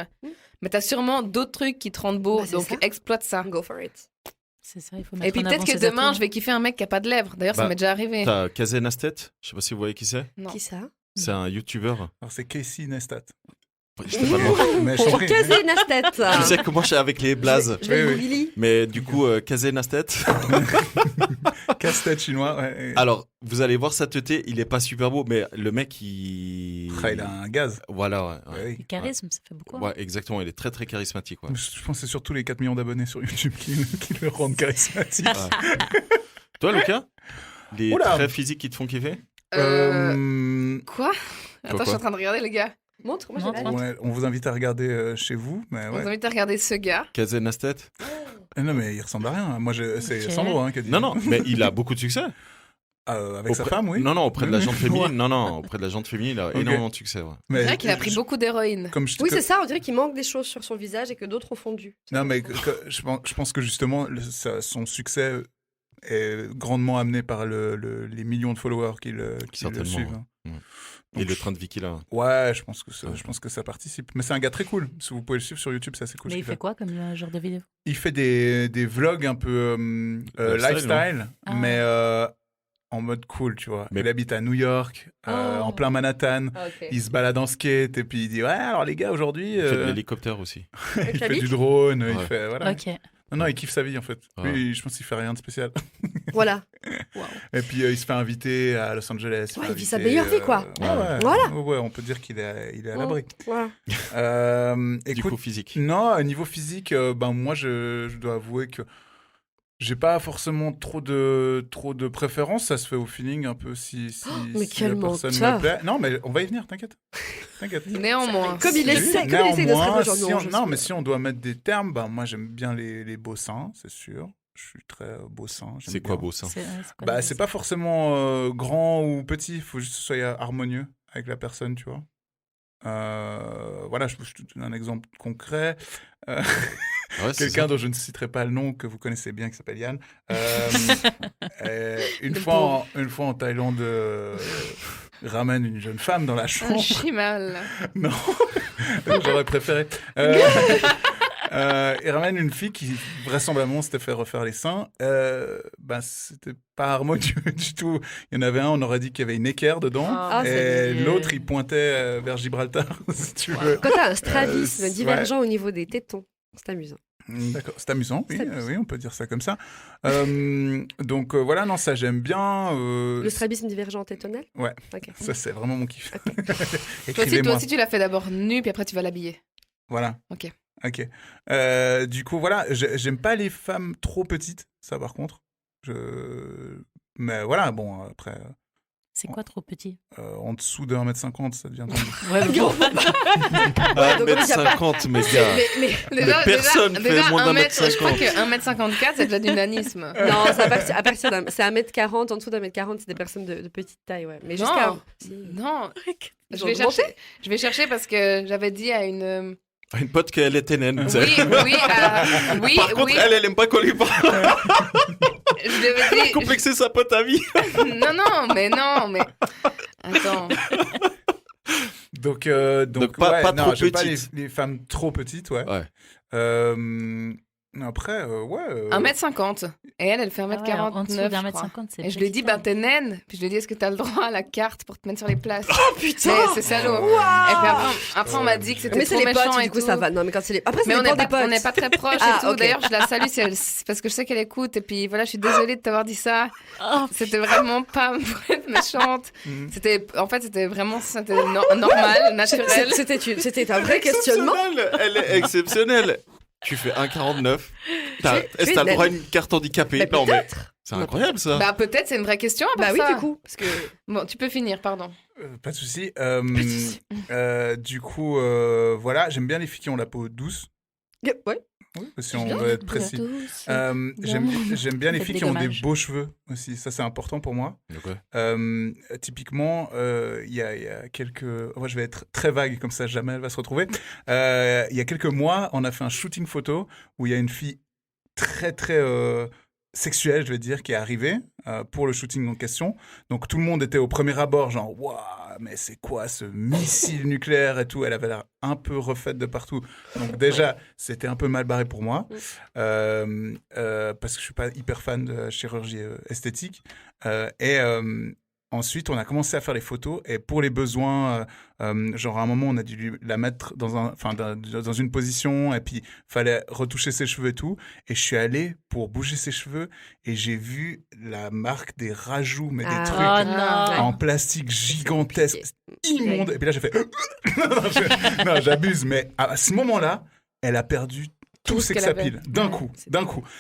Speaker 8: Mais t'as sûrement d'autres trucs qui te rendent beau,
Speaker 10: Bah, c'est
Speaker 8: donc
Speaker 10: ça.
Speaker 8: exploite ça.
Speaker 10: Go for it.
Speaker 2: C'est ça, il faut mettre
Speaker 8: Et puis
Speaker 2: en
Speaker 8: peut-être
Speaker 2: avant
Speaker 8: que
Speaker 2: ses
Speaker 8: demain,
Speaker 2: atouts.
Speaker 8: je vais kiffer un mec qui a pas de lèvres. D'ailleurs, ça
Speaker 7: Bah,
Speaker 8: m'est déjà arrivé.
Speaker 7: T'as Kazé Nastet, je sais pas si vous voyez qui c'est.
Speaker 8: Non.
Speaker 10: Qui ça?
Speaker 7: C'est un youtubeur.
Speaker 9: Alors, c'est Casey Neistat.
Speaker 7: J'étais pas loin.
Speaker 9: Mais je t'en prie.
Speaker 10: Casey Nastet.
Speaker 7: Tu sais comment je suis avec les blazes.
Speaker 10: Je vais
Speaker 9: Oui,
Speaker 10: le
Speaker 9: oui.
Speaker 10: googler.
Speaker 7: Mais du coup, Kazé Nastet.
Speaker 9: Casse-tête chinois. Ouais.
Speaker 7: Alors, vous allez voir sa teuté, il est pas super beau, mais le mec, il.
Speaker 9: Ah, il a un gaz.
Speaker 7: Voilà, ouais.
Speaker 9: Ouais, oui.
Speaker 2: Le charisme, ça fait beaucoup.
Speaker 7: Ouais, exactement, il est très très charismatique. Ouais.
Speaker 9: Je pense que c'est surtout les 4 millions d'abonnés sur YouTube qui le rendent charismatique.
Speaker 7: Toi, Lucas, les
Speaker 9: Oula.
Speaker 7: traits physiques qui te font kiffer
Speaker 8: Quoi Attends, je suis en train de regarder, les gars.
Speaker 10: Montre, moi
Speaker 2: Montre,
Speaker 10: j'ai
Speaker 2: montre.
Speaker 10: la
Speaker 9: Ouais, on vous invite à regarder chez vous. Mais
Speaker 8: On vous
Speaker 9: ouais.
Speaker 8: invite à regarder ce gars.
Speaker 7: Kazé Nastet.
Speaker 9: Non, mais il ressemble à rien. Moi, c'est
Speaker 2: Ok.
Speaker 9: Sandro hein, qui a dit.
Speaker 7: Non, mais il a beaucoup de succès.
Speaker 9: Avec sa
Speaker 7: Auprès-
Speaker 9: femme, oui.
Speaker 7: Non, auprès de la gente
Speaker 9: Ouais.
Speaker 7: féminine. Non, auprès de la gente féminine, il a
Speaker 9: Ok.
Speaker 7: énormément de succès. Ouais.
Speaker 9: Mais
Speaker 8: C'est vrai qu'il a pris beaucoup d'héroïne.
Speaker 9: Comme je,
Speaker 10: Oui,
Speaker 9: que-
Speaker 10: c'est ça, on dirait qu'il manque des choses sur son visage et que d'autres ont fondu.
Speaker 9: Non, mais je pense que justement, son succès est grandement amené par les millions de followers qui le
Speaker 7: Certainement,
Speaker 9: suivent.
Speaker 7: ouais.
Speaker 9: hein.
Speaker 7: Ouais.
Speaker 9: Donc,
Speaker 7: Et le train de Vicky là.
Speaker 9: Ouais, je pense que ça participe. Mais c'est un gars très cool. Si vous pouvez le suivre sur YouTube, c'est assez cool.
Speaker 2: Mais
Speaker 9: ce
Speaker 2: il
Speaker 9: qu'il
Speaker 2: fait quoi comme genre de vidéo?
Speaker 9: Il fait des vlogs un peu lifestyle,
Speaker 2: Ah.
Speaker 9: mais en mode cool, tu vois.
Speaker 7: Mais-
Speaker 9: Il habite à New York, en plein Manhattan. Il se balade en skate et puis il dit ouais, alors les gars, aujourd'hui,
Speaker 7: Il fait de l'hélicoptère aussi.
Speaker 9: il fait du drone, il
Speaker 7: Ouais.
Speaker 9: fait voilà.
Speaker 2: Ok.
Speaker 9: Non, il kiffe sa vie en fait.
Speaker 7: Ouais.
Speaker 9: Lui, je pense qu'il fait rien de spécial.
Speaker 10: Voilà.
Speaker 9: Et puis il se fait inviter à Los Angeles.
Speaker 10: Ouais,
Speaker 9: fait
Speaker 10: il vit sa
Speaker 9: inviter,
Speaker 10: meilleure vie, quoi.
Speaker 9: Ouais.
Speaker 10: Voilà.
Speaker 9: Ouais, on peut dire qu'il est à l'abri.
Speaker 10: Voilà.
Speaker 7: Du
Speaker 9: Écoute,
Speaker 7: coup, physique.
Speaker 9: non, niveau physique, ben moi je dois avouer que j'ai pas forcément trop de préférence, ça se fait au feeling un peu si
Speaker 10: mais
Speaker 9: si
Speaker 10: quel
Speaker 9: la personne
Speaker 10: menteur.
Speaker 9: me plaît. Non, mais on va y venir, t'inquiète. T'inquiète.
Speaker 8: Néanmoins.
Speaker 10: Comme il
Speaker 9: Oui,
Speaker 10: essaie de se
Speaker 9: néanmoins,
Speaker 10: faire genre,
Speaker 9: si
Speaker 10: non,
Speaker 9: on, mais si on doit mettre des termes, ben moi j'aime bien les beaux seins, c'est sûr. Je suis très beau sein. j'aime
Speaker 7: C'est quoi
Speaker 9: bien.
Speaker 7: beau ça?
Speaker 2: C'est quoi
Speaker 9: Bah
Speaker 2: le-
Speaker 9: c'est pas forcément grand ou petit, il faut juste que ce soit harmonieux avec la personne, tu vois. Voilà, je te donne un exemple concret.
Speaker 7: Ouais, c'est
Speaker 9: Quelqu'un
Speaker 7: ça.
Speaker 9: dont je ne citerai pas le nom, que vous connaissez bien, qui s'appelle Yann. Une
Speaker 8: Le
Speaker 9: fois en Thaïlande, ramène une jeune femme dans la
Speaker 8: Un
Speaker 9: chambre.
Speaker 8: chimal.
Speaker 9: Non, j'aurais préféré. Il ramène une fille qui vraisemblablement s'était fait refaire les seins. Ben, c'était pas harmonieux du tout. Il y en avait un, on aurait dit qu'il y avait une équerre dedans.
Speaker 10: Ah,
Speaker 9: et
Speaker 10: c'est nul.
Speaker 9: l'autre, il pointait vers Gibraltar, si tu veux.
Speaker 10: Quand t'as un strabisme
Speaker 9: ouais.
Speaker 10: divergent au niveau des tétons, c'est amusant.
Speaker 9: D'accord, c'est amusant, oui,
Speaker 10: C'est amusant.
Speaker 9: oui, on peut dire ça comme ça. Donc voilà, non, ça j'aime bien.
Speaker 10: Le strabisme divergent tétonal?
Speaker 9: Ouais,
Speaker 10: Ok.
Speaker 9: ça c'est vraiment mon kiff.
Speaker 8: Toi
Speaker 9: Écrivez-moi.
Speaker 8: aussi, tu l'as fait d'abord nu, puis après, tu vas l'habiller.
Speaker 9: Voilà.
Speaker 8: Ok.
Speaker 9: Ok. Du coup, voilà, j'aime pas les femmes trop petites, ça par contre. Mais voilà, bon, après,
Speaker 2: C'est quoi trop petit?
Speaker 9: en dessous de 1m50, ça devient tendu.
Speaker 2: Ouais, mais bon.
Speaker 7: Ah,
Speaker 10: donc, il y a pas-
Speaker 7: 1m50, mes gars.
Speaker 8: Mais
Speaker 7: personne fait moins d'1m50.
Speaker 8: Je crois que 1m54, c'est déjà du nanisme.
Speaker 10: Non, c'est à partir d'un. C'est 1m40, en dessous d'1m40, c'est des personnes de petite taille, ouais. Mais jusqu'à.
Speaker 8: Non, non.
Speaker 10: Ils
Speaker 8: Je
Speaker 10: ont
Speaker 8: vais,
Speaker 10: augmenté.
Speaker 8: je vais chercher parce que j'avais dit à une...
Speaker 7: Une pote qu'elle était naine. tu sais.
Speaker 8: Oui,
Speaker 7: Par contre,
Speaker 8: oui.
Speaker 7: elle aime pas qu'on lui parle.
Speaker 8: Je lui avais dit...
Speaker 7: Complexer sa pote à vie.
Speaker 8: Non, mais... Attends.
Speaker 9: Donc
Speaker 7: pas-
Speaker 9: ouais,
Speaker 7: pas
Speaker 9: non,
Speaker 7: trop
Speaker 9: j'aime pas
Speaker 7: petite.
Speaker 9: les femmes trop petites, ouais.
Speaker 7: Ouais.
Speaker 9: Après, ouais.
Speaker 8: 1m50. Et elle fait
Speaker 2: Ah ouais,
Speaker 8: 1m49,
Speaker 2: en dessous
Speaker 8: je
Speaker 2: d'un
Speaker 8: crois.
Speaker 2: mètre 50, c'est
Speaker 8: Et je lui ai dit,
Speaker 2: petit.
Speaker 8: ben t'es naine. Puis je lui ai dit, est-ce que t'as le droit à la carte pour te mettre sur les places?
Speaker 10: Oh putain!
Speaker 8: Mais c'est salaud.
Speaker 10: Waouh!
Speaker 8: Et puis après, on m'a dit que c'était
Speaker 10: Mais c'est
Speaker 8: trop
Speaker 10: les
Speaker 8: méchant
Speaker 10: potes,
Speaker 8: et
Speaker 10: du coup,
Speaker 8: tout.
Speaker 10: ça va. Non, mais quand c'est les. Après,
Speaker 8: Mais
Speaker 10: ça
Speaker 8: on
Speaker 10: dépend
Speaker 8: n'est
Speaker 10: des potes.
Speaker 8: pas, on n'est pas très proches
Speaker 10: Ah,
Speaker 8: et tout.
Speaker 10: ok.
Speaker 8: D'ailleurs, je la salue parce que je sais qu'elle écoute. Et puis voilà, je suis désolée de t'avoir dit ça.
Speaker 2: Oh,
Speaker 8: C'était vraiment pas pour être méchante.
Speaker 9: Mhm.
Speaker 8: C'était vraiment normal, naturel.
Speaker 10: C'était un vrai questionnement.
Speaker 7: Elle est exceptionnelle. Tu fais 1,49. Est-ce que t'as le droit à une carte handicapée?
Speaker 10: Mais
Speaker 7: Non, mais
Speaker 10: peut-être.
Speaker 7: c'est incroyable ça.
Speaker 8: Bah peut-être, c'est une vraie question. à part
Speaker 10: Bah oui,
Speaker 8: ça.
Speaker 10: du coup. Parce que...
Speaker 8: Bon, tu peux finir, pardon.
Speaker 9: Pas de souci.
Speaker 10: souci.
Speaker 9: Du coup, voilà, j'aime bien les filles qui ont la peau douce.
Speaker 10: Ouais.
Speaker 9: Oui, si on veut être précis. J'aime bien les filles qui ont des beaux cheveux aussi. Ça, c'est important pour moi. Typiquement, il y a quelques... Moi, je vais être très vague, comme ça, jamais elle va se retrouver. Il y a quelques mois, on a fait un shooting photo où il y a une fille très, très sexuelle, je vais dire, qui est arrivée pour le shooting en question. Donc, tout le monde était au premier abord, genre, waouh, mais c'est quoi ce missile nucléaire et tout. Elle avait l'air un peu refaite de partout. Donc, déjà, c'était un peu mal barré pour moi parce que je suis pas hyper fan de la chirurgie esthétique. Ensuite, on a commencé à faire les photos et pour les besoins, genre à un moment, on a dû la mettre dans une position et puis fallait retoucher ses cheveux et tout. Et je suis allé pour bouger ses cheveux et j'ai vu la marque des rajouts, mais des trucs en plastique gigantesque, immonde. Et puis là, j'ai fait non, j'abuse, mais à ce moment-là, elle a perdu tout sex appeal d'un coup.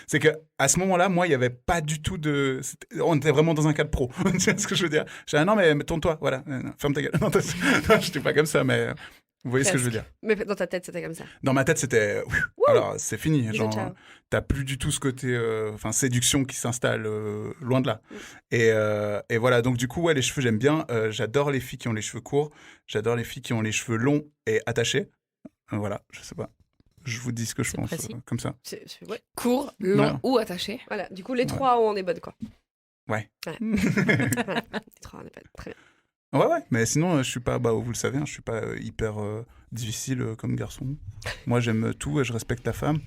Speaker 9: C'est que à ce moment-là, moi, il y avait pas du tout de. On était vraiment dans un cadre pro. Tu vois ce que je veux dire? J'ai dit non, mais tourne-toi, voilà, ferme ta gueule. Non, je n'étais pas comme ça, mais vous voyez ce que je veux dire.
Speaker 10: Mais dans ta tête, c'était comme ça.
Speaker 9: Dans ma tête, c'était. Alors, c'est fini. Genre, t'as plus du tout ce côté, séduction qui s'installe loin de là. Et voilà. Donc du coup, ouais, les cheveux, j'aime bien. J'adore les filles qui ont les cheveux courts. J'adore les filles qui ont les cheveux longs et attachés. Voilà, je sais pas. Je vous dis ce que je pense, comme ça.
Speaker 10: Ouais.
Speaker 8: Court, long ou attaché.
Speaker 10: Voilà, du coup, les trois, on est bonnes, quoi.
Speaker 9: Ouais.
Speaker 10: Voilà. Les trois, on est bonnes. Très bien.
Speaker 9: Ouais, mais sinon, je suis pas, vous le savez, je suis pas hyper difficile comme garçon. Moi, j'aime tout et je respecte la femme,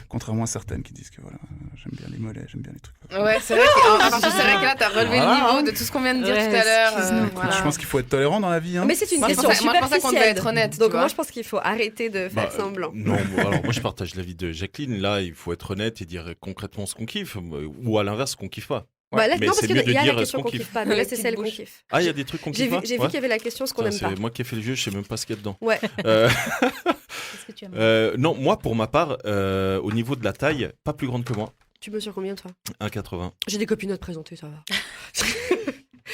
Speaker 9: contrairement à certaines qui disent que voilà, j'aime bien les mollets, j'aime bien les trucs.
Speaker 8: Ouais, c'est vrai que là, t'as relevé le niveau de tout ce qu'on vient de dire tout à l'heure.
Speaker 9: Voilà. Je pense qu'il faut être tolérant dans la vie. Hein.
Speaker 10: Mais c'est une question superficielle.
Speaker 8: Moi, je pensais qu'on devait être honnête.
Speaker 10: Donc moi, je pense qu'il faut arrêter de faire semblant.
Speaker 7: Non, alors moi, je partage l'avis de Jacqueline. Là, il faut être honnête et dire concrètement ce qu'on kiffe, ou à l'inverse, ce qu'on kiffe pas.
Speaker 10: Ouais, là,
Speaker 7: mais
Speaker 10: non, parce
Speaker 7: c'est mieux
Speaker 10: qu'il
Speaker 7: de
Speaker 10: y a
Speaker 7: dire
Speaker 10: la question
Speaker 7: ce
Speaker 10: qu'on
Speaker 7: qu'on
Speaker 10: kiffe pas, mais là, c'est celle qu'on kiffe.
Speaker 7: Ah, il y a des trucs qu'on kiffe pas.
Speaker 10: J'ai vu qu'il y avait la question ce qu'on aime pas.
Speaker 7: C'est moi qui ai fait le jeu, je sais même pas ce qu'il y a dedans.
Speaker 10: Ouais.
Speaker 2: Qu'est-ce que tu aimes
Speaker 7: Non, moi, pour ma part, au niveau de la taille, pas plus grande que moi.
Speaker 10: Tu mesures combien, toi?
Speaker 7: 1,80.
Speaker 10: J'ai des copines à te présenter, ça va.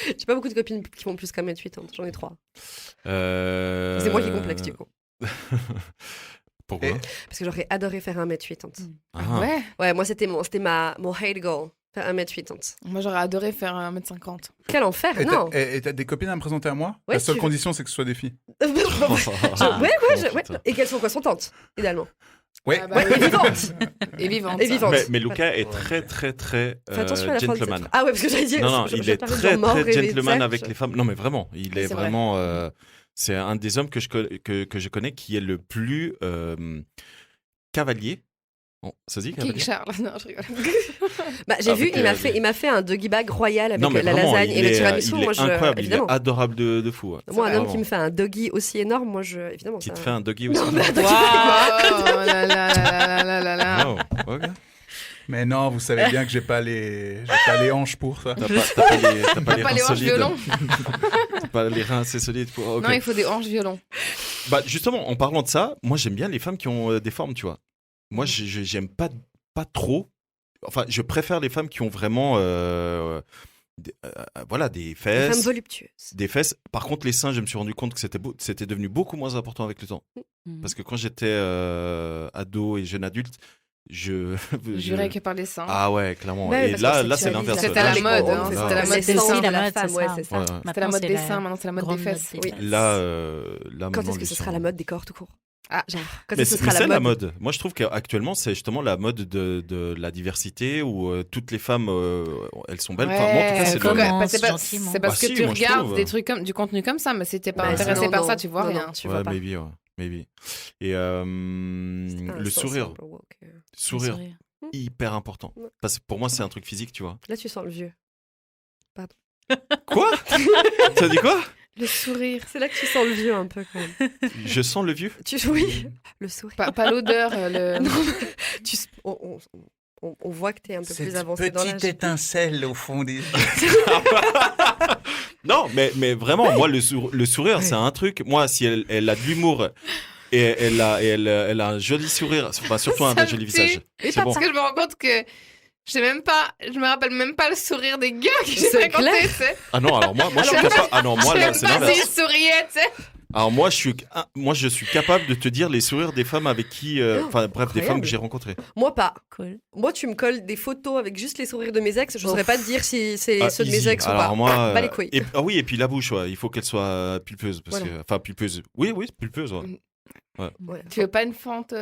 Speaker 10: J'ai pas beaucoup de copines qui font plus qu'un mètre 80. J'en ai 3. C'est moi qui complexe, du coup.
Speaker 7: Pourquoi?
Speaker 10: Parce que j'aurais adoré faire 1m80.
Speaker 7: Ah.
Speaker 10: Ouais, moi, c'était mon hate goal. Faire 1m80.
Speaker 8: Moi, j'aurais adoré faire 1m50.
Speaker 10: Quel enfer, non?
Speaker 9: Et t'as des copines à me présenter à moi?
Speaker 10: Ouais,
Speaker 9: la seule condition, c'est que ce soit des filles.
Speaker 10: Ouais. Et qu'elles sont consentantes, idéalement.
Speaker 9: Ouais.
Speaker 8: Ah bah,
Speaker 10: et vivantes.
Speaker 8: Et vivantes.
Speaker 7: Mais Lucas est très, très, très gentleman.
Speaker 10: Ah ouais, parce que j'allais dire...
Speaker 7: Non, il est très, très gentleman avec les femmes. Non, mais vraiment, il est vraiment... c'est un des hommes que je connais qui est le plus cavalier. Bon, ça se dit cavalier?
Speaker 8: King Charles, non, je rigole.
Speaker 10: J'ai vu, il m'a fait un doggy bag royal avec la lasagne et le tiramisu.
Speaker 7: Il est incroyable, il est adorable de fou. Ouais.
Speaker 10: Moi, un homme qui me fait un doggy aussi énorme, moi, évidemment.
Speaker 7: Qui te fait un doggy aussi?
Speaker 8: Oh là là.
Speaker 7: Oh, ok.
Speaker 9: Mais non, vous savez bien que j'ai pas les hanches pour ça.
Speaker 7: T'as pas
Speaker 8: les hanches violons.
Speaker 7: T'as pas les reins assez solides pour... Okay.
Speaker 8: Non, il faut des hanches violons.
Speaker 7: Justement, en parlant de ça, moi j'aime bien les femmes qui ont des formes, tu vois. Moi, j'aime pas trop. Enfin, je préfère les femmes qui ont vraiment des fesses.
Speaker 10: Des femmes voluptueuses.
Speaker 7: Des fesses. Par contre, les seins, je me suis rendu compte que c'était devenu beaucoup moins important avec le temps. Parce que quand j'étais ado et jeune adulte, je
Speaker 8: jurais que par les seins.
Speaker 7: Ah ouais, clairement. Et là c'est l'inverse.
Speaker 8: C'était à la mode. C'était la mode des seins
Speaker 10: de la femme, ouais, c'est ça.
Speaker 8: C'était la mode des seins, maintenant c'est la mode des fesses.
Speaker 7: Là,
Speaker 10: quand est-ce que ce sera la mode des corps tout court?
Speaker 7: Mais c'est la mode. Moi, je trouve qu'actuellement, c'est justement la mode de la diversité où toutes les femmes, elles sont belles. Enfin, moi, en tout cas,
Speaker 8: c'est parce que tu regardes des trucs du contenu comme ça, mais si t'es pas intéressé par ça, tu vois rien.
Speaker 10: Tu vois pas.
Speaker 7: Maybe. Et le sourire. Sourire. Hyper important. Parce que pour moi, c'est un truc physique, tu vois.
Speaker 10: Là, tu sens le vieux. Pardon.
Speaker 7: Quoi? T'as dit quoi?
Speaker 10: Le sourire. C'est là que tu sens le vieux un peu quand même.
Speaker 7: Je sens le vieux?
Speaker 10: Oui, le sourire.
Speaker 8: Pas l'odeur.
Speaker 10: On voit que t'es un peu plus avancé dans l'âge.
Speaker 9: Cette petite étincelle au fond des...
Speaker 7: Non, mais vraiment, moi, le sourire, c'est un truc. Moi, si elle a de l'humour Et elle a un joli sourire, enfin, surtout un joli visage.
Speaker 8: Et
Speaker 7: C'est bon.
Speaker 8: parce que je me rends compte que je me rappelle même pas le sourire des gars que j'ai
Speaker 10: C'est
Speaker 8: fréquentés,
Speaker 10: clair.
Speaker 8: tu sais.
Speaker 7: Ah non, alors moi je suis capable. Ah non, moi
Speaker 8: Je
Speaker 7: là,
Speaker 8: sais
Speaker 7: c'est
Speaker 8: même pas
Speaker 7: l'inverse.
Speaker 8: s'ils souriaient, tu sais.
Speaker 7: Alors moi je suis capable de te dire les sourires des femmes avec qui, enfin bref, des femmes que j'ai rencontrées.
Speaker 10: Moi, pas.
Speaker 2: Cool.
Speaker 10: Moi, tu me colles des photos avec juste les sourires de mes ex. Je saurais pas te dire si c'est
Speaker 7: Ah,
Speaker 10: ceux de mes
Speaker 7: easy.
Speaker 10: ex ou
Speaker 7: Alors
Speaker 10: pas.
Speaker 7: moi,
Speaker 10: Pas les couilles.
Speaker 7: ah oui, et puis la bouche, ouais, il faut qu'elle soit pulpeuse, parce
Speaker 10: Voilà.
Speaker 7: que, enfin pulpeuse. Oui, pulpeuse. Ouais.
Speaker 10: Ouais.
Speaker 8: Tu veux pas une fente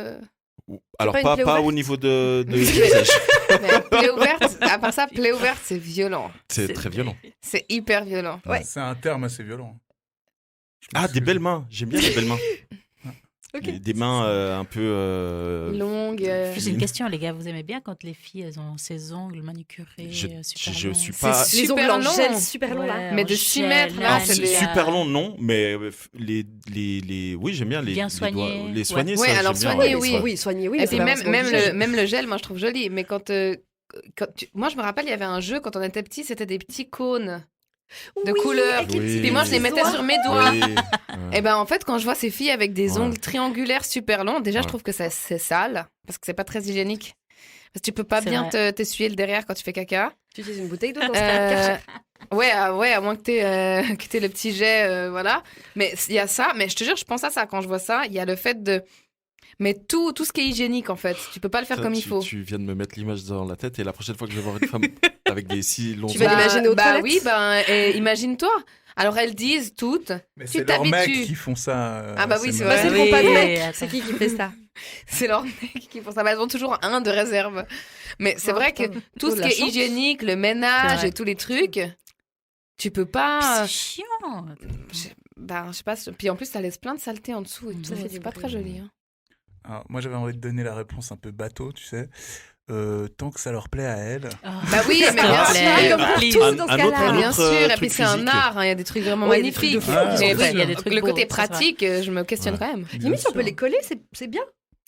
Speaker 7: Alors
Speaker 10: pas une
Speaker 7: pas
Speaker 10: plaie ouverte
Speaker 7: au niveau de du visage.
Speaker 8: mais plaie ouverte, à part ça, plaie ouverte, c'est violent.
Speaker 7: C'est très violent.
Speaker 8: C'est hyper violent.
Speaker 10: Ouais.
Speaker 9: C'est un terme assez violent.
Speaker 7: Ah, des belles mains. J'aime bien les belles mains.
Speaker 10: Ok.
Speaker 7: Des mains un peu.
Speaker 8: Longue.
Speaker 2: Juste une question, les gars. Vous aimez bien quand les filles elles ont ces ongles manicurés super
Speaker 7: je
Speaker 2: longs
Speaker 7: suis pas.
Speaker 8: C'est
Speaker 10: Les ongles
Speaker 8: super
Speaker 10: en
Speaker 8: long.
Speaker 10: gel super long là.
Speaker 2: Ouais,
Speaker 8: Mais
Speaker 2: en
Speaker 8: de 6
Speaker 2: gel,
Speaker 8: mètres, là,
Speaker 7: Alors,
Speaker 8: c'est
Speaker 7: c'est
Speaker 8: des-
Speaker 7: super long, non, mais oui, j'aime bien les
Speaker 2: Bien
Speaker 7: les
Speaker 2: soigner.
Speaker 7: doigts- les soigner.
Speaker 8: Ouais,
Speaker 7: ça,
Speaker 8: alors
Speaker 7: j'aime bien,
Speaker 8: soigner,
Speaker 7: ouais.
Speaker 8: oui.
Speaker 7: Ouais.
Speaker 10: Oui, soigner, oui.
Speaker 8: Et
Speaker 10: mais
Speaker 8: puis
Speaker 10: c'est pas
Speaker 8: même,
Speaker 10: forcément du gel.
Speaker 8: même le gel, moi je trouve joli. Mais moi je me rappelle, il y avait un jeu quand on était petit, c'était des petits cônes de
Speaker 10: Oui,
Speaker 8: couleurs.
Speaker 10: avec les
Speaker 7: Oui.
Speaker 8: Puis moi je les mettais
Speaker 10: doigts.
Speaker 8: sur mes doigts.
Speaker 7: Oui.
Speaker 8: Et ben en fait, quand je vois ces filles avec des
Speaker 7: Ouais.
Speaker 8: ongles triangulaires super longs, déjà je
Speaker 7: Ouais.
Speaker 8: trouve que c'est sale parce que c'est pas très hygiénique. Parce que tu peux pas
Speaker 2: C'est
Speaker 8: bien
Speaker 2: vrai.
Speaker 8: t'essuyer le derrière quand tu fais caca.
Speaker 10: Tu utilises une bouteille d'eau dans ce cas.
Speaker 8: Ouais, à moins que t'aies le petit jet, voilà. Mais il y a ça. Mais je te jure, je pense à ça quand je vois ça. Il y a le fait de. Mais tout ce qui est hygiénique, en fait, tu peux pas le faire
Speaker 7: Ça,
Speaker 8: comme il
Speaker 7: tu-
Speaker 8: faut.
Speaker 7: Tu viens de me mettre l'image dans la tête et la prochaine fois que je vais voir une femme avec des si longs
Speaker 10: Tu vas
Speaker 7: ongles-
Speaker 10: l'imaginer aux toilettes.
Speaker 8: oui, imagine-toi. Alors elles disent toutes.
Speaker 9: Mais
Speaker 8: Tu
Speaker 9: c'est leurs mecs
Speaker 8: t'habitues.
Speaker 9: qui font ça.
Speaker 8: Ah bah oui, c'est
Speaker 10: Bah,
Speaker 8: vrai.
Speaker 10: c'est le
Speaker 2: Oui,
Speaker 10: compas de mec.
Speaker 2: attends.
Speaker 10: C'est qui fait ça?
Speaker 8: C'est leurs mecs qui font ça. Mais elles ont toujours un de réserve. Mais c'est vrai que tout ce
Speaker 10: de la
Speaker 8: qui est
Speaker 10: chance.
Speaker 8: hygiénique, le
Speaker 2: C'est
Speaker 8: ménage
Speaker 2: vrai.
Speaker 8: et tous les trucs, tu peux pas.
Speaker 2: C'est chiant.
Speaker 8: Je sais pas. Puis en plus, ça laisse plein de saleté en dessous et tout.
Speaker 10: Ça fait
Speaker 8: C'est
Speaker 10: du
Speaker 8: pas
Speaker 10: bruit.
Speaker 8: très joli. Hein.
Speaker 9: Alors, moi, j'avais envie de donner la réponse un peu bateau, tu sais. Tant que ça leur plaît à elles.
Speaker 8: Bah oui, mais bien
Speaker 2: S'il te
Speaker 8: sûr.
Speaker 2: plaît,
Speaker 10: comme pour
Speaker 2: please.
Speaker 10: tous
Speaker 7: Un-
Speaker 10: dans ce
Speaker 7: un autre-
Speaker 10: cas-là.
Speaker 7: un
Speaker 8: Bien
Speaker 7: autre,
Speaker 8: sûr, et
Speaker 7: truc
Speaker 8: puis c'est un
Speaker 7: physique.
Speaker 8: art, hein, il y a des trucs vraiment
Speaker 10: Ouais, il y a des trucs
Speaker 8: magnifiques.
Speaker 10: de fou.
Speaker 9: Ah,
Speaker 8: Mais
Speaker 2: oui, il y a des trucs
Speaker 8: le
Speaker 2: beaux,
Speaker 8: côté
Speaker 2: ça, c'est vrai.
Speaker 8: pratique, je me questionne
Speaker 7: Ouais.
Speaker 8: quand même.
Speaker 9: Bien
Speaker 10: Limite, on
Speaker 9: sûr.
Speaker 10: peut les coller, c'est bien.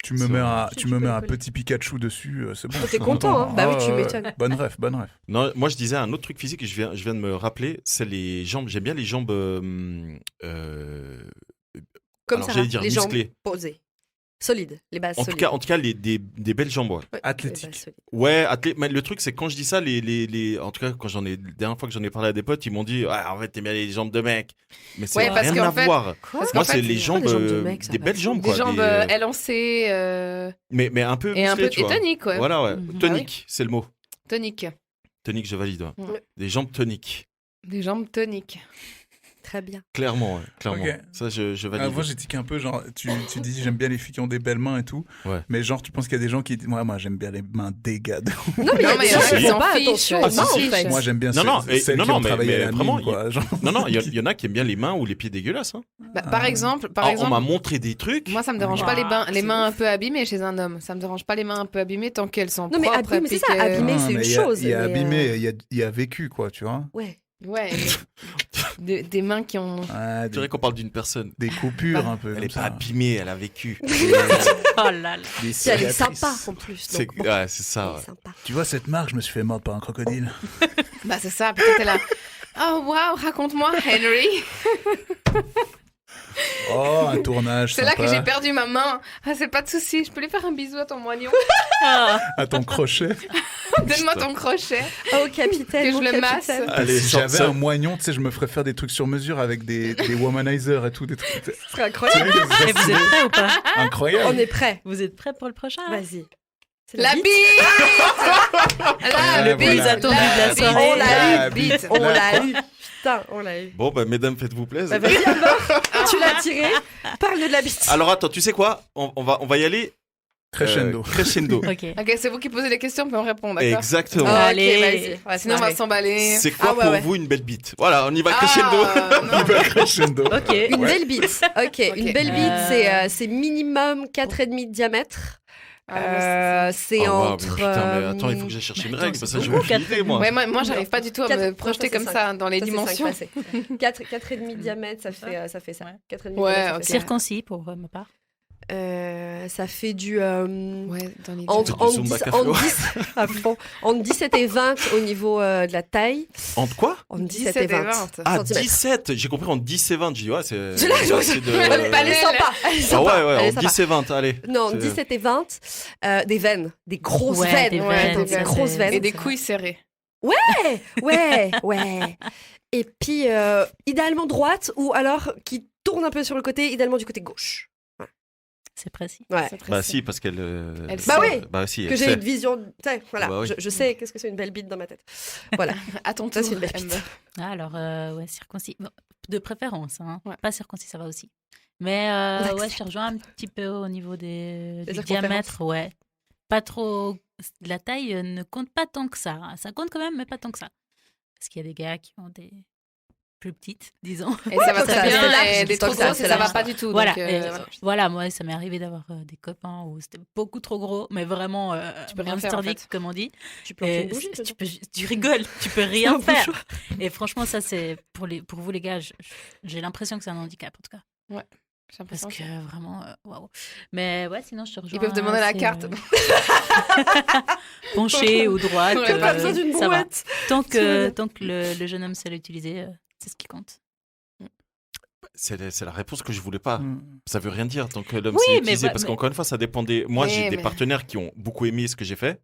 Speaker 9: Tu me
Speaker 7: C'est
Speaker 9: mets
Speaker 7: vrai.
Speaker 9: un,
Speaker 10: Tu
Speaker 9: tu
Speaker 10: peux
Speaker 9: me mets
Speaker 10: les
Speaker 9: un
Speaker 10: coller.
Speaker 9: petit Pikachu dessus, c'est bon.
Speaker 10: T'es content, hein. Bah oui, tu
Speaker 9: ouais.
Speaker 10: m'étonnes.
Speaker 9: Bonne ref, bonne ref.
Speaker 7: Non, moi je disais un autre truc physique que je viens de me rappeler, c'est les jambes. J'aime bien les jambes.
Speaker 10: Comme
Speaker 7: alors,
Speaker 10: ça,
Speaker 7: j'allais dire
Speaker 10: les jambes
Speaker 7: musclées.
Speaker 10: posées. Solides, les bases
Speaker 7: En
Speaker 10: solides.
Speaker 7: tout cas, des belles jambes. Ouais,
Speaker 10: Ouais,
Speaker 9: Athlétique.
Speaker 10: les bases solides.
Speaker 7: ouais mais le truc, c'est que quand je dis ça, en tout cas, la dernière fois que j'en ai parlé à des potes, ils m'ont dit en fait, t'aimes bien les jambes de mec. Mais c'est
Speaker 8: Ouais, parce
Speaker 7: rien
Speaker 8: qu'en
Speaker 7: à
Speaker 8: fait-
Speaker 7: voir.
Speaker 8: Parce
Speaker 7: Moi,
Speaker 8: qu'en
Speaker 7: c'est
Speaker 8: fait,
Speaker 7: les jambes,
Speaker 10: des jambes de mec, ça
Speaker 7: des
Speaker 10: va.
Speaker 7: belles jambes.
Speaker 8: Des
Speaker 7: quoi,
Speaker 8: jambes élancées
Speaker 7: mais un peu
Speaker 8: et un peu
Speaker 7: musclées, tu vois.
Speaker 8: toniques, ouais.
Speaker 7: Voilà, ouais.
Speaker 2: Mhm.
Speaker 7: Tonique, c'est le mot.
Speaker 8: Toniques.
Speaker 7: Tonique, je valide. Ouais.
Speaker 8: Ouais.
Speaker 7: Des jambes toniques.
Speaker 8: Des jambes toniques.
Speaker 10: Très bien.
Speaker 7: Clairement, ouais, clairement.
Speaker 9: Ok.
Speaker 7: Ça, je valide.
Speaker 9: Moi, j'ai tiqué un peu, genre, tu dis j'aime bien les filles qui ont des belles mains et tout.
Speaker 7: Ouais.
Speaker 9: Mais genre, tu penses qu'il y a des gens qui disent, moi, j'aime bien les mains dégades.
Speaker 10: Non, mais il y a
Speaker 8: Non, mais
Speaker 10: des gens
Speaker 7: si,
Speaker 10: qui
Speaker 7: si.
Speaker 10: font pas
Speaker 8: S'en fichent.
Speaker 10: attention
Speaker 8: Ah,
Speaker 10: aux
Speaker 8: si,
Speaker 10: mains,
Speaker 8: si,
Speaker 10: en fait.
Speaker 9: Moi, j'aime bien
Speaker 7: Non, non,
Speaker 9: celles
Speaker 7: non,
Speaker 9: qui ont
Speaker 7: non,
Speaker 9: travaillé
Speaker 7: mais
Speaker 9: à la
Speaker 7: vraiment,
Speaker 9: mine, quoi. Genre.
Speaker 7: Non, il y en a qui aiment bien les mains ou les pieds dégueulasses. Hein.
Speaker 8: Bah, par exemple,
Speaker 7: On m'a montré des trucs.
Speaker 8: moi ça me dérange pas les mains un peu abîmées chez un homme. Ça me dérange pas les mains un peu abîmées tant qu'elles sont
Speaker 10: Non, mais
Speaker 8: propres.
Speaker 10: abîmé, c'est ça,
Speaker 8: puis que-
Speaker 10: abîmé. Mais
Speaker 9: Non,
Speaker 10: c'est une
Speaker 9: mais il y a-
Speaker 10: chose,
Speaker 9: Il y a
Speaker 10: mais,
Speaker 9: abîmé, il y a vécu, quoi, tu vois.
Speaker 10: Ouais.
Speaker 8: Ouais. Des mains qui ont.
Speaker 9: Ouais,
Speaker 7: C'est vrai
Speaker 9: des,
Speaker 7: qu'on parle d'une personne.
Speaker 9: des coupures un peu.
Speaker 7: Elle
Speaker 9: comme
Speaker 7: est pas
Speaker 9: ça.
Speaker 7: abîmée, elle a vécu.
Speaker 2: Oh là là.
Speaker 9: Des
Speaker 10: Puis elle est
Speaker 9: cicatrices.
Speaker 10: sympa en plus.
Speaker 7: C'est
Speaker 10: donc bon,
Speaker 7: ouais, c'est ça.
Speaker 10: elle
Speaker 7: Ouais.
Speaker 10: est sympa.
Speaker 9: Tu vois, cette marque, je me suis fait mordre par un crocodile.
Speaker 8: Bah c'est ça. Puis t'es là. Oh waouh, raconte-moi, Henry.
Speaker 9: Oh, un tournage
Speaker 8: C'est là
Speaker 9: sympa.
Speaker 8: que j'ai perdu ma main. Ah c'est pas de souci. Je peux lui faire un bisou à ton moignon.
Speaker 2: Ah.
Speaker 9: À ton crochet.
Speaker 8: Donne-moi ton crochet.
Speaker 10: Oh, capitaine,
Speaker 8: Que je
Speaker 10: mon
Speaker 8: le masse.
Speaker 10: capitaine.
Speaker 7: Allez,
Speaker 9: Si j'avais un moignon, tu sais, je me ferais faire des trucs sur mesure avec des womanizers et tout, des trucs.
Speaker 10: Ce serait incroyable.
Speaker 2: Et vous êtes prêts ou pas
Speaker 9: Incroyable.
Speaker 10: On est prêts.
Speaker 2: Vous êtes prêts pour le prochain
Speaker 10: Vas-y. C'est
Speaker 8: La
Speaker 10: bite.
Speaker 8: bite. La
Speaker 9: le
Speaker 8: bite.
Speaker 9: bise
Speaker 2: attendu de la
Speaker 8: bite.
Speaker 2: soirée.
Speaker 10: On l'a
Speaker 8: La
Speaker 10: eu.
Speaker 8: bite.
Speaker 10: On l'a eu. Putain, on l'a eu.
Speaker 7: Bon, bah, mesdames, faites-vous plaisir.
Speaker 10: Bah, vas-y, alors. Tu l'as tiré. Parle de la bite.
Speaker 7: Alors, attends, tu sais quoi on va y aller
Speaker 9: Crescendo.
Speaker 7: crescendo.
Speaker 2: Ok.
Speaker 8: Ok, c'est vous qui posez les questions, puis on répond, d'accord?
Speaker 7: Exactement.
Speaker 10: Oh,
Speaker 2: Allez.
Speaker 10: ok, vas-y. On va se
Speaker 8: Sinon, on va
Speaker 10: marrer.
Speaker 8: s'emballer.
Speaker 7: C'est quoi
Speaker 10: Ah, ouais,
Speaker 7: pour
Speaker 10: ouais.
Speaker 7: vous une belle bite Voilà, on y va crescendo.
Speaker 8: non.
Speaker 9: Crescendo.
Speaker 2: Ok.
Speaker 10: Une belle bite. Ok, une belle bite,
Speaker 2: Euh,
Speaker 10: c'est minimum 4,5 de diamètre.
Speaker 8: Ah,
Speaker 10: C'est
Speaker 7: Oh, wow, mais
Speaker 10: entre.
Speaker 7: putain, mais attends, il faut que j'aille chercher une règle,
Speaker 2: c'est
Speaker 7: parce que j'ai
Speaker 2: beaucoup,
Speaker 7: aucune idée, moi.
Speaker 8: Ouais, moi j'arrive pas du tout à me projeter comme ça dans les dimensions.
Speaker 10: 4,5 de diamètre, ça fait ça. 4,5
Speaker 8: Ouais,
Speaker 10: diamètre, ça
Speaker 8: ok.
Speaker 10: fait ça.
Speaker 2: Circoncis pour ma part.
Speaker 10: Ça fait du...
Speaker 8: Ouais, dans les
Speaker 10: entre 17 et 20 au niveau de la taille.
Speaker 7: Entre quoi?
Speaker 10: Entre 17 et 20.
Speaker 7: Ah,
Speaker 10: centimètres.
Speaker 7: 17. J'ai compris entre 10 et 20. Je dis, ouais, c'est...
Speaker 10: Elle est sympa.
Speaker 7: Ah ouais, entre 10 et 20, allez.
Speaker 10: Non, 17 et 20. Des veines. Des grosses
Speaker 2: Ouais,
Speaker 10: veines.
Speaker 2: des
Speaker 10: grosses veines.
Speaker 8: Et des couilles serrées.
Speaker 10: Ouais. Et puis, idéalement droite ou alors qui tourne un peu sur le côté, idéalement du côté gauche.
Speaker 2: C'est précis.
Speaker 10: Ouais.
Speaker 7: Bah si, parce qu'elle...
Speaker 10: Bah oui,
Speaker 7: Bah si,
Speaker 10: que
Speaker 7: elle
Speaker 10: j'ai
Speaker 7: sait.
Speaker 10: une vision... Voilà,
Speaker 7: Bah oui.
Speaker 10: je sais qu'est-ce que c'est une belle bite dans ma tête. Voilà.
Speaker 8: À ton
Speaker 10: Ça,
Speaker 8: tour,
Speaker 10: c'est une belle
Speaker 8: Amber.
Speaker 10: bite.
Speaker 2: Ah, alors, circoncis. Bon, de préférence, hein.
Speaker 8: Ouais.
Speaker 2: Pas circoncis, ça va aussi. Mais
Speaker 10: D'accord.
Speaker 2: ouais, je te rejoins un petit peu au niveau
Speaker 10: Les
Speaker 2: du
Speaker 10: circonférences.
Speaker 2: diamètre, ouais. Pas trop. La taille ne compte pas tant que ça. Ça compte quand même, mais pas tant que ça. Parce qu'il y a des gars qui ont des plus petites, disons.
Speaker 8: Et ça va
Speaker 10: donc
Speaker 8: très
Speaker 10: ça,
Speaker 8: bien,
Speaker 10: c'est large,
Speaker 8: et des
Speaker 10: c'est
Speaker 8: trop
Speaker 10: ça,
Speaker 8: grosses,
Speaker 10: c'est
Speaker 8: et ça va
Speaker 10: large.
Speaker 8: pas du tout.
Speaker 2: Voilà,
Speaker 8: donc,
Speaker 2: et
Speaker 8: voilà.
Speaker 2: voilà, moi, ça m'est arrivé d'avoir des copains où c'était beaucoup trop gros, mais vraiment
Speaker 8: Tu peux rien faire, en
Speaker 2: monsterdique,
Speaker 8: fait.
Speaker 2: comme on dit.
Speaker 10: Tu plantes
Speaker 2: Et
Speaker 10: une bougie,
Speaker 2: tu rigoles, tu peux rien faire. Et franchement, ça, c'est pour vous, les gars, j'ai l'impression que c'est un handicap, en tout cas.
Speaker 8: Ouais, j'ai l'impression
Speaker 2: Parce
Speaker 8: que-
Speaker 2: que vraiment, waouh. Mais ouais, sinon, je te rejoins.
Speaker 8: Ils peuvent demander la
Speaker 2: c'est,
Speaker 8: carte.
Speaker 2: Pencher ou droite.
Speaker 8: On aurait pas
Speaker 10: besoin d'une
Speaker 2: ça va.
Speaker 10: brouette.
Speaker 2: Tant que le jeune homme sait l'utiliser, c'est ce qui compte.
Speaker 7: C'est la réponse que je voulais pas.
Speaker 9: Mm.
Speaker 7: Ça veut rien dire tant que l'homme
Speaker 2: Oui,
Speaker 7: sait
Speaker 2: mais
Speaker 7: l'utiliser.
Speaker 2: bah,
Speaker 7: Parce
Speaker 2: mais-
Speaker 7: qu'encore une fois, ça dépendait. Moi,
Speaker 8: Oui,
Speaker 7: j'ai des
Speaker 8: mais-
Speaker 7: partenaires qui ont beaucoup aimé ce que j'ai fait.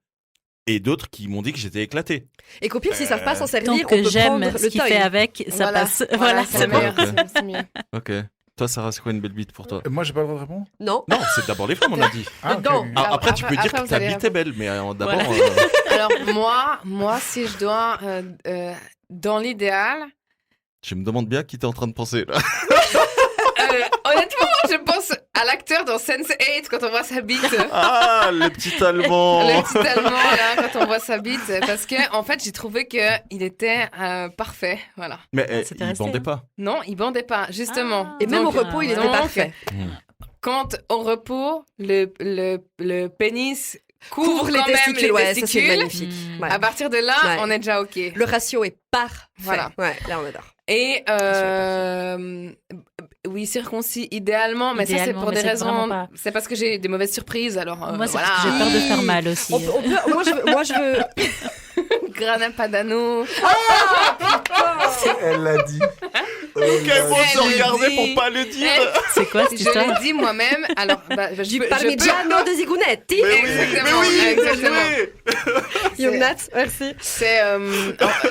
Speaker 7: Et d'autres qui m'ont dit que j'étais éclaté.
Speaker 10: Et qu'au pire, s'ils savent pas s'en servir,
Speaker 2: Tant
Speaker 10: on
Speaker 2: que
Speaker 10: peut
Speaker 2: j'aime
Speaker 10: prendre
Speaker 2: ce
Speaker 10: le
Speaker 2: qu'il
Speaker 10: toy.
Speaker 2: fait avec, ça passe. Voilà,
Speaker 8: c'est
Speaker 2: c'est
Speaker 8: la
Speaker 2: bon.
Speaker 8: meilleure,
Speaker 7: Ok.
Speaker 8: c'est mieux.
Speaker 7: Ok. Toi, Sarah, c'est quoi une belle bite pour toi?
Speaker 9: Moi, j'ai pas le droit de répondre.
Speaker 10: Non.
Speaker 7: Non, c'est d'abord les femmes, on a dit.
Speaker 9: Ah, ok.
Speaker 10: Dedans.
Speaker 7: Ah, après, tu peux dire
Speaker 8: Après,
Speaker 7: que
Speaker 8: vous
Speaker 7: ta
Speaker 8: allez
Speaker 7: bite est belle, mais d'abord.
Speaker 2: Voilà.
Speaker 8: Alors moi, si je dois, dans l'idéal,
Speaker 7: Je me demande bien qui t'es en train de penser là.
Speaker 8: honnêtement, je pense à l'acteur dans Sense8 quand on voit sa bite.
Speaker 7: Ah, le petit allemand.
Speaker 8: Le petit allemand là, quand on voit sa bite, parce que en fait, j'ai trouvé que il était parfait, voilà.
Speaker 7: Mais
Speaker 2: C'était
Speaker 7: il
Speaker 2: resté,
Speaker 7: bandait
Speaker 2: hein.
Speaker 7: pas.
Speaker 8: Non, il bandait pas, justement.
Speaker 2: Ah.
Speaker 10: Et même au
Speaker 8: Donc,
Speaker 10: repos, il était
Speaker 8: donc,
Speaker 10: parfait.
Speaker 8: Quand au repos, le pénis couvre
Speaker 10: les
Speaker 8: quand même
Speaker 10: testicules.
Speaker 8: les
Speaker 10: Ouais, ça c'est
Speaker 8: testicules.
Speaker 10: magnifique.
Speaker 2: Mm.
Speaker 10: Ouais.
Speaker 8: À partir de là,
Speaker 10: Ouais.
Speaker 8: on est déjà ok.
Speaker 10: Le ratio est parfait.
Speaker 8: Voilà.
Speaker 10: Ouais, là on adore.
Speaker 8: Et oui, circoncis idéalement, mais ça c'est
Speaker 2: Idéalement,
Speaker 8: pour
Speaker 2: mais
Speaker 8: des
Speaker 2: c'est
Speaker 8: raisons.
Speaker 2: vraiment pas.
Speaker 8: C'est parce que j'ai des mauvaises surprises, alors
Speaker 2: Moi, c'est
Speaker 8: voilà.
Speaker 2: parce que j'ai peur de faire mal aussi.
Speaker 10: On peut- moi je veux.
Speaker 8: Grana Padano.
Speaker 9: Elle l'a dit.
Speaker 7: Quel beau
Speaker 8: Elle
Speaker 7: de
Speaker 8: le
Speaker 7: regarder
Speaker 8: dit.
Speaker 7: pour pas le dire.
Speaker 2: C'est quoi cette
Speaker 8: Je
Speaker 2: histoire
Speaker 8: l'ai dit moi-même. Alors,
Speaker 10: Du Parmigiano de Zigounetti.
Speaker 8: Exactement, exactement.
Speaker 10: Young Nat, merci.
Speaker 8: C'est,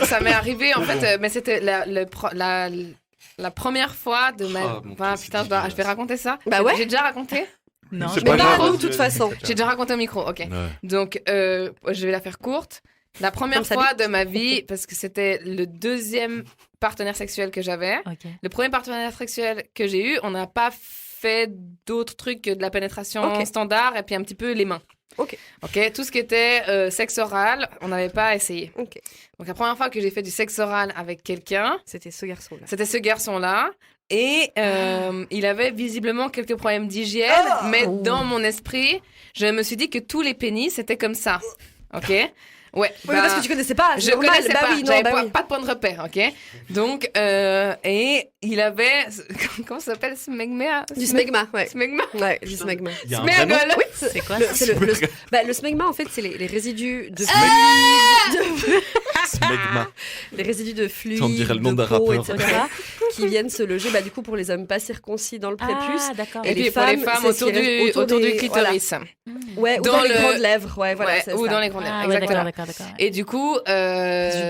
Speaker 8: ça m'est arrivé en fait, mais c'était la première fois de ma.
Speaker 7: Oh, mon
Speaker 8: Ah,
Speaker 7: Dieu,
Speaker 8: putain,
Speaker 7: c'est
Speaker 8: je vais
Speaker 7: dégueulasse.
Speaker 8: raconter ça.
Speaker 10: Bah ouais.
Speaker 8: J'ai déjà raconté.
Speaker 2: Non,
Speaker 7: C'est
Speaker 10: Mais
Speaker 7: pas
Speaker 10: pas
Speaker 7: grave.
Speaker 10: à nous de toute façon.
Speaker 8: J'ai déjà raconté au micro. Ok.
Speaker 7: Ouais.
Speaker 8: Donc, je vais la faire courte. La première
Speaker 10: Comme ça
Speaker 8: fois
Speaker 10: vite.
Speaker 8: de ma vie, parce que c'était le deuxième partenaire sexuel que j'avais.
Speaker 2: Ok.
Speaker 8: Le premier partenaire sexuel que j'ai eu, on n'a pas fait d'autres trucs que de la pénétration
Speaker 10: Ok.
Speaker 8: standard et puis un petit peu les mains.
Speaker 10: Ok.
Speaker 8: Ok. Tout ce qui était sexe oral, on n'avait pas essayé.
Speaker 10: Ok.
Speaker 8: Donc la première fois que j'ai fait du sexe oral avec quelqu'un,
Speaker 10: C'était ce garçon-là.
Speaker 8: c'était ce garçon-là. Et il avait visiblement quelques problèmes d'hygiène, mais dans mon esprit, je me suis dit que tous les pénis étaient comme ça. Ok? Ouais.
Speaker 10: Oui, parce que tu connaissais pas.
Speaker 8: Je
Speaker 10: c'est normal.
Speaker 8: connaissais
Speaker 10: Bah
Speaker 8: pas,
Speaker 10: oui, non,
Speaker 8: j'avais
Speaker 10: bah
Speaker 8: pas,
Speaker 10: oui.
Speaker 8: pas de point de repère, ok? Donc, et il avait, comment ça s'appelle, smegma?
Speaker 10: Du smegma, ouais.
Speaker 8: Smegma?
Speaker 10: Ouais, du smegma.
Speaker 7: Il y a un vrai nom.
Speaker 8: Smergol.
Speaker 10: Oui,
Speaker 2: C'est quoi
Speaker 10: le smegma, en fait, c'est les résidus de
Speaker 7: Smegma.
Speaker 10: les résidus de fluide,
Speaker 7: On dirait le nom
Speaker 10: de
Speaker 7: d'un
Speaker 10: peau,
Speaker 7: rappeur.
Speaker 10: etc., qui viennent se loger, bah, du coup, pour les hommes pas circoncis dans le prépuce.
Speaker 2: Ah, d'accord.
Speaker 8: Et puis pour les femmes
Speaker 10: c'est ce
Speaker 8: autour
Speaker 10: qui reste
Speaker 8: autour du
Speaker 10: des-
Speaker 8: clitoris.
Speaker 10: Ouais, ou
Speaker 8: Dans
Speaker 10: dans les
Speaker 8: le-
Speaker 10: grandes lèvres, ouais, voilà.
Speaker 8: Ouais,
Speaker 10: c'est
Speaker 8: ou
Speaker 10: ça.
Speaker 8: dans les grandes lèvres,
Speaker 2: Ah, ouais,
Speaker 8: exactement.
Speaker 2: d'accord. Ouais.
Speaker 8: Et du coup,
Speaker 10: Du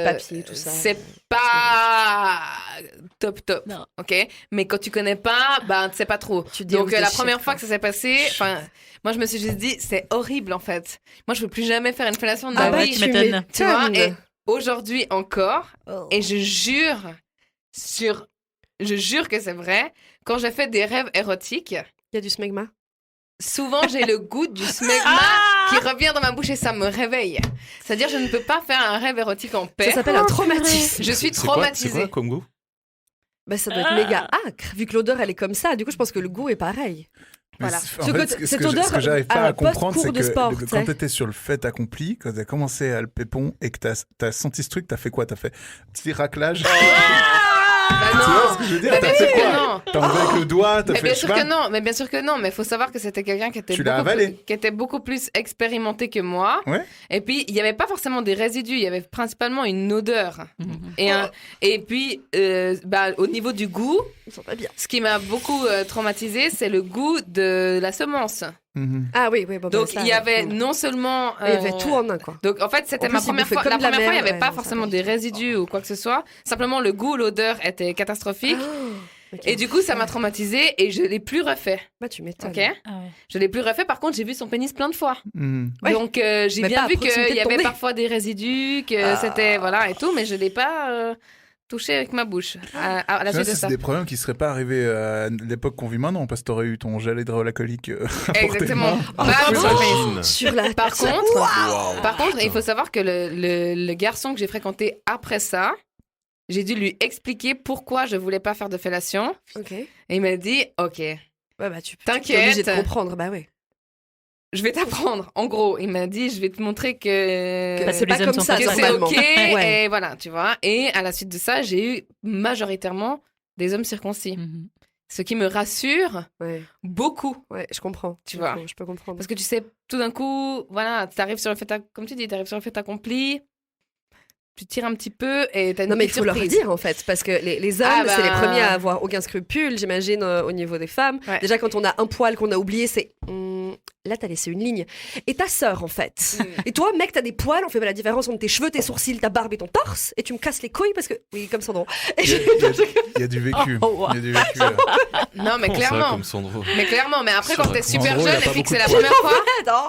Speaker 10: papier, tout ça.
Speaker 8: c'est pas top,
Speaker 2: Non.
Speaker 8: ok? Mais quand tu connais pas, ben, tu sais pas trop.
Speaker 10: Tu
Speaker 8: Donc, la
Speaker 10: déchiffres,
Speaker 8: première
Speaker 10: quoi.
Speaker 8: fois que ça s'est passé, enfin, moi, je me suis juste dit, c'est horrible, en fait. Moi, je veux plus jamais faire une fellation de
Speaker 10: Ah
Speaker 8: ma
Speaker 10: bah,
Speaker 8: vie.
Speaker 2: tu m'étonnes.
Speaker 8: Tu vois,
Speaker 10: m'étonnes.
Speaker 8: et aujourd'hui encore,
Speaker 10: Oh.
Speaker 8: et je jure que c'est vrai, quand j'ai fait des rêves érotiques,
Speaker 10: Il y a du smegma.
Speaker 8: souvent j'ai le goût du smegma
Speaker 10: Ah
Speaker 8: qui revient dans ma bouche et ça me réveille. C'est-à-dire, je ne peux pas faire un rêve érotique en paix.
Speaker 10: Ça s'appelle un traumatisme.
Speaker 8: Je suis
Speaker 7: C'est quoi
Speaker 8: traumatisée.
Speaker 7: comme goût?
Speaker 10: Bah, ça doit être méga âcre, vu que l'odeur, elle est comme ça. Du coup, je pense que le goût est pareil.
Speaker 9: Mais
Speaker 10: Voilà.
Speaker 9: en
Speaker 10: Ce
Speaker 9: fait,
Speaker 10: que-
Speaker 9: ce
Speaker 10: cette
Speaker 9: que
Speaker 10: odeur
Speaker 9: ce que j'arrive pas à comprendre,
Speaker 10: post-cours
Speaker 9: c'est
Speaker 10: de
Speaker 9: que
Speaker 10: sport,
Speaker 9: quand
Speaker 10: tu sais.
Speaker 9: t'étais sur le fait accompli, quand t'as commencé à le pépon et que t'as senti ce truc, t'as fait quoi? T'as fait petit raclage? Tu vois ce que je veux dire?
Speaker 8: Bah,
Speaker 9: T'as
Speaker 8: bien
Speaker 9: fait
Speaker 8: sûr que
Speaker 9: quoi?
Speaker 8: non.
Speaker 9: T'as enlevé avec le doigt, t'as
Speaker 8: Mais
Speaker 9: fait
Speaker 8: bien
Speaker 9: je sais
Speaker 8: sûr
Speaker 9: pas.
Speaker 8: que non, mais bien sûr que non. Mais il faut savoir que c'était quelqu'un qui était
Speaker 9: Tu l'as
Speaker 8: beaucoup
Speaker 9: avalé.
Speaker 8: qui était beaucoup plus expérimenté que moi.
Speaker 9: Ouais.
Speaker 8: Et puis il y avait pas forcément des résidus, il y avait principalement une odeur. Et puis au niveau du goût,
Speaker 10: Ils sont pas bien.
Speaker 8: ce qui m'a beaucoup traumatisé, c'est le goût de la semence.
Speaker 10: Ah oui, oui. Bon,
Speaker 8: Donc
Speaker 10: ça,
Speaker 8: il y avait
Speaker 10: ouais.
Speaker 8: non seulement
Speaker 10: Il y avait tout en un, quoi.
Speaker 8: donc en fait c'était
Speaker 10: En
Speaker 8: ma
Speaker 10: plus, il
Speaker 8: première
Speaker 10: bouffait
Speaker 8: fois.
Speaker 10: comme
Speaker 8: La
Speaker 10: de la
Speaker 8: première fois il n'y
Speaker 10: merde,
Speaker 8: avait pas
Speaker 10: ouais,
Speaker 8: forcément
Speaker 10: ça
Speaker 8: des résidus ou quoi que ce soit. Simplement le goût, l'odeur était catastrophique.
Speaker 10: Ok.
Speaker 8: Et du coup ça m'a traumatisée et je l'ai plus refait.
Speaker 10: Bah, tu m'étonnes.
Speaker 8: Ok.
Speaker 2: Ah ouais.
Speaker 8: Je l'ai plus refait. Par contre j'ai vu son pénis plein de fois.
Speaker 10: Ouais.
Speaker 8: Donc j'ai
Speaker 10: Mais
Speaker 8: bien
Speaker 10: pas à
Speaker 8: vu
Speaker 10: proximité
Speaker 8: qu'il y
Speaker 10: de ton
Speaker 8: avait
Speaker 10: nez.
Speaker 8: parfois des résidus, que c'était voilà et tout, mais je l'ai pas touché avec ma bouche à la
Speaker 9: Tu vois,
Speaker 8: suite de
Speaker 9: c'est
Speaker 8: ça.
Speaker 9: des problèmes qui seraient pas arrivés à l'époque qu'on vit maintenant, parce que t'aurais eu ton gel hydroalcoolique à portée de
Speaker 8: Exactement.
Speaker 9: main.
Speaker 8: Bah, bon.
Speaker 7: Imagine.
Speaker 10: Sur la
Speaker 8: Par
Speaker 10: personne.
Speaker 8: contre, par contre, il faut savoir que le garçon que j'ai fréquenté après ça, j'ai dû lui expliquer pourquoi je voulais pas faire de fellation.
Speaker 10: Ok.
Speaker 8: Et il m'a dit, ok,
Speaker 10: Ouais, bah, tu es
Speaker 8: T'inquiète.
Speaker 10: obligé de comprendre. Bah, ouais.
Speaker 8: je vais t'apprendre. En gros, il m'a dit, je vais te montrer que
Speaker 10: Parce que
Speaker 2: les
Speaker 10: pas
Speaker 2: hommes
Speaker 10: comme
Speaker 2: sont
Speaker 10: ça,
Speaker 2: pas
Speaker 8: que c'est
Speaker 10: normalement.
Speaker 8: ok.
Speaker 10: Ouais.
Speaker 8: Et voilà, tu vois. Et à la suite de ça, j'ai eu majoritairement des hommes circoncis.
Speaker 2: Mhm.
Speaker 8: Ce qui me rassure
Speaker 10: Ouais.
Speaker 8: beaucoup.
Speaker 10: Ouais, je comprends.
Speaker 8: Tu vois.
Speaker 10: Je peux comprendre.
Speaker 8: Parce que tu sais, tout d'un coup, voilà, t'arrives sur le fait, comme tu dis, t'arrives sur le fait accompli, tu tires un petit peu et t'as une
Speaker 10: Non, mais il
Speaker 8: petite
Speaker 10: faut leur
Speaker 8: surprise.
Speaker 10: dire en fait, parce que les hommes,
Speaker 8: Ah bah.
Speaker 10: c'est les premiers à avoir aucun scrupule, j'imagine, au niveau des femmes.
Speaker 8: Ouais.
Speaker 10: Déjà, quand on a un poil qu'on a oublié, c'est là, t'as laissé une ligne. Et ta sœur, en fait. Et toi, mec, t'as des poils, on fait pas la différence entre tes cheveux, tes sourcils, ta barbe et ton torse, et tu me casses les couilles parce que. Oui, comme Sandro. Et
Speaker 9: Il y a du vécu.
Speaker 2: Oh, wow.
Speaker 9: Il y a du vécu. Là.
Speaker 8: Non, mais
Speaker 7: Comment ça,
Speaker 8: clairement.
Speaker 7: comme Sandro.
Speaker 8: Mais clairement, mais après, quand t'es super
Speaker 9: Sandro, il a
Speaker 8: jeune
Speaker 9: pas
Speaker 8: et puis que
Speaker 9: beaucoup
Speaker 8: c'est la
Speaker 9: de poils.
Speaker 8: première fois.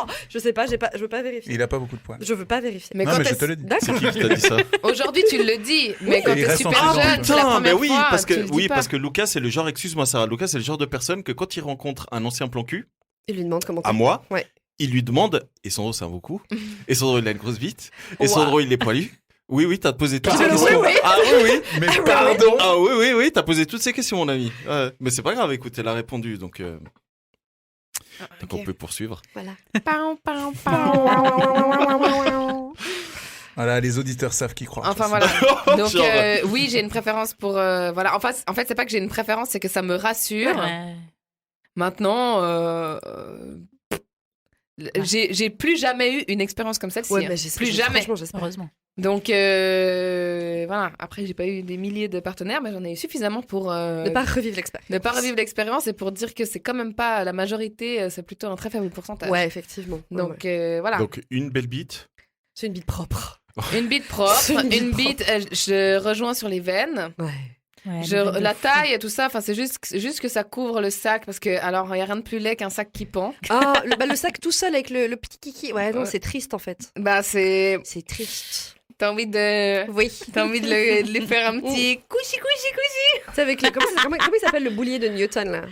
Speaker 10: non, je sais pas, je veux pas vérifier.
Speaker 9: Il a pas beaucoup de poils.
Speaker 10: Je veux pas vérifier.
Speaker 8: Mais
Speaker 9: Non,
Speaker 8: quand
Speaker 9: mais je
Speaker 8: t'es-
Speaker 9: te le dis.
Speaker 7: C'est
Speaker 10: D'accord.
Speaker 7: qui t'a dit ça?
Speaker 8: Aujourd'hui, tu le dis, mais quand
Speaker 9: il
Speaker 8: t'es
Speaker 9: reste
Speaker 8: super
Speaker 9: en prison.
Speaker 8: jeune, c'est la
Speaker 7: Putain, mais
Speaker 8: première
Speaker 7: oui,
Speaker 8: fois,
Speaker 7: parce
Speaker 8: tu le
Speaker 7: que,
Speaker 8: dis
Speaker 7: oui,
Speaker 8: pas.
Speaker 7: parce que Lucas, c'est le genre, excuse-moi Sarah, Lucas, c'est le genre de personne que quand il rencontre un ancien plan cul,
Speaker 10: Il lui demande comment
Speaker 7: à moi,
Speaker 10: Ouais.
Speaker 7: il lui demande, et Sandro, c'est un beau coup, et Sandro, il a une grosse bite, et
Speaker 10: Wow.
Speaker 7: Sandro, il est poilu. Oui, oui, t'as posé toutes
Speaker 10: Ah,
Speaker 7: ces
Speaker 10: oui,
Speaker 7: questions.
Speaker 10: oui.
Speaker 7: Ah oui, oui.
Speaker 9: Mais pardon.
Speaker 7: Ah oui, oui, oui, t'as posé toutes ces questions, mon ami. Ouais. Mais c'est pas grave, écoute, elle a répondu, donc on peut poursuivre.
Speaker 10: Voilà.
Speaker 8: Pam, pam, pam.
Speaker 9: Voilà, les auditeurs savent qui croire.
Speaker 8: Enfin voilà. Donc
Speaker 7: Genre.
Speaker 8: oui, j'ai une préférence pour voilà. En fait, c'est pas que j'ai une préférence, c'est que ça me rassure.
Speaker 2: Ouais.
Speaker 8: Maintenant, j'ai plus jamais eu une expérience comme celle-ci.
Speaker 10: Ouais,
Speaker 8: hein.
Speaker 10: bah, j'espère-
Speaker 8: Plus jamais.
Speaker 10: franchement, j'espère.
Speaker 2: Heureusement.
Speaker 8: Donc voilà. Après, j'ai pas eu des milliers de partenaires, mais j'en ai eu suffisamment pour
Speaker 10: Ne pas revivre l'expérience.
Speaker 8: ne pas revivre l'expérience et pour dire que c'est quand même pas la majorité. C'est plutôt un très faible pourcentage.
Speaker 10: Ouais, effectivement. Ouais,
Speaker 8: Donc
Speaker 10: ouais.
Speaker 8: voilà.
Speaker 7: Donc, une belle bite.
Speaker 10: C'est une bite propre.
Speaker 8: Une bite propre,
Speaker 10: C'est une bite
Speaker 8: une bite. Je rejoins sur les veines.
Speaker 10: Ouais.
Speaker 2: Ouais,
Speaker 8: La taille et tout ça, enfin c'est juste que ça couvre le sac parce que alors il y a rien de plus laid qu'un sac qui pend.
Speaker 10: Ah, le sac tout seul avec le petit kiki. Ouais, non,
Speaker 8: Ouais.
Speaker 10: c'est triste en fait.
Speaker 8: Bah c'est
Speaker 10: C'est triste.
Speaker 8: t'as envie de
Speaker 10: Oui.
Speaker 8: t'as envie de lui faire un petit couchi.
Speaker 10: Tu sais, avec le. Comment il s'appelle le boulier de Newton là?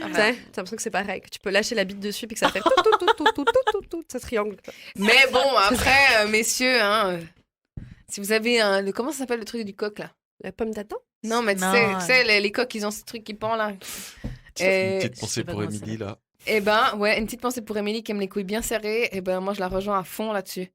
Speaker 10: Tu sais, t'as l'impression que c'est pareil, que tu peux lâcher la bite dessus puis que ça fait tout, ça triangle.
Speaker 8: Mais bon après messieurs hein, si vous avez comment ça s'appelle le truc du coq là?
Speaker 10: La pomme d'Adam?
Speaker 8: Non mais tu
Speaker 2: Non,
Speaker 8: sais les coqs ils ont ce truc qui pend là.
Speaker 7: Une
Speaker 8: Et,
Speaker 7: petite pensée
Speaker 2: sais pas
Speaker 7: pour
Speaker 2: comment ça
Speaker 7: Émilie, là.
Speaker 8: et ben ouais une petite pensée pour Émilie qui aime les couilles bien serrées. Et ben moi je la rejoins à fond là-dessus.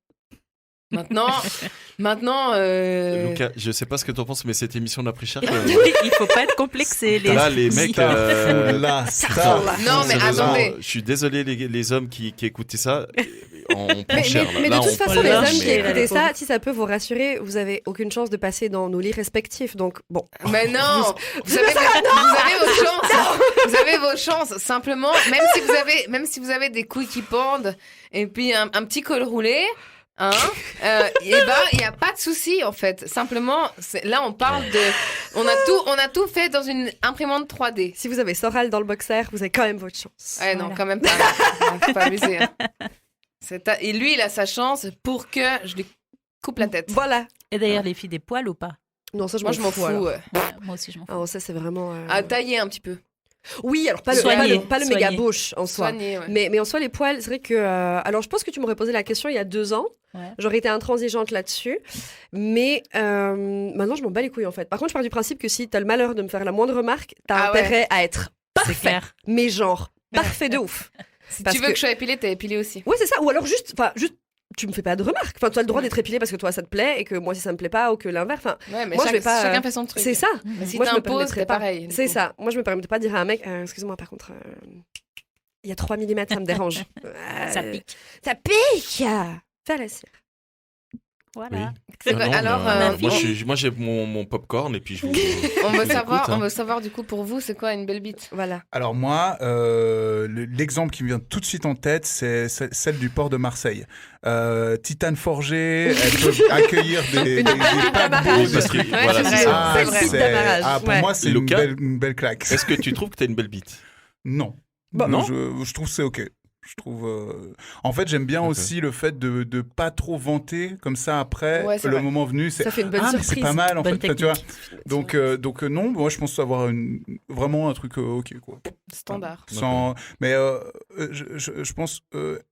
Speaker 8: Maintenant
Speaker 7: Lucas, je sais pas ce que t'en penses, mais cette émission n'a pris cher.
Speaker 2: Oui, il faut pas être complexé.
Speaker 7: Là, les mecs.
Speaker 9: La star.
Speaker 8: Non mais
Speaker 7: Sérieusement,
Speaker 8: attendez.
Speaker 7: je suis désolé, les hommes qui écoutaient ça. On prend
Speaker 10: Mais,
Speaker 7: cher.
Speaker 10: mais
Speaker 7: là.
Speaker 10: de
Speaker 7: Là,
Speaker 10: toute
Speaker 7: on
Speaker 10: façon,
Speaker 7: prend
Speaker 10: les
Speaker 7: cher,
Speaker 10: hommes
Speaker 2: lâche,
Speaker 10: qui
Speaker 7: mais,
Speaker 10: écoutaient
Speaker 2: les
Speaker 10: ça, si ça peut vous rassurer, vous avez aucune chance de passer dans nos lits respectifs. Donc, bon.
Speaker 8: Mais non, vous avez vos chances. Vous avez vos chances. Simplement, même si vous avez des couilles qui pendent et puis un petit col roulé, hein, et ben il y a pas de souci en fait. Simplement, là on parle de, on a tout fait dans une imprimante 3D.
Speaker 10: Si vous avez Soral dans le boxer, vous avez quand même votre chance.
Speaker 8: Ouais non,
Speaker 2: Voilà.
Speaker 8: quand même pas. Faut pas abuser. Hein. Et lui, il a sa chance pour que je lui coupe la tête.
Speaker 10: Voilà.
Speaker 2: Et d'ailleurs, les filles des poils ou pas?
Speaker 10: Non, ça,
Speaker 8: Moi, je m'en fous.
Speaker 10: alors.
Speaker 8: Ouais.
Speaker 2: Ouais, moi aussi, je m'en fous.
Speaker 10: Ah, ça, c'est vraiment.
Speaker 8: À tailler un petit peu.
Speaker 10: Oui, alors pas
Speaker 2: Soigner.
Speaker 10: le
Speaker 2: Soigner.
Speaker 10: méga bouche en soi.
Speaker 8: Soigner, ouais.
Speaker 10: Mais en soi, les poils, c'est vrai que. Alors, je pense que tu m'aurais posé la question il y a 2 ans.
Speaker 2: Ouais.
Speaker 10: J'aurais été intransigeante là-dessus. Mais maintenant, je m'en bats les couilles, en fait. Par contre, je pars du principe que si t'as le malheur de me faire la moindre remarque, t'as
Speaker 8: Ah ouais.
Speaker 10: intérêt à être
Speaker 2: C'est
Speaker 10: parfait.
Speaker 2: clair.
Speaker 10: Mais genre, parfait de ouf.
Speaker 8: Si
Speaker 10: Parce
Speaker 8: tu veux
Speaker 10: que-
Speaker 8: que je sois épilée, t'es épilée aussi.
Speaker 10: Ouais, c'est ça. Ou alors juste tu me fais pas de remarques. Enfin, tu as le droit d'être épilé parce que toi ça te plaît et que moi si ça me plaît pas ou que l'inverse. Enfin,
Speaker 8: Ouais, mais
Speaker 10: moi je vais pas.
Speaker 8: chacun fait son truc.
Speaker 10: C'est ça.
Speaker 8: Mais si
Speaker 10: Moi, je me
Speaker 8: t'imposes,
Speaker 10: permettrais
Speaker 8: c'est
Speaker 10: pas.
Speaker 8: pareil. du
Speaker 10: C'est
Speaker 8: coup.
Speaker 10: ça. Moi je me permettrais pas de dire à un mec, excuse-moi par contre, il y a 3 mm, ça me dérange.
Speaker 2: Ça pique.
Speaker 10: Ça pique. Fais la cire.
Speaker 2: Voilà.
Speaker 8: C'est quoi, alors,
Speaker 7: moi j'ai mon popcorn et puis je vous.
Speaker 8: On veut savoir,
Speaker 7: Écoute, hein.
Speaker 8: on veut savoir du coup pour vous, c'est quoi une belle bite?
Speaker 10: Voilà.
Speaker 9: Alors moi, l'exemple qui me vient tout de suite en tête, c'est celle du port de Marseille. Titane forgée, elle peut accueillir des packs
Speaker 10: d'amarrage.
Speaker 9: parce que-
Speaker 8: Ouais,
Speaker 7: Voilà,
Speaker 8: c'est
Speaker 7: c'est
Speaker 8: vrai.
Speaker 7: ça.
Speaker 10: Belle bite d'amarrage.
Speaker 9: pour
Speaker 10: Ouais.
Speaker 9: moi, c'est
Speaker 7: Lucas,
Speaker 9: une belle claque.
Speaker 7: Est-ce que tu trouves que t'as une belle bite?
Speaker 9: Non.
Speaker 7: Bah, non.
Speaker 9: Je trouve que c'est ok. Je trouve. En fait, j'aime bien
Speaker 7: Ok.
Speaker 9: aussi le fait de pas trop vanter comme ça après.
Speaker 8: Ouais, c'est
Speaker 9: le
Speaker 8: vrai.
Speaker 9: moment venu, c'est
Speaker 10: Ça fait une bonne
Speaker 9: mais
Speaker 10: surprise.
Speaker 9: c'est pas mal en
Speaker 2: Bonne
Speaker 9: fait. Enfin, tu vois.
Speaker 2: technique.
Speaker 9: Donc non, moi je pense avoir vraiment un truc ok quoi.
Speaker 8: Standard.
Speaker 9: Sans... Mais je pense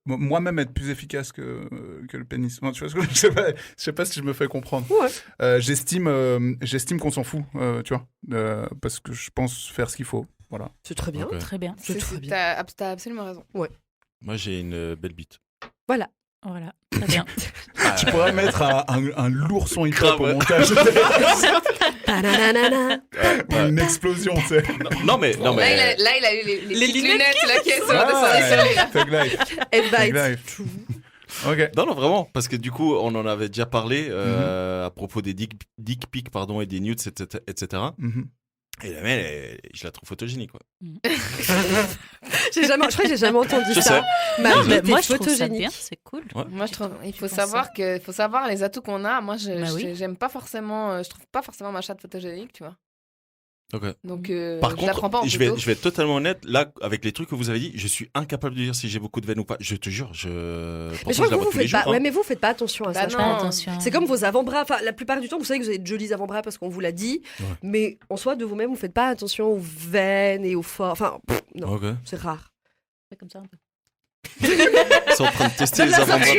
Speaker 9: moi-même être plus efficace que le pénis. Non, tu vois ce que je sais pas si je me fais comprendre.
Speaker 10: Ouais.
Speaker 9: J'estime qu'on s'en fout, tu vois, parce que je pense faire ce qu'il faut. Voilà.
Speaker 10: C'est très bien.
Speaker 7: Ok.
Speaker 2: Très bien.
Speaker 10: C'est très bien.
Speaker 8: T'as absolument raison.
Speaker 7: Moi j'ai une belle bite.
Speaker 10: Voilà.
Speaker 2: Voilà. Très bien.
Speaker 9: Tu pourrais mettre un lourd son hip-hop
Speaker 7: Grave,
Speaker 9: au
Speaker 7: ouais.
Speaker 9: montage.
Speaker 10: Ta-da-da-da-da.
Speaker 9: Une explosion, tu sais.
Speaker 7: Non mais
Speaker 8: Là, il a eu les petites lunettes là qui sont
Speaker 9: Ah,
Speaker 8: descendues sur les...
Speaker 9: Thug Life.
Speaker 10: Headbite.
Speaker 9: Thug Life. Ok.
Speaker 7: Non, vraiment, parce que du coup, on en avait déjà parlé à propos des dick pics et des nudes, etc.
Speaker 9: Mhm.
Speaker 7: Et la mère, je la trouve photogénique. Quoi.
Speaker 10: Je crois que j'ai jamais entendu
Speaker 7: Je
Speaker 10: ça.
Speaker 7: sais.
Speaker 10: Ma
Speaker 2: Mais
Speaker 10: bite
Speaker 2: moi,
Speaker 10: est
Speaker 2: je trouve ça
Speaker 10: photogénique.
Speaker 2: bien. C'est cool.
Speaker 7: Ouais.
Speaker 8: Moi, je trouve, il faut
Speaker 2: pense
Speaker 8: savoir les atouts qu'on a. Moi,
Speaker 2: Bah oui.
Speaker 8: j'aime pas forcément, je trouve pas forcément ma chatte photogénique, tu vois.
Speaker 7: Ok.
Speaker 8: Donc,
Speaker 7: Par
Speaker 8: je la prends pas en
Speaker 7: contre, je
Speaker 8: photo.
Speaker 7: vais être totalement honnête. Là, avec les trucs que vous avez dit, je suis incapable de dire si j'ai beaucoup de veines ou pas. Je te jure,
Speaker 10: Mais
Speaker 7: pourtant,
Speaker 10: je crois
Speaker 7: je la
Speaker 10: que
Speaker 7: vois tous les
Speaker 10: faites
Speaker 7: jours.
Speaker 10: pas. Ouais, mais vous faites pas attention à ça.
Speaker 8: Bah
Speaker 10: je
Speaker 8: non.
Speaker 10: crois.
Speaker 2: Attention.
Speaker 10: C'est comme vos avant-bras. Enfin, la plupart du temps, vous savez que vous avez de jolis avant-bras parce qu'on vous l'a dit.
Speaker 7: Ouais.
Speaker 10: Mais en soi, de vous-même, vous faites pas attention aux veines et aux forts. Enfin, non,
Speaker 7: Ok.
Speaker 10: c'est rare.
Speaker 2: C'est comme ça un peu.
Speaker 7: Ils sont en train de tester les avant-bras de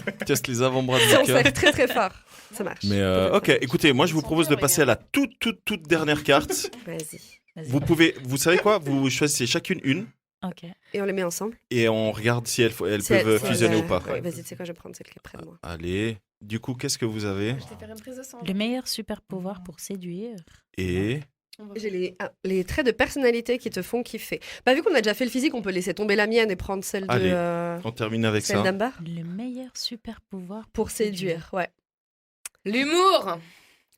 Speaker 7: Lucas. Teste les avant-bras
Speaker 10: Ça,
Speaker 7: de
Speaker 10: on
Speaker 7: Lucas.
Speaker 10: serre très très fort. Ça marche.
Speaker 7: Mais ok, écoutez, moi je vous propose de passer à la toute dernière carte.
Speaker 10: Vas-y.
Speaker 2: Vas-y.
Speaker 7: Vous savez quoi? Vous choisissez chacune une
Speaker 2: Ok.
Speaker 10: Et on les met ensemble.
Speaker 7: et on regarde si elles
Speaker 10: Si elles-
Speaker 7: peuvent
Speaker 10: si
Speaker 7: fusionner
Speaker 10: elles-
Speaker 7: ou pas.
Speaker 10: Ouais, vas-y, tu sais quoi, je vais prendre celle qui est près de moi.
Speaker 7: Allez, du coup, qu'est-ce que vous avez?
Speaker 8: Je vais faire une prise de sang.
Speaker 2: Le meilleur super pouvoir pour séduire.
Speaker 7: Et
Speaker 10: J'ai les traits de personnalité qui te font kiffer. Bah, vu qu'on a déjà fait le physique, on peut laisser tomber la mienne et prendre celle
Speaker 7: Allez,
Speaker 10: de.
Speaker 7: on termine avec
Speaker 10: Celle
Speaker 7: ça.
Speaker 10: d'Ambar.
Speaker 2: Le meilleur super pouvoir
Speaker 10: Pour séduire, ouais.
Speaker 8: L'humour.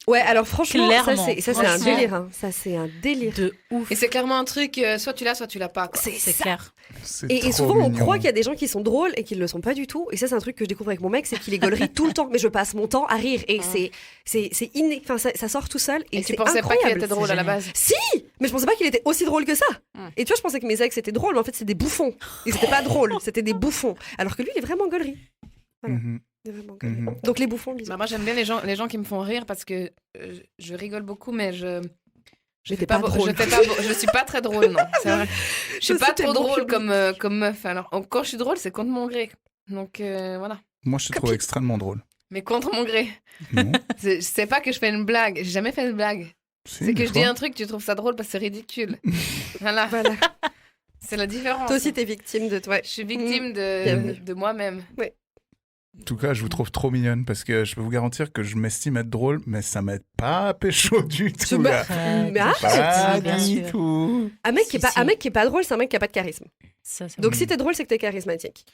Speaker 10: Ouais, alors franchement, ça
Speaker 2: Clairement.
Speaker 10: c'est un
Speaker 2: Franchement.
Speaker 10: délire. Hein. Ça c'est un délire.
Speaker 2: de ouf.
Speaker 8: Et c'est clairement un truc, soit tu l'as, soit tu l'as pas. Quoi.
Speaker 2: C'est
Speaker 10: ça.
Speaker 2: clair.
Speaker 9: C'est
Speaker 10: Et
Speaker 9: trop
Speaker 10: souvent, on
Speaker 9: mignon.
Speaker 10: croit qu'il y a des gens qui sont drôles et qui ne le sont pas du tout. Et ça, c'est un truc que je découvre avec mon mec, c'est qu'il est gaulerie tout le temps. Mais je passe mon temps à rire. Et c'est inné. Enfin, ça sort tout seul. Et
Speaker 8: Et tu
Speaker 10: c'est
Speaker 8: pensais pas qu'il
Speaker 10: incroyable.
Speaker 8: était drôle à la
Speaker 2: génial.
Speaker 8: base.
Speaker 10: Si, mais je pensais pas qu'il était aussi drôle que ça. Et tu vois, je pensais que mes ex étaient drôles, mais en fait, c'est des bouffons. Et c'était pas drôle, c'était des bouffons. Alors que lui, il est vraiment gaulerie. Voilà.
Speaker 9: Mhm.
Speaker 10: Il est vraiment gaulerie.
Speaker 9: Mhm.
Speaker 10: Donc les bouffons, bisous.
Speaker 8: Bah, moi, j'aime bien les gens qui me font rire parce que je rigole beaucoup, mais je
Speaker 10: J'étais
Speaker 8: fais
Speaker 10: pas drôle.
Speaker 8: je suis pas très drôle, non. C'est vrai. Je suis
Speaker 10: Je
Speaker 8: pas
Speaker 10: sais
Speaker 8: trop
Speaker 10: tellement
Speaker 8: drôle
Speaker 10: que-
Speaker 8: comme meuf. Alors, quand je suis drôle, c'est contre mon gré. Donc, voilà.
Speaker 9: Moi, je te trouve extrêmement drôle.
Speaker 8: Mais contre mon gré.
Speaker 9: Non.
Speaker 8: C'est pas que je fais une blague. J'ai jamais fait une blague.
Speaker 9: Si,
Speaker 8: C'est que
Speaker 9: des
Speaker 8: je dis
Speaker 9: fois.
Speaker 8: un truc, tu trouves ça drôle parce que c'est ridicule. Voilà.
Speaker 10: Voilà.
Speaker 8: C'est la différence.
Speaker 10: Toi aussi, t'es victime de toi.
Speaker 8: Je suis victime
Speaker 10: Bienvenue.
Speaker 8: de moi-même.
Speaker 9: En tout cas, je vous trouve trop mignonne parce que je peux vous garantir que je m'estime être drôle, mais ça m'aide pas à pécho du
Speaker 10: Je
Speaker 9: tout.
Speaker 10: me-
Speaker 9: là.
Speaker 10: Mais arrête.
Speaker 9: Pas
Speaker 2: bien
Speaker 9: du
Speaker 2: sûr.
Speaker 9: tout.
Speaker 10: Un mec, qui est
Speaker 2: Si,
Speaker 10: pas,
Speaker 2: si.
Speaker 10: un mec qui est pas drôle, c'est un mec qui a pas de charisme.
Speaker 2: Ça, c'est
Speaker 10: Donc
Speaker 2: vrai.
Speaker 10: si t'es drôle, c'est que t'es charismatique.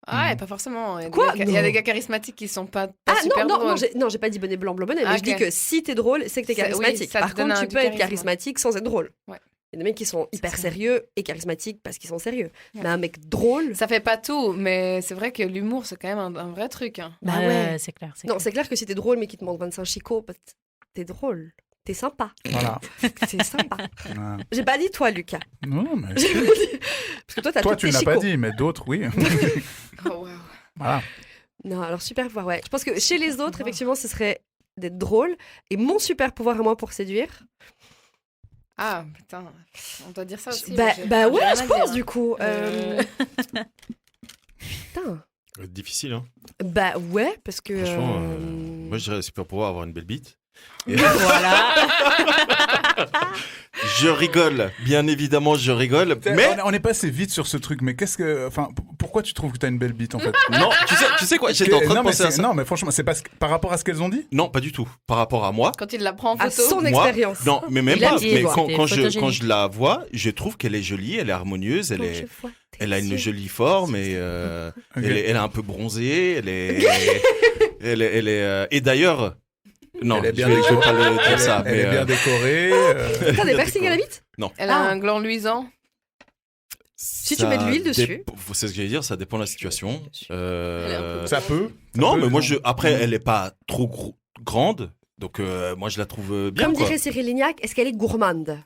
Speaker 8: Ah, et pas forcément.
Speaker 10: Quoi
Speaker 8: Il y a
Speaker 10: Non.
Speaker 8: des gars charismatiques qui sont pas
Speaker 10: Ah
Speaker 8: super
Speaker 10: non,
Speaker 8: drôles.
Speaker 10: j'ai pas dit bonnet blanc, blanc, bonnet, mais
Speaker 8: Ah,
Speaker 10: je dis
Speaker 8: ok.
Speaker 10: que si t'es drôle, c'est que t'es
Speaker 8: Ça- oui,
Speaker 10: charismatique.
Speaker 8: ça te
Speaker 10: Par
Speaker 8: donne
Speaker 10: contre, tu
Speaker 8: du
Speaker 10: peux être
Speaker 8: charisme.
Speaker 10: charismatique sans être drôle.
Speaker 8: Ouais.
Speaker 10: Il y a des mecs qui sont hyper
Speaker 2: ça.
Speaker 10: sérieux et charismatiques parce qu'ils sont sérieux.
Speaker 8: Ouais.
Speaker 10: Mais un mec drôle.
Speaker 8: Ça fait pas tout, mais c'est vrai que l'humour, c'est quand même un vrai truc. Hein.
Speaker 10: Bah ouais.
Speaker 2: C'est clair.
Speaker 10: Non, c'est clair que si t'es drôle mais qu'il te manque 25 chicots, bah, t'es drôle. T'es sympa.
Speaker 9: Voilà.
Speaker 10: C'est sympa.
Speaker 9: Ouais.
Speaker 10: J'ai pas dit toi, Lucas.
Speaker 9: Non, mais
Speaker 10: Parce que toi, t'as
Speaker 9: toi,
Speaker 10: tous
Speaker 9: tu
Speaker 10: tes
Speaker 9: l'as pas
Speaker 10: chicots.
Speaker 9: dit, mais d'autres, oui.
Speaker 8: Oh, wow.
Speaker 9: Voilà.
Speaker 10: Non, alors super pouvoir, ouais. Je pense que chez les autres, effectivement, ce serait d'être drôle. Et mon super pouvoir à moi pour séduire.
Speaker 8: Ah, putain. On doit dire ça aussi.
Speaker 10: Bah,
Speaker 8: moi, j'ai-
Speaker 10: bah
Speaker 8: j'ai
Speaker 10: ouais,
Speaker 8: rien
Speaker 10: je
Speaker 8: à
Speaker 10: pense
Speaker 8: dire.
Speaker 10: du coup. Putain.
Speaker 7: Ça va être difficile, hein.
Speaker 10: Bah ouais, parce que.
Speaker 7: Franchement, moi je dirais super pouvoir avoir une belle bite. Et
Speaker 2: Voilà.
Speaker 7: Je rigole. Bien évidemment, je rigole. Mais
Speaker 9: On est passé vite sur ce truc, mais pourquoi tu trouves que t'as une belle bite en fait?
Speaker 7: non, tu sais quoi? J'étais en train de penser à ça.
Speaker 9: Non, mais franchement, c'est par rapport à ce qu'elles ont dit?
Speaker 7: Non, pas du tout. Par rapport à moi.
Speaker 8: Quand il la prend en
Speaker 10: À
Speaker 8: photo.
Speaker 10: son
Speaker 7: Moi,
Speaker 10: expérience.
Speaker 7: non, mais même
Speaker 2: Il a
Speaker 7: pas.
Speaker 2: dit,
Speaker 7: Mais
Speaker 2: voilà.
Speaker 7: quand
Speaker 2: T'es
Speaker 7: je
Speaker 2: photogénique.
Speaker 7: la vois, je trouve qu'elle est jolie, elle est harmonieuse, elle a une jolie forme et elle est un peu bronzée, elle est et d'ailleurs non,
Speaker 9: Elle est bien
Speaker 7: je vais pas le dire ça,
Speaker 9: Elle
Speaker 7: mais
Speaker 9: est bien décorée.
Speaker 10: T'as des piercings à la bite?
Speaker 7: non.
Speaker 8: Elle a un gland luisant.
Speaker 10: Si tu mets de l'huile dessus.
Speaker 7: C'est ce que j'allais dire, ça dépend de la situation.
Speaker 9: Ça peut.
Speaker 7: Non, mais moi après elle est pas trop grande, donc moi je la trouve bien.
Speaker 10: Comme
Speaker 7: quoi.
Speaker 10: dirait Cyril Lignac, est-ce qu'elle est gourmande?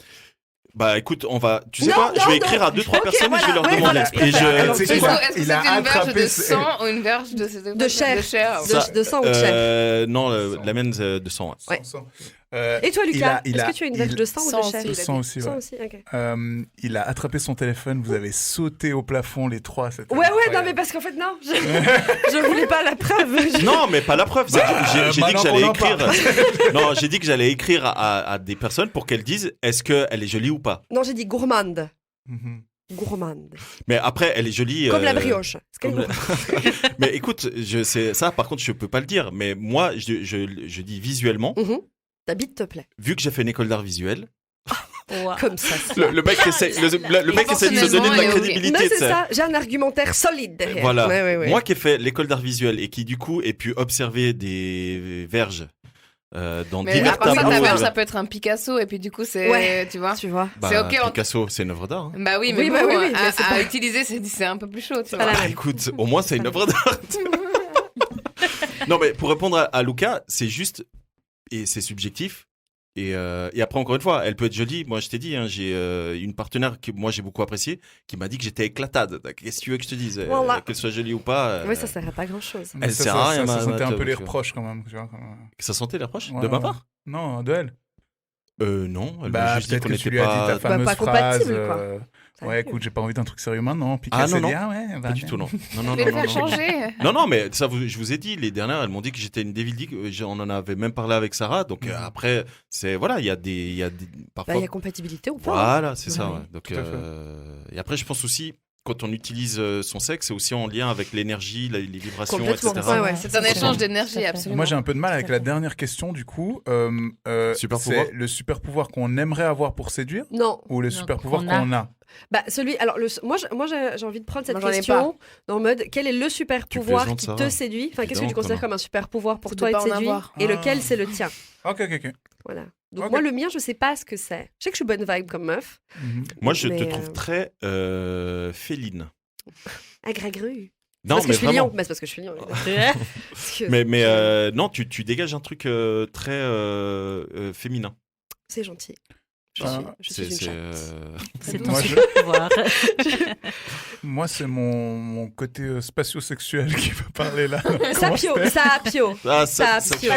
Speaker 7: Bah écoute, tu sais
Speaker 10: Non,
Speaker 7: quoi,
Speaker 10: non,
Speaker 7: je vais écrire
Speaker 10: non.
Speaker 7: à 2-3
Speaker 10: Ok,
Speaker 7: personnes et je vais leur
Speaker 10: voilà,
Speaker 7: demander.
Speaker 10: ouais,
Speaker 7: Et
Speaker 10: voilà. Alors,
Speaker 7: je
Speaker 10: c'est
Speaker 8: Est-ce
Speaker 10: quoi
Speaker 8: que c'est
Speaker 9: Il
Speaker 8: une
Speaker 9: a
Speaker 8: verge
Speaker 9: attrapé
Speaker 8: de
Speaker 9: ce-
Speaker 8: sang ou une verge de
Speaker 10: chair.
Speaker 8: De chair.
Speaker 10: De sang ou de chair?
Speaker 7: non, la mienne de sang. Ouais.
Speaker 10: Ouais. Et toi, Lucas,
Speaker 9: il
Speaker 10: est-ce
Speaker 9: a-
Speaker 10: que tu as une verge de sang ou
Speaker 8: sang
Speaker 10: de chair?
Speaker 9: De sang aussi, ouais.
Speaker 10: Sang aussi, ok.
Speaker 9: Il a attrapé son téléphone, vous avez sauté au plafond les trois. c'était
Speaker 10: Ouais,
Speaker 9: incroyable.
Speaker 10: non, mais parce qu'en fait, non, je voulais pas la preuve.
Speaker 7: Non, mais pas la preuve. c'est que j'ai dit que
Speaker 9: maintenant
Speaker 7: j'allais
Speaker 9: qu'on en
Speaker 7: écrire.
Speaker 9: parle.
Speaker 7: Non, j'ai dit que j'allais écrire à des personnes pour qu'elles disent est-ce qu'elle est jolie ou pas.
Speaker 10: Non, j'ai dit gourmande.
Speaker 9: Mhm.
Speaker 10: Gourmande.
Speaker 7: Mais après, elle est jolie.
Speaker 10: Comme la brioche. Est-ce qu'elle est
Speaker 7: comme
Speaker 10: gourmande?
Speaker 7: Mais écoute, ça, par contre, je peux pas le dire. Mais moi, je dis visuellement,
Speaker 10: Ta bite te plaît.
Speaker 7: vu que j'ai fait une école d'art visuel.
Speaker 2: Wow.
Speaker 10: Comme ça.
Speaker 7: Le mec essaie, le mec essaie de se donner de la
Speaker 8: Personnellement,
Speaker 7: crédibilité.
Speaker 10: Mais c'est
Speaker 7: tu sais.
Speaker 10: ça, j'ai un argumentaire solide derrière.
Speaker 7: Voilà.
Speaker 10: Ouais.
Speaker 7: Moi qui ai fait l'école d'art visuel et qui du coup ai pu observer des verges dans
Speaker 8: Mais
Speaker 7: divers
Speaker 8: parfois, ta
Speaker 7: tableaux.
Speaker 8: verge, ça peut être un Picasso et puis du coup, c'est.
Speaker 10: Ouais.
Speaker 8: Tu vois?
Speaker 10: Tu vois.
Speaker 7: Bah,
Speaker 8: c'est ok,
Speaker 7: Picasso, c'est une œuvre d'art. hein.
Speaker 8: Bah oui, mais
Speaker 10: Oui,
Speaker 8: bon,
Speaker 10: bah oui, mais
Speaker 8: à,
Speaker 10: c'est
Speaker 8: à
Speaker 10: pas-
Speaker 8: utiliser, c'est un peu plus chaud, tu
Speaker 10: pas
Speaker 8: vois.
Speaker 10: la
Speaker 7: Ah,
Speaker 10: même.
Speaker 7: écoute, au moins c'est une œuvre d'art. Non, mais pour répondre à Luca, c'est juste et c'est subjectif. Et après, encore une fois, elle peut être jolie. Moi, je t'ai dit, hein, j'ai une partenaire que moi j'ai beaucoup appréciée qui m'a dit que j'étais éclatade. Qu'est-ce que tu veux que je te dise
Speaker 10: Voilà.
Speaker 7: Qu'elle soit jolie ou pas.
Speaker 10: Ouais, ça sert à pas grand chose.
Speaker 9: Mais
Speaker 7: Elle
Speaker 9: ça,
Speaker 7: sert
Speaker 9: ça-
Speaker 7: à rien,
Speaker 9: Ça
Speaker 7: ma-
Speaker 9: sentait
Speaker 7: ma-
Speaker 9: un peu les
Speaker 7: tu vois.
Speaker 9: reproches quand même. Tu vois,
Speaker 7: Ça sentait les reproches
Speaker 9: Ouais,
Speaker 7: de ma
Speaker 9: ouais.
Speaker 7: part
Speaker 9: Non, de elle.
Speaker 7: Non, elle m'a
Speaker 9: Bah,
Speaker 7: juste dit
Speaker 9: peut-être
Speaker 7: qu'on
Speaker 9: que tu
Speaker 7: n'était
Speaker 9: lui as dit ta
Speaker 7: pas.
Speaker 9: fameuse
Speaker 10: pas
Speaker 9: phrase.
Speaker 10: compatible, quoi. Ça
Speaker 9: Ouais,
Speaker 10: arrive.
Speaker 9: écoute, j'ai pas envie d'un truc sérieux maintenant. Puis
Speaker 7: Ah,
Speaker 9: qu'elle
Speaker 7: non,
Speaker 9: s'est
Speaker 7: non.
Speaker 9: dit, ah ouais,
Speaker 7: Pas du tout, non. Non, non,
Speaker 8: Je vais
Speaker 7: non,
Speaker 8: le
Speaker 7: non,
Speaker 8: faire
Speaker 7: non.
Speaker 8: changer.
Speaker 7: Non, non, mais ça, je vous ai dit, les dernières, elles m'ont dit que j'étais une Devil Dick. On en avait même parlé avec Sarah. Donc après, c'est voilà, il y a des
Speaker 10: Bah,
Speaker 7: parfois.
Speaker 10: il y a compatibilité ou pas.
Speaker 7: Voilà, c'est ça.
Speaker 10: Ouais.
Speaker 7: Ouais. Donc
Speaker 9: Tout à fait.
Speaker 7: et après, je pense aussi quand on utilise son sexe, c'est aussi en lien avec l'énergie, les vibrations,
Speaker 10: Complètement.
Speaker 7: etc.
Speaker 10: Ouais.
Speaker 8: C'est un échange d'énergie, absolument.
Speaker 9: Moi, j'ai un peu de mal avec la dernière question, du coup.
Speaker 7: Super pouvoir.
Speaker 9: C'est le super pouvoir qu'on aimerait avoir pour séduire
Speaker 10: Non.
Speaker 9: ou le
Speaker 2: Non,
Speaker 9: super pouvoir
Speaker 2: qu'on a.
Speaker 9: qu'on a?
Speaker 10: Bah, celui. Alors, moi, j'ai envie de prendre cette
Speaker 8: Moi, j'en ai
Speaker 10: question dans le mode quel est le super
Speaker 7: Tu
Speaker 10: pouvoir
Speaker 7: plaisantes,
Speaker 10: qui
Speaker 7: Sarah.
Speaker 10: te séduit? Enfin, qu'est-ce que tu
Speaker 7: Évidemment
Speaker 10: considères
Speaker 7: qu'on a.
Speaker 10: comme un super pouvoir pour
Speaker 8: C'est
Speaker 10: toi
Speaker 8: de
Speaker 10: et
Speaker 8: pas
Speaker 10: te
Speaker 8: en
Speaker 10: séduit?
Speaker 8: avoir.
Speaker 10: Et
Speaker 9: Ah.
Speaker 10: lequel c'est le tien?
Speaker 9: Ok.
Speaker 10: Voilà. Donc,
Speaker 9: Ok.
Speaker 10: moi, le mien, je sais pas ce que c'est. Je sais que je suis bonne vibe comme meuf.
Speaker 9: Mhm.
Speaker 7: Moi, je te
Speaker 10: Mais,
Speaker 7: trouve très féline.
Speaker 10: Agragru.
Speaker 7: Non,
Speaker 10: Parce que
Speaker 7: mais
Speaker 10: je suis
Speaker 7: vraiment.
Speaker 10: lion. Bah, c'est parce que je suis lion. évidemment. Parce que
Speaker 7: Mais non, tu dégages un truc très féminin.
Speaker 10: c'est gentil. Je
Speaker 9: Ah,
Speaker 10: suis une chatte.
Speaker 2: C'est
Speaker 10: Moi,
Speaker 2: ton
Speaker 9: je-
Speaker 2: super pouvoir.
Speaker 9: Moi, c'est mon côté spatio-sexuel qui veut parler là. Comment
Speaker 10: Sapio,
Speaker 9: c'était
Speaker 10: sapio.
Speaker 7: Ah,
Speaker 10: Sapio.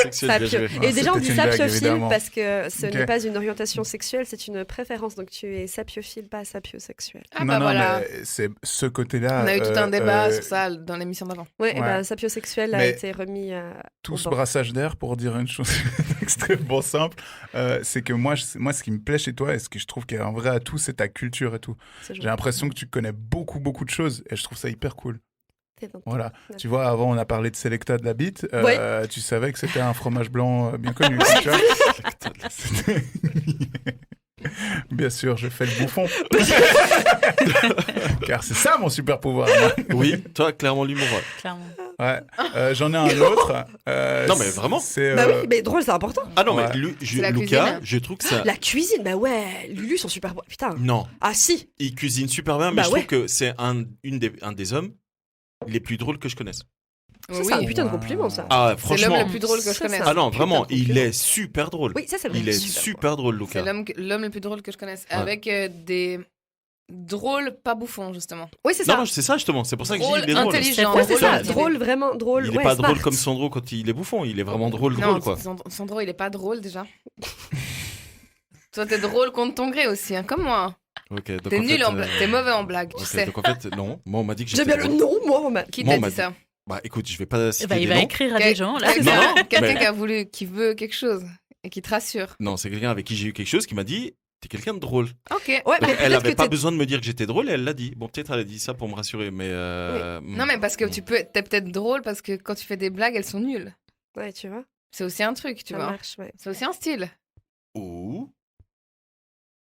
Speaker 7: sexuel, bien joué.
Speaker 10: Et déjà, on
Speaker 9: c'était
Speaker 10: dit
Speaker 9: une blague,
Speaker 10: sapiophile
Speaker 9: évidemment.
Speaker 10: parce que ce
Speaker 9: Ok.
Speaker 10: n'est pas une orientation sexuelle, c'est une préférence. Donc tu es sapiophile, pas sapiosexuel.
Speaker 8: Ah
Speaker 9: non,
Speaker 8: bah
Speaker 9: non,
Speaker 8: voilà.
Speaker 9: mais c'est ce côté-là.
Speaker 8: On a eu tout un débat sur ça dans l'émission d'avant.
Speaker 10: Ouais, et
Speaker 9: Ouais.
Speaker 10: ben, sapiosexuel a
Speaker 9: Mais
Speaker 10: été remis
Speaker 9: Tout
Speaker 10: au
Speaker 9: ce
Speaker 10: banc.
Speaker 9: brassage d'air pour dire une chose extrêmement simple, c'est que moi, ce qui me plaît chez toi et ce que je trouve qu'il y a un vrai atout, c'est ta culture et tout.
Speaker 10: C'est
Speaker 9: J'ai
Speaker 10: gentil.
Speaker 9: l'impression que tu connais beaucoup de choses et je trouve ça hyper cool.
Speaker 10: C'est gentil.
Speaker 9: Voilà.
Speaker 10: D'accord.
Speaker 9: Tu vois, avant, on a parlé de Selecta de la bite.
Speaker 10: Ouais.
Speaker 9: Tu savais que c'était un fromage blanc bien connu. tu vois. C'était- Bien sûr, je fais le bouffon. Car c'est ça mon super pouvoir.
Speaker 7: Oui, toi, clairement, l'humour. Ouais.
Speaker 2: Clairement.
Speaker 9: Ouais. J'en ai un autre.
Speaker 7: Non, mais vraiment.
Speaker 9: C'est,
Speaker 10: Bah oui, mais drôle, c'est important.
Speaker 7: Ah non,
Speaker 9: Ouais.
Speaker 7: mais
Speaker 8: C'est la
Speaker 7: Lucas,
Speaker 8: cuisine.
Speaker 7: je trouve que ça.
Speaker 10: La cuisine, bah ouais, Lulu, son super pouvoir. Putain.
Speaker 7: Non,
Speaker 10: Ah si.
Speaker 7: il cuisine super bien, mais
Speaker 10: Bah
Speaker 7: je
Speaker 10: ouais.
Speaker 7: trouve que c'est un des hommes les plus drôles que je connaisse.
Speaker 10: Ça, c'est un
Speaker 8: Oui.
Speaker 10: putain de compliment, ça.
Speaker 7: Ah,
Speaker 8: C'est
Speaker 7: franchement.
Speaker 8: l'homme le plus drôle que je
Speaker 10: Ça,
Speaker 8: connaisse.
Speaker 10: ça.
Speaker 7: Ah non, vraiment,
Speaker 10: Putain de
Speaker 7: il
Speaker 10: compliment.
Speaker 7: est super drôle.
Speaker 10: Oui, ça, c'est vrai.
Speaker 7: Il est
Speaker 10: Super.
Speaker 7: super drôle,
Speaker 8: C'est
Speaker 7: Lucas.
Speaker 8: l'homme le plus drôle que je connaisse.
Speaker 7: Ouais.
Speaker 8: Avec des drôles pas bouffons, justement.
Speaker 10: Oui, c'est
Speaker 7: Non,
Speaker 10: ça.
Speaker 7: non, c'est ça justement. C'est pour ça que je
Speaker 8: Drôle,
Speaker 7: dis il est drôle.
Speaker 8: intelligent.
Speaker 10: Ouais, c'est
Speaker 8: drôle,
Speaker 10: ça.
Speaker 8: motivé.
Speaker 10: Drôle, vraiment drôle.
Speaker 7: Il est
Speaker 10: ouais,
Speaker 7: pas
Speaker 10: smart.
Speaker 7: drôle comme Sandro quand il est bouffon. Il est vraiment drôle,
Speaker 8: Non,
Speaker 7: quoi.
Speaker 8: Sandro, il est pas drôle déjà. Toi, t'es drôle contre ton gré aussi, hein, comme moi.
Speaker 7: Ok, donc
Speaker 8: T'es
Speaker 7: en
Speaker 8: nul
Speaker 7: fait,
Speaker 8: en blague, t'es mauvais en blague, tu
Speaker 7: ok,
Speaker 8: sais.
Speaker 7: donc en fait, non. Moi, on m'a dit que
Speaker 10: J'aime
Speaker 7: j'étais
Speaker 10: bien le
Speaker 7: drôle.
Speaker 10: nom, moi, on m'a.
Speaker 8: Qui
Speaker 7: Moi,
Speaker 8: t'a
Speaker 7: on m'a
Speaker 8: dit ça?
Speaker 7: Bah écoute, je vais pas
Speaker 2: Eh
Speaker 7: citer
Speaker 2: ben, il
Speaker 7: des
Speaker 2: va
Speaker 7: noms.
Speaker 2: écrire à
Speaker 8: Quel-
Speaker 2: des gens, là.
Speaker 8: Quelqu'un
Speaker 7: Non, non,
Speaker 8: quelqu'un
Speaker 7: mais-
Speaker 8: qui a voulu, qui veut quelque chose et qui te rassure.
Speaker 7: Non, c'est quelqu'un avec qui j'ai eu quelque chose qui m'a dit t'es quelqu'un de drôle.
Speaker 8: Ok.
Speaker 10: Ouais,
Speaker 7: Donc,
Speaker 10: mais
Speaker 7: elle
Speaker 10: peut-être
Speaker 7: avait
Speaker 10: que
Speaker 7: pas
Speaker 10: t'es-
Speaker 7: besoin de me dire que j'étais drôle, et elle l'a dit. Bon, peut-être elle a dit ça pour me rassurer, mais.
Speaker 8: Non, mais parce que t'es peut-être drôle parce que quand tu fais des blagues, elles sont nulles.
Speaker 10: Ouais, tu vois.
Speaker 8: C'est aussi un truc, tu
Speaker 10: Ça
Speaker 8: vois.
Speaker 10: marche, ouais.
Speaker 8: C'est aussi un style.
Speaker 7: Ou.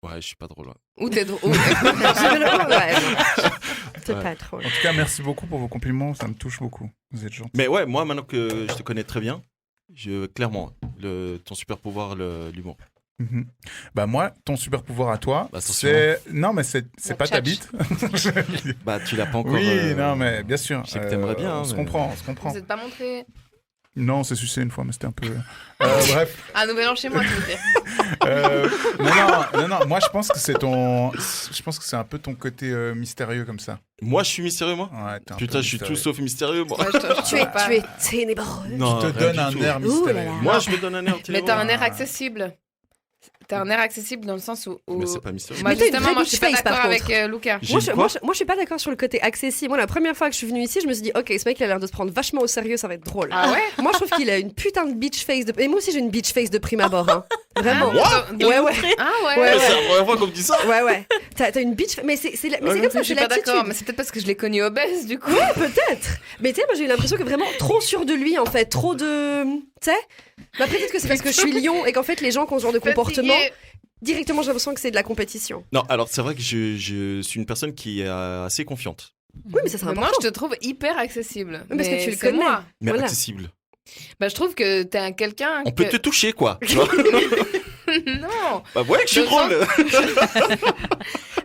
Speaker 7: Ouais, je suis pas drôle. Ouais.
Speaker 8: Ou t'es drôle.
Speaker 10: Ouais, c'est
Speaker 7: Ouais.
Speaker 10: pas trop.
Speaker 9: En tout cas, merci beaucoup pour vos compliments, ça me touche beaucoup. Vous êtes gentil.
Speaker 7: Mais ouais, moi, maintenant que je te connais très bien, clairement, ton super pouvoir, l'humour.
Speaker 9: Mhm. Bah moi, ton super pouvoir à toi,
Speaker 7: Attention.
Speaker 9: c'est non mais c'est
Speaker 10: La
Speaker 9: pas ta
Speaker 10: tchatch.
Speaker 9: bite.
Speaker 7: Bah, tu l'as pas encore.
Speaker 9: Oui, non mais bien sûr.
Speaker 7: Je sais que t'aimerais bien.
Speaker 9: On se
Speaker 7: mais-
Speaker 9: comprend, on se comprend.
Speaker 8: Vous êtes pas montré.
Speaker 9: Non, on s'est sucé une fois, mais c'était un peu. Bref.
Speaker 8: Un nouvel an chez moi, tu veux dire.
Speaker 9: Non. Moi, je pense que je pense que c'est un peu ton côté mystérieux comme ça.
Speaker 7: Moi, je suis mystérieux, moi.
Speaker 9: Ouais, t'es un
Speaker 7: Putain,
Speaker 9: peu
Speaker 7: je suis tout
Speaker 9: mystérieux.
Speaker 7: sauf mystérieux, moi.
Speaker 8: Ouais, je
Speaker 10: Tu es,
Speaker 8: pas.
Speaker 10: tu es ténébreux.
Speaker 7: Non,
Speaker 9: Tu te
Speaker 7: rien
Speaker 9: donnes
Speaker 7: du
Speaker 9: un
Speaker 7: tout.
Speaker 9: air
Speaker 10: Ouh là
Speaker 9: mystérieux.
Speaker 10: là.
Speaker 7: Moi, je me donne un air
Speaker 8: Mais
Speaker 7: ténébreux.
Speaker 8: t'as un air accessible. T'as un air accessible dans le sens où.
Speaker 7: Mais c'est pas mystérieux.
Speaker 8: Moi,
Speaker 10: Mais t'as une
Speaker 8: justement,
Speaker 10: vraie
Speaker 8: moi, je suis pas
Speaker 10: bitch face,
Speaker 8: d'accord
Speaker 10: par
Speaker 8: avec
Speaker 10: contre.
Speaker 8: Lucas.
Speaker 7: J'ai
Speaker 10: Moi,
Speaker 7: une
Speaker 10: je,
Speaker 7: quoi
Speaker 10: moi, je suis pas d'accord sur le côté accessible. Moi, la première fois que je suis venue ici, je me suis dit, ok, ce mec, il a l'air de se prendre vachement au sérieux, ça va être drôle.
Speaker 8: Ah ouais.
Speaker 10: Moi, je trouve qu'il a une putain de bitch face de. Et moi aussi, j'ai une bitch face de prime abord. Hein. Vraiment.
Speaker 8: Ah,
Speaker 10: Ouais, ouais.
Speaker 8: Ah ouais.
Speaker 10: Ouais,
Speaker 7: C'est la première fois qu'on me dit ça.
Speaker 10: Ouais. T'as une bitch. Mais c'est comme ça,
Speaker 8: Je suis
Speaker 10: c'est
Speaker 8: pas d'accord,
Speaker 10: l'attitude.
Speaker 8: mais c'est peut-être parce que je l'ai connu obèse du coup.
Speaker 10: Ouais, peut-être. Mais tu sais, moi, j'ai eu l'impression que vraiment trop sûr de lui, en fait. Trop de. Tu sais. Mais après, peut-être que c'est parce que je suis lion et qu'en fait, les gens qui ont ce genre de comportement, directement, j'ai l'impression que c'est de la compétition.
Speaker 7: Non, alors c'est vrai que je suis une personne qui est assez confiante,
Speaker 10: Oui, mais ça, c'est
Speaker 8: Mais
Speaker 10: important.
Speaker 8: moi, je te trouve hyper accessible.
Speaker 10: Parce que tu le
Speaker 8: c'est
Speaker 10: connais.
Speaker 8: moi.
Speaker 7: mais
Speaker 10: Voilà.
Speaker 7: accessible.
Speaker 8: Bah, je trouve que t'es quelqu'un.
Speaker 7: On peut te toucher, quoi. Tu vois
Speaker 8: Non.
Speaker 7: Bah ouais, que je suis
Speaker 8: Dans
Speaker 7: drôle.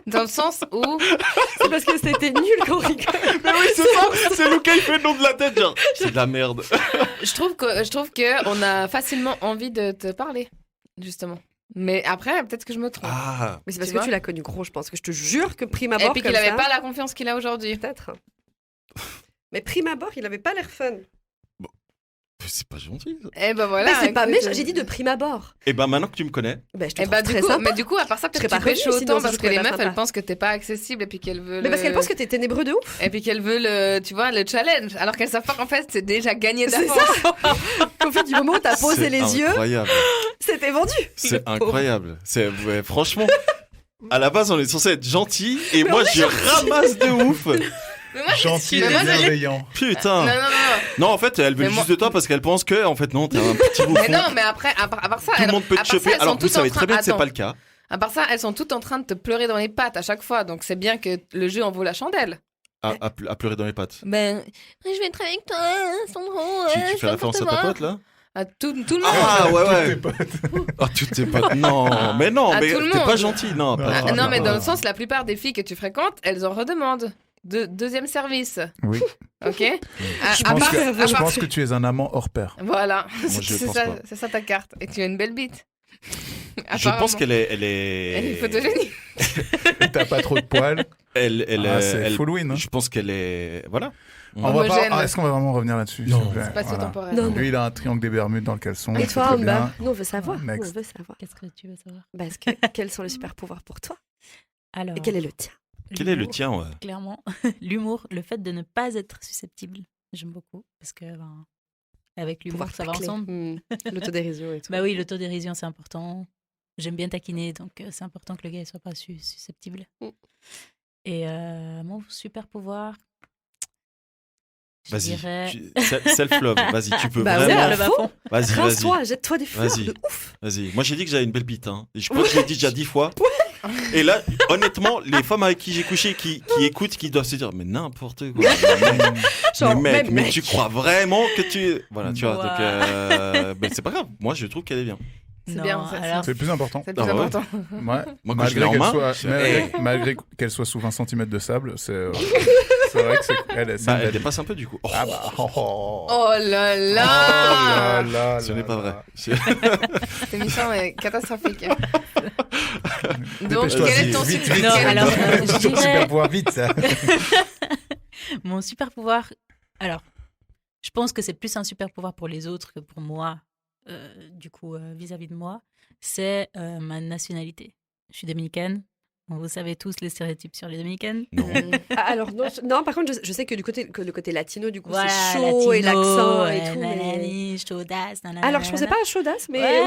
Speaker 8: Dans le sens où.
Speaker 10: C'est parce que c'était nul qu'on rigole.
Speaker 7: Mais oui, c'est ça. C'est Lucas, il fait le nom de la tête, genre. C'est de la merde.
Speaker 8: Je trouve que on a facilement envie de te parler, justement. Mais après, peut-être que je me trompe.
Speaker 7: Ah.
Speaker 10: Mais c'est parce
Speaker 8: Tu
Speaker 10: que
Speaker 8: vois
Speaker 10: tu l'as connu gros, je pense. Que je te jure que prime
Speaker 8: Et
Speaker 10: abord.
Speaker 8: puis
Speaker 10: comme
Speaker 8: qu'il avait
Speaker 10: ça,
Speaker 8: pas la confiance qu'il a aujourd'hui.
Speaker 10: Peut-être. Mais prime abord, il avait pas l'air fun.
Speaker 7: C'est pas gentil. Ça.
Speaker 8: Eh ben voilà.
Speaker 10: mais c'est pas
Speaker 8: écoute,
Speaker 10: méchant, j'ai dit de prime abord.
Speaker 7: Et ben maintenant que tu me connais,
Speaker 10: Bah, je te
Speaker 8: Eh
Speaker 10: trouve
Speaker 8: ben du
Speaker 10: très
Speaker 8: coup,
Speaker 10: sympa.
Speaker 8: mais du coup, à part ça,
Speaker 10: Je
Speaker 8: peut-être
Speaker 10: serais
Speaker 8: que
Speaker 10: pas
Speaker 8: tu fais
Speaker 10: revenue
Speaker 8: chaud
Speaker 10: sinon,
Speaker 8: autant
Speaker 10: si
Speaker 8: parce
Speaker 10: je
Speaker 8: que les
Speaker 10: trouvais pas
Speaker 8: meufs, elles
Speaker 10: sympa.
Speaker 8: pensent que t'es pas accessible et puis qu'elles veulent.
Speaker 10: Mais parce qu'elle pense que t'es ténébreux de ouf.
Speaker 8: Et puis qu'elles veulent, tu vois, le challenge. Alors qu'elles savent pas qu'en fait, c'est déjà gagné
Speaker 10: C'est
Speaker 8: d'avance.
Speaker 10: ça. Qu'en fait, du moment où t'as posé
Speaker 7: c'est
Speaker 10: les yeux,
Speaker 7: incroyable.
Speaker 10: c'était vendu.
Speaker 7: C'est incroyable. Ouais, franchement, à la base, on est censé être gentil et
Speaker 10: Mais
Speaker 7: moi,
Speaker 10: on est
Speaker 7: je ramasse de ouf.
Speaker 8: Mais moi,
Speaker 9: Gentil et
Speaker 8: mais moi,
Speaker 9: bienveillant.
Speaker 7: Putain.
Speaker 8: Non.
Speaker 7: Non, en fait, elle veut
Speaker 8: Mais
Speaker 7: juste
Speaker 8: moi-
Speaker 7: de toi parce qu'elle pense que, en fait, non, t'es un petit bouffon.
Speaker 8: Mais non, mais après, à part ça,
Speaker 7: Tout le monde peut te choper. Alors, vous savez très bien que c'est pas le cas.
Speaker 8: À part ça, elles sont toutes en train de te pleurer dans les pattes à chaque fois. Donc c'est bien que le jeu en vaut la chandelle.
Speaker 7: À pleurer dans les pattes.
Speaker 8: Ben, je vais être avec toi, Sandro.
Speaker 7: Tu fais référence à ta pote, là
Speaker 8: À tout le monde.
Speaker 7: Ah, ouais.
Speaker 9: Tes potes.
Speaker 7: Oh, toutes tes potes. Non, mais non,
Speaker 8: À
Speaker 7: mais
Speaker 8: tout le
Speaker 7: t'es
Speaker 8: monde.
Speaker 7: pas gentil. Non, pas
Speaker 8: Ah, non, mais dans le sens, la plupart des filles que tu fréquentes, elles en redemandent. Deuxième service.
Speaker 9: Oui.
Speaker 8: Ok.
Speaker 9: Je pense que tu es un amant hors pair.
Speaker 8: Voilà.
Speaker 7: Moi, je pense pas.
Speaker 8: C'est ça ta carte. Et tu as une belle bite.
Speaker 7: Je pense qu'elle est.
Speaker 8: Elle est photogénique.
Speaker 9: T'as pas trop de poils. C'est full win. Hein.
Speaker 7: Je pense qu'elle est. Voilà.
Speaker 9: On va
Speaker 8: Homogène.
Speaker 9: pas... Est-ce qu'on va vraiment revenir là-dessus
Speaker 7: Non.
Speaker 9: s'il vous plaît
Speaker 8: C'est pas temporel.
Speaker 10: Non,
Speaker 9: Lui, il a un triangle des Bermudes dans le caleçon.
Speaker 10: Et
Speaker 9: c'est
Speaker 10: toi,
Speaker 9: très
Speaker 10: Amber
Speaker 9: bien.
Speaker 10: Nous, on veut savoir. Nous,
Speaker 9: Next.
Speaker 10: on veut savoir.
Speaker 2: Qu'est-ce que tu veux savoir
Speaker 10: Parce que quels sont les super pouvoirs pour toi
Speaker 2: Alors,
Speaker 10: et quel est le tien?
Speaker 7: Quel est le
Speaker 2: l'humour,
Speaker 7: tien ouais.
Speaker 2: Clairement, l'humour, le fait de ne pas être susceptible, j'aime beaucoup parce que avec l'humour,
Speaker 10: Pouvoir
Speaker 2: ça va
Speaker 10: tacler.
Speaker 2: ensemble.
Speaker 10: L'autodérision et tout.
Speaker 2: Bah oui, l'autodérision, c'est important. J'aime bien taquiner, donc c'est important que le gars ne soit pas susceptible.
Speaker 10: Mm.
Speaker 2: Et mon super pouvoir, je
Speaker 7: Vas-y.
Speaker 2: dirais...
Speaker 7: Self-love. Vas-y, tu peux
Speaker 10: Bah ouais,
Speaker 7: vraiment.
Speaker 10: à
Speaker 2: le
Speaker 10: fond.
Speaker 2: bas-fond.
Speaker 7: Vas-y, vas-y.
Speaker 10: Rince-toi, jette-toi des fleurs
Speaker 7: Vas-y.
Speaker 10: de ouf.
Speaker 7: Vas-y. Moi, j'ai dit que j'avais une belle bite. Hein. Et je crois que je l'ai dit déjà 10 fois. Et là, honnêtement, les femmes avec qui j'ai couché, qui écoutent, qui doivent se dire, mais n'importe quoi.
Speaker 10: Genre,
Speaker 7: mais mec,
Speaker 10: même
Speaker 7: mais
Speaker 10: mec.
Speaker 7: tu crois vraiment que tu. Voilà, tu vois.
Speaker 2: Wow.
Speaker 7: Donc, mais c'est pas grave. Moi, je trouve qu'elle est bien.
Speaker 8: C'est
Speaker 2: Non,
Speaker 8: bien, ça,
Speaker 2: alors,
Speaker 9: C'est le plus important.
Speaker 8: C'est le plus
Speaker 7: Ah ouais.
Speaker 8: important.
Speaker 9: Ouais.
Speaker 7: Moi, quand je
Speaker 9: Malgré
Speaker 7: l'ai en
Speaker 9: qu'elle
Speaker 7: main,
Speaker 9: soit, malgré qu'elle soit sous 20 cm de sable, c'est vrai que c'est elle
Speaker 7: Bah, elle
Speaker 9: belle.
Speaker 7: dépasse un peu du coup. Oh,
Speaker 9: Ah bah,
Speaker 8: Oh là
Speaker 9: Oh
Speaker 8: là.
Speaker 9: là
Speaker 7: ce
Speaker 9: là
Speaker 7: n'est pas
Speaker 9: là.
Speaker 7: vrai.
Speaker 8: Cette émission est catastrophique. Donc,
Speaker 9: Dépêche-toi,
Speaker 8: quel est
Speaker 9: vite,
Speaker 8: ton
Speaker 9: vite,
Speaker 8: super
Speaker 9: vite.
Speaker 2: Non, alors, je
Speaker 9: Ton
Speaker 2: dirais-
Speaker 9: super pouvoir, vite ça.
Speaker 2: Mon super pouvoir, alors, je pense que c'est plus un super pouvoir pour les autres que pour moi, vis-à-vis de moi, c'est ma nationalité. Je suis dominicaine, Vous savez tous les stéréotypes sur les Dominicaines.
Speaker 7: Non.
Speaker 10: Alors, non, par contre, je sais que le côté latino, du coup,
Speaker 2: Voilà,
Speaker 10: c'est chaud et l'accent et tout.
Speaker 2: nanani, chaudasse, nanana,
Speaker 10: Alors, je pensais pas à chaudasse, mais
Speaker 2: Ouais,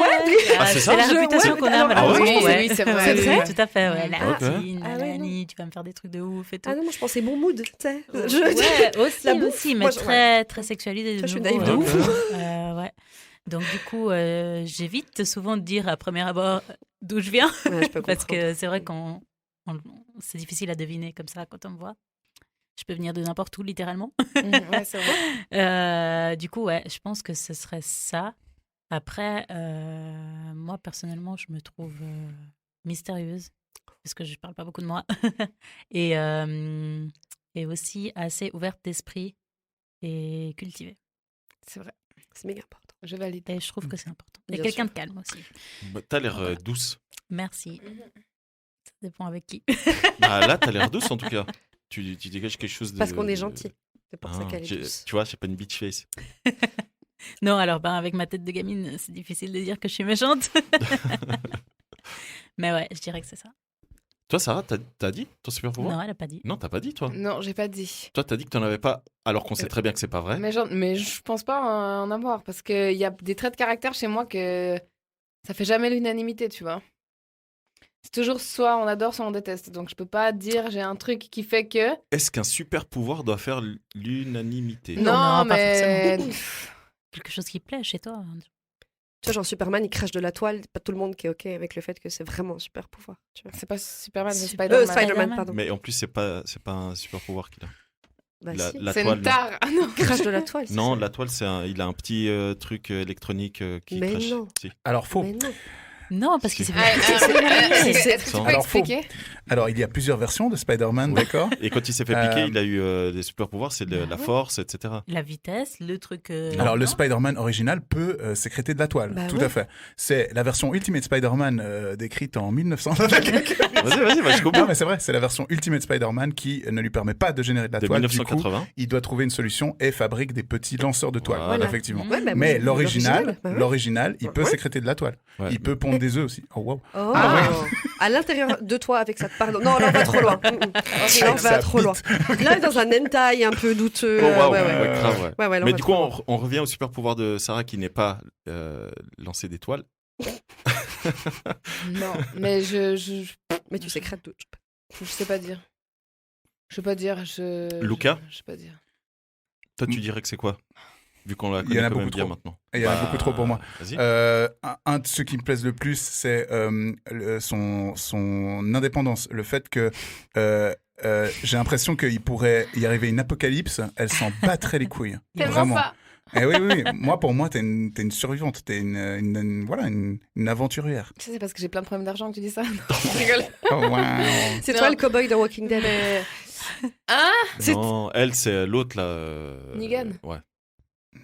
Speaker 7: Ah, c'est ça
Speaker 2: la
Speaker 10: Je-
Speaker 2: réputation
Speaker 10: ouais,
Speaker 2: qu'on a,
Speaker 10: alors-
Speaker 2: malheureusement.
Speaker 8: oui,
Speaker 2: ouais.
Speaker 8: oui, c'est vrai.
Speaker 10: C'est vrai
Speaker 2: Tout à fait, ouais. Latine,
Speaker 10: Ah ouais,
Speaker 2: nanani, tu vas me faire des trucs de ouf et tout.
Speaker 10: Ah non, moi, je pensais bon mood, tu sais.
Speaker 2: Ouais, aussi,
Speaker 10: La bouffe,
Speaker 2: aussi, mais
Speaker 10: moi, je-
Speaker 2: très, très sexualisé.
Speaker 10: Ça, je suis
Speaker 2: nouveau,
Speaker 10: naïve de ouf.
Speaker 2: Ouais. Donc, du coup, j'évite souvent de dire à premier abord d'où je viens.
Speaker 10: Ouais, je peux
Speaker 2: Parce
Speaker 10: comprendre.
Speaker 2: que c'est vrai qu'on c'est difficile à deviner comme ça quand on me voit. Je peux venir de n'importe où, littéralement.
Speaker 8: Ouais, c'est vrai.
Speaker 2: Du coup, ouais, je pense que ce serait ça. Après, moi, personnellement, je me trouve mystérieuse, parce que je ne parle pas beaucoup de moi. et aussi assez ouverte d'esprit et cultivée.
Speaker 8: C'est vrai.
Speaker 10: C'est méga important.
Speaker 8: Je valide.
Speaker 2: Et je trouve que c'est important. Et
Speaker 10: Bien
Speaker 2: quelqu'un
Speaker 10: sûr.
Speaker 2: de calme aussi.
Speaker 7: Bah, t'as l'air douce.
Speaker 2: Merci. Ça dépend avec qui.
Speaker 7: Bah, là, t'as l'air douce en tout cas. Tu dégages quelque chose de.
Speaker 10: Parce qu'on est gentil. C'est pour ça
Speaker 7: Ah,
Speaker 10: qu'elle est douce.
Speaker 7: tu vois, j'ai pas une bitch face.
Speaker 2: Non, alors avec ma tête de gamine, c'est difficile de dire que je suis méchante. Mais ouais, je dirais que c'est ça.
Speaker 7: Toi, Sarah, t'as dit ton super pouvoir?
Speaker 2: Non, elle a pas dit.
Speaker 7: Non, t'as pas dit, toi.
Speaker 8: Non, j'ai pas dit.
Speaker 7: Toi, t'as dit que t'en avais pas, alors qu'on sait très bien que c'est pas vrai.
Speaker 8: Mais je pense pas en avoir parce qu'il y a des traits de caractère chez moi que ça fait jamais l'unanimité, tu vois. C'est toujours soit on adore, soit on déteste. Donc je peux pas dire j'ai un truc qui fait que.
Speaker 7: Est-ce qu'un super pouvoir doit faire l'unanimité?
Speaker 2: Non, pas
Speaker 8: mais.
Speaker 2: forcément. Quelque chose qui plaît chez toi.
Speaker 10: Tu vois, genre Superman, il crache de la toile. Pas tout le monde qui est OK avec le fait que c'est vraiment un super pouvoir. Tu vois.
Speaker 8: C'est pas Superman, c'est
Speaker 2: Spider-Man.
Speaker 8: Spider-Man.
Speaker 10: Spider-Man, pardon.
Speaker 7: Mais en plus, c'est pas un super pouvoir qu'il a.
Speaker 10: Bah, si.
Speaker 7: La
Speaker 8: C'est
Speaker 7: toile.
Speaker 8: une tare. Ah non.
Speaker 10: Il crache de la toile. c'est
Speaker 7: Non,
Speaker 10: ça.
Speaker 7: la toile, il a un petit truc électronique qui
Speaker 10: Mais
Speaker 7: crache.
Speaker 10: non.
Speaker 7: Si.
Speaker 9: Alors, faux.
Speaker 10: Mais non.
Speaker 2: Non, parce qu'il s'est
Speaker 8: Ah, Est-ce que tu peux
Speaker 9: Alors, faux.
Speaker 8: expliquer?
Speaker 9: Alors, il y a plusieurs versions de Spider-Man,
Speaker 7: Oui.
Speaker 9: d'accord?
Speaker 7: Et quand il s'est fait piquer, il a eu des super pouvoirs, c'est la force, etc.
Speaker 2: La vitesse, le truc.
Speaker 9: Alors, le
Speaker 2: non.
Speaker 9: Spider-Man original peut sécréter de la toile,
Speaker 10: Bah
Speaker 9: tout
Speaker 10: ouais.
Speaker 9: à fait. C'est la version Ultimate Spider-Man décrite en 1900.
Speaker 7: Vas-y, vas-y, je
Speaker 9: Non,
Speaker 7: comprends.
Speaker 9: mais c'est vrai, c'est la version Ultimate Spider-Man qui ne lui permet pas de générer de la
Speaker 7: De
Speaker 9: toile. Du coup,
Speaker 7: 1980.
Speaker 9: il doit trouver une solution et fabrique des petits lanceurs de toile,
Speaker 7: Voilà.
Speaker 9: effectivement.
Speaker 10: Ouais, bah,
Speaker 9: Mais
Speaker 10: oui,
Speaker 9: l'original,
Speaker 10: bah ouais.
Speaker 9: l'original, il peut
Speaker 10: Ouais.
Speaker 9: sécréter de la toile.
Speaker 7: Ouais.
Speaker 9: Il peut pondre des œufs aussi. Oh, wow.
Speaker 10: Oh.
Speaker 9: Ah
Speaker 10: À l'intérieur de toi avec ça. Pardon. Non, là, on va trop loin. Là, on
Speaker 9: Avec
Speaker 10: va
Speaker 9: sa
Speaker 10: trop loin. Là, dans un hentai un peu douteux.
Speaker 7: Oh, waouh,
Speaker 10: ouais,
Speaker 7: ouais,
Speaker 10: ouais.
Speaker 7: grave, ouais.
Speaker 10: Ouais, ouais, là, on
Speaker 7: Mais
Speaker 10: va
Speaker 7: du
Speaker 10: trop
Speaker 7: coup,
Speaker 10: loin.
Speaker 7: on revient au super pouvoir de Sarah qui n'est pas lancer des toiles.
Speaker 8: Non, mais je
Speaker 10: Mais tu sécrètes tout.
Speaker 8: sais pas dire. Je sais pas dire.
Speaker 7: Luca?
Speaker 8: Je sais pas dire.
Speaker 7: Toi, tu dirais que c'est quoi? Vu qu'on la
Speaker 9: Il y en
Speaker 7: connaît
Speaker 9: a
Speaker 7: quand même
Speaker 9: beaucoup
Speaker 7: bien
Speaker 9: trop.
Speaker 7: maintenant.
Speaker 9: Et il y en a beaucoup trop pour moi.
Speaker 7: Vas-y.
Speaker 9: Un de ceux qui me plaisent le plus, c'est son indépendance. Le fait que j'ai l'impression qu'il pourrait y arriver une apocalypse, elle s'en battrait les couilles.
Speaker 8: Tellement
Speaker 9: Vraiment.
Speaker 8: pas.
Speaker 9: Eh oui, oui, oui. Pour moi, t'es une survivante, t'es une aventurière.
Speaker 8: Ça, c'est parce que j'ai plein de problèmes d'argent que tu dis ça. Je rigole.
Speaker 9: Oh, wow.
Speaker 10: C'est
Speaker 8: Non.
Speaker 10: toi le cowboy de Walking Dead.
Speaker 8: Mais... Hein?
Speaker 7: Non, elle, c'est l'autre là.
Speaker 8: Negan.
Speaker 7: Ouais.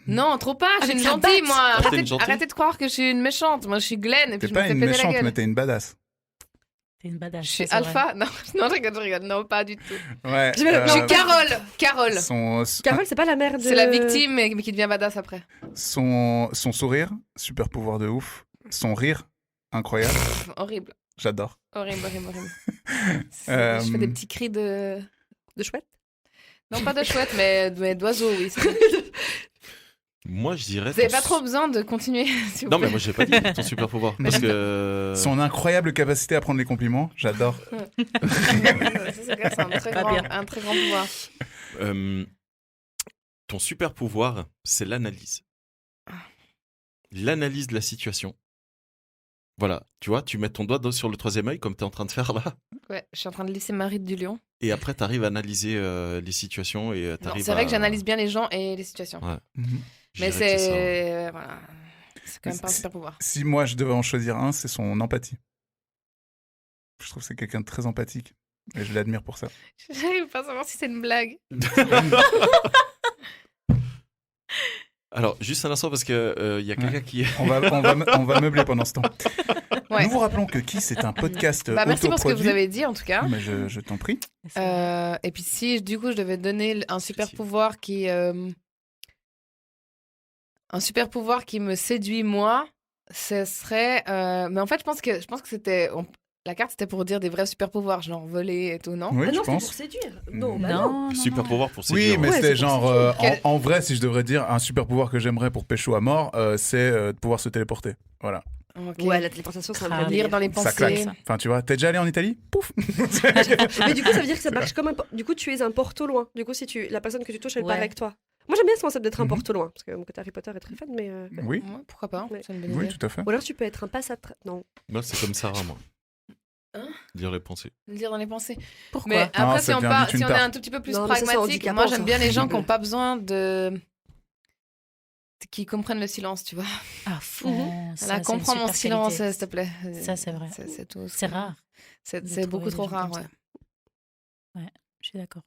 Speaker 8: Non, trop pas. Je suis
Speaker 10: Avec
Speaker 8: une
Speaker 10: la
Speaker 8: gentille,
Speaker 10: batte.
Speaker 8: moi.
Speaker 7: Ah, t'es
Speaker 8: Arrêtez,
Speaker 7: une gentille
Speaker 8: arrêtez de croire que je suis une méchante. Moi, je suis Glenn et puis
Speaker 9: T'es
Speaker 8: je me
Speaker 9: pas
Speaker 8: fais
Speaker 9: une
Speaker 8: péter la
Speaker 9: méchante,
Speaker 8: gueule.
Speaker 9: mais t'es une badass.
Speaker 2: T'es une badass.
Speaker 8: Je suis
Speaker 2: ça, c'est vrai.
Speaker 8: alpha. Non, non, je rigole. Non, pas du tout.
Speaker 9: Ouais.
Speaker 10: Je vais-
Speaker 8: Je suis Carole.
Speaker 10: Carole, c'est pas la mère de.
Speaker 8: C'est la victime, mais qui devient badass après.
Speaker 9: Son sourire, super pouvoir de ouf. Son rire, incroyable.
Speaker 8: Pff, horrible.
Speaker 9: J'adore.
Speaker 8: Horrible.
Speaker 9: Euh,
Speaker 8: Je fais des petits cris de...
Speaker 10: De chouette.
Speaker 8: Non, pas de chouette, mais d'oiseau, oui.
Speaker 7: Moi, je dirais.
Speaker 8: Vous avez pas trop besoin de continuer, s'il vous
Speaker 7: Non, mais
Speaker 8: plaît.
Speaker 7: moi, j'ai pas dit ton super pouvoir. Parce que.
Speaker 9: Son incroyable capacité à prendre les compliments, j'adore.
Speaker 8: Ça, c'est clair, c'est
Speaker 2: Pas bien.
Speaker 8: un très grand pouvoir.
Speaker 7: Ton super pouvoir, c'est l'analyse. L'analyse de la situation. Voilà, tu vois, tu mets ton doigt sur le troisième œil comme tu es en train de faire là.
Speaker 8: Ouais, je suis en train de lisser Marie du Lion.
Speaker 7: Et après, tu arrives à analyser les situations et
Speaker 8: Non,
Speaker 7: t'arrives
Speaker 8: c'est vrai
Speaker 7: à-
Speaker 8: que j'analyse bien les gens et les situations.
Speaker 7: Ouais. Je
Speaker 8: Mais
Speaker 7: dirais que ça, hein.
Speaker 8: c'est... Voilà. C'est quand même pas un super pouvoir.
Speaker 9: Si moi je devais en choisir un, c'est son empathie. Je trouve que c'est quelqu'un de très empathique. Et je l'admire pour ça.
Speaker 8: J'arrive pas à savoir si c'est une blague.
Speaker 7: Alors, juste un instant parce que y a quelqu'un qui.
Speaker 9: On va meubler pendant ce temps.
Speaker 8: Ouais.
Speaker 9: Nous vous rappelons que Kiss est un podcast
Speaker 8: Bah, merci pour ce que vous
Speaker 9: autoproduit.
Speaker 8: avez dit, en tout cas.
Speaker 9: Mais je t'en prie.
Speaker 8: Et puis si, du coup, je devais donner un super pouvoir qui... un super pouvoir qui me séduit, moi, ce serait... mais en fait, je pense que c'était... La carte, c'était pour dire des vrais super pouvoirs, genre voler et tout, non?
Speaker 9: Oui,
Speaker 10: Ah
Speaker 9: tu
Speaker 10: non, c'est
Speaker 9: penses
Speaker 10: pour séduire. Non, bah
Speaker 2: Non,
Speaker 7: Super pouvoir pour
Speaker 9: Oui,
Speaker 7: séduire.
Speaker 9: mais
Speaker 10: Ouais,
Speaker 9: c'était
Speaker 10: c'est
Speaker 9: genre,
Speaker 10: pour ça.
Speaker 9: en vrai, si je devrais dire un super pouvoir que j'aimerais pour pécho à mort, c'est de pouvoir se téléporter. Voilà.
Speaker 8: Ok.
Speaker 10: Ouais, la téléportation, c'est un vrai
Speaker 2: Ah,
Speaker 10: délire.
Speaker 8: Lire dans les
Speaker 9: Ça claque.
Speaker 8: pensées.
Speaker 9: Enfin, tu vois, t'es déjà allé en Italie? Pouf.
Speaker 10: Mais du coup, ça veut dire que ça marche comme un. Du coup, tu es un porte au loin. Du coup, si la personne que tu touches, elle part
Speaker 2: Ouais.
Speaker 10: avec toi. Moi, j'aime bien ce concept d'être un
Speaker 9: Mhm.
Speaker 10: porte au loin. Parce que mon côté Harry Potter est très fan, mais.
Speaker 9: Oui,
Speaker 8: Ouais, pourquoi pas?
Speaker 10: Ouais.
Speaker 8: C'est une bonne
Speaker 9: oui,
Speaker 8: idée.
Speaker 9: tout à fait.
Speaker 10: Ou alors, tu peux être un passe à. Non.
Speaker 7: Moi, c'est comme Sarah, moi.
Speaker 8: Hein?
Speaker 7: Lire les pensées.
Speaker 8: Lire dans les pensées.
Speaker 2: Pourquoi?
Speaker 8: Mais après,
Speaker 9: Ah,
Speaker 8: si
Speaker 9: ça
Speaker 8: on,
Speaker 9: devient vite une
Speaker 8: si on est
Speaker 9: tarte.
Speaker 8: un tout petit peu plus
Speaker 10: Non, mais ça, c'est
Speaker 8: pragmatique,
Speaker 10: handicapant,
Speaker 8: moi
Speaker 10: ça.
Speaker 8: j'aime bien les gens qui n'ont pas besoin de. Qui comprennent le silence, tu vois.
Speaker 2: À fond.
Speaker 10: Mhm.
Speaker 2: ça,
Speaker 8: Voilà,
Speaker 2: c'est une
Speaker 8: comprends mon
Speaker 2: super
Speaker 8: silence,
Speaker 2: qualité.
Speaker 8: s'il te plaît.
Speaker 2: Ça, c'est vrai.
Speaker 8: C'est tout.
Speaker 2: C'est rare.
Speaker 8: C'est
Speaker 2: de
Speaker 8: c'est beaucoup
Speaker 2: trouver
Speaker 8: trop
Speaker 2: des gens
Speaker 8: rare,
Speaker 2: comme
Speaker 8: ouais.
Speaker 2: ça. Je suis d'accord.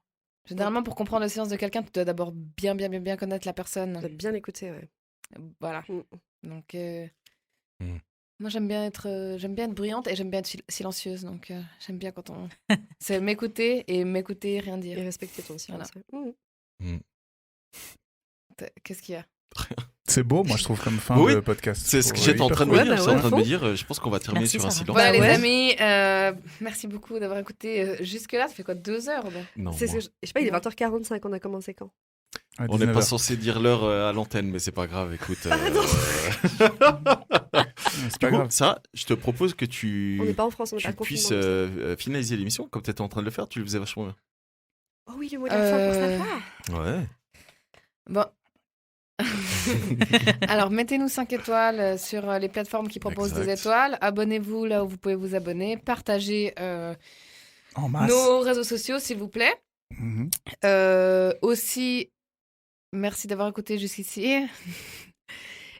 Speaker 8: Généralement, pour comprendre le silence de quelqu'un, tu dois d'abord bien connaître la personne.
Speaker 10: Tu dois bien écouter, ouais.
Speaker 8: Voilà.
Speaker 10: Mm.
Speaker 8: Donc,
Speaker 7: Mm.
Speaker 8: moi, j'aime bien être bruyante et j'aime bien être silencieuse. Donc, j'aime bien quand on. C'est m'écouter et rien dire.
Speaker 10: Et respecter ton silence. Ouais.
Speaker 8: Qu'est-ce qu'il y a?
Speaker 9: C'est beau, moi, je trouve, comme fin
Speaker 7: Oui,
Speaker 9: de podcast.
Speaker 7: C'est ce
Speaker 9: Je
Speaker 7: que
Speaker 9: trouve
Speaker 7: j'étais en
Speaker 9: hyper
Speaker 7: train de
Speaker 9: cool.
Speaker 7: me dire.
Speaker 10: bah
Speaker 7: J'étais en
Speaker 10: ouais,
Speaker 7: train de
Speaker 10: à
Speaker 7: me
Speaker 10: fond.
Speaker 7: dire, je pense qu'on va terminer
Speaker 2: Merci,
Speaker 7: sur un
Speaker 2: Sarah.
Speaker 7: silence.
Speaker 8: Voilà,
Speaker 10: Bah
Speaker 8: les
Speaker 10: ouais.
Speaker 8: amis, merci beaucoup d'avoir écouté jusque-là. Ça fait quoi, 2 heures ben
Speaker 7: Non,
Speaker 10: C'est ce
Speaker 7: moi.
Speaker 10: que je sais pas, il est 20h45, on a commencé quand?
Speaker 9: À
Speaker 7: On n'est
Speaker 9: 19
Speaker 7: pas
Speaker 9: heures.
Speaker 7: censé dire l'heure à l'antenne, mais c'est pas grave, écoute.
Speaker 9: C'est
Speaker 7: Du
Speaker 9: pas
Speaker 7: coup,
Speaker 9: grave.
Speaker 7: ça, je te propose que tu,
Speaker 10: On n'est pas en France, on n'est
Speaker 7: tu
Speaker 10: pas confiné.
Speaker 7: puisses finaliser l'émission, comme tu étais en train de le faire, tu le faisais vachement bien.
Speaker 10: Oh oui, le mot de la fin pour Sarah.
Speaker 7: Ouais.
Speaker 8: Bon. Alors, mettez-nous 5 étoiles sur les plateformes qui proposent
Speaker 7: Exact.
Speaker 8: des étoiles. Abonnez-vous là où vous pouvez vous abonner. Partagez
Speaker 9: En masse.
Speaker 8: nos réseaux sociaux, s'il vous plaît.
Speaker 9: Mhm.
Speaker 8: Aussi, merci d'avoir écouté jusqu'ici.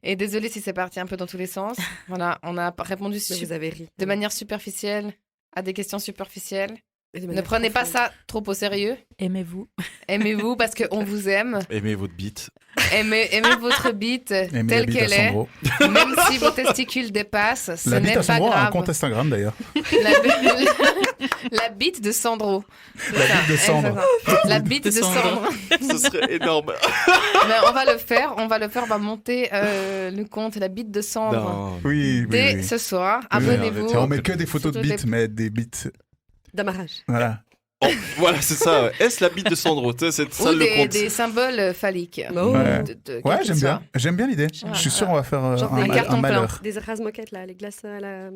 Speaker 8: Et désolé si c'est parti un peu dans tous les sens. Voilà, on a répondu
Speaker 10: Mais vous avez ri.
Speaker 8: de manière superficielle à des questions superficielles.
Speaker 10: Et de
Speaker 8: Ne
Speaker 10: manière
Speaker 8: prenez pas
Speaker 10: profonde.
Speaker 8: ça trop au sérieux.
Speaker 2: Aimez-vous.
Speaker 8: Aimez-vous parce qu'on vous aime.
Speaker 7: Aimez votre bite.
Speaker 8: Aimez votre bite
Speaker 9: Aimez la
Speaker 8: telle
Speaker 9: bite à
Speaker 8: qu'elle est.
Speaker 9: Sandro.
Speaker 8: Même si vos testicules dépassent, ce
Speaker 9: La bite
Speaker 8: n'est
Speaker 9: à
Speaker 8: pas
Speaker 9: Sandro a un
Speaker 8: grave.
Speaker 9: compte Instagram, d'ailleurs.
Speaker 8: La bite de Sandro. C'est
Speaker 9: La
Speaker 8: ça,
Speaker 9: bite de Sandre.
Speaker 8: c'est ça. La bite de Sandro.
Speaker 7: Ce serait énorme.
Speaker 8: Mais on va le faire, on va monter le compte La bite de Sandro.
Speaker 7: Non.
Speaker 9: Oui, oui,
Speaker 8: Dès
Speaker 9: oui.
Speaker 8: ce soir,
Speaker 9: Oui,
Speaker 8: abonnez-vous.
Speaker 9: On met que des photos de
Speaker 8: Surtout
Speaker 9: bites, mais des bites.
Speaker 10: D'amarrage.
Speaker 9: Voilà.
Speaker 7: Oh, voilà, c'est ça. Ouais. Est-ce la bite de Sandro? C'est ça
Speaker 8: Ou
Speaker 7: le compte.
Speaker 8: des symboles phalliques.
Speaker 10: Oh.
Speaker 9: Ouais.
Speaker 8: Quel
Speaker 9: Ouais,
Speaker 8: qu'il
Speaker 9: j'aime
Speaker 8: soit.
Speaker 9: bien. J'aime bien l'idée.
Speaker 8: Voilà.
Speaker 9: Je suis sûr on va faire
Speaker 10: Genre des
Speaker 9: un
Speaker 8: cartons
Speaker 9: malheur.
Speaker 10: Des moquettes là, les glaces à la.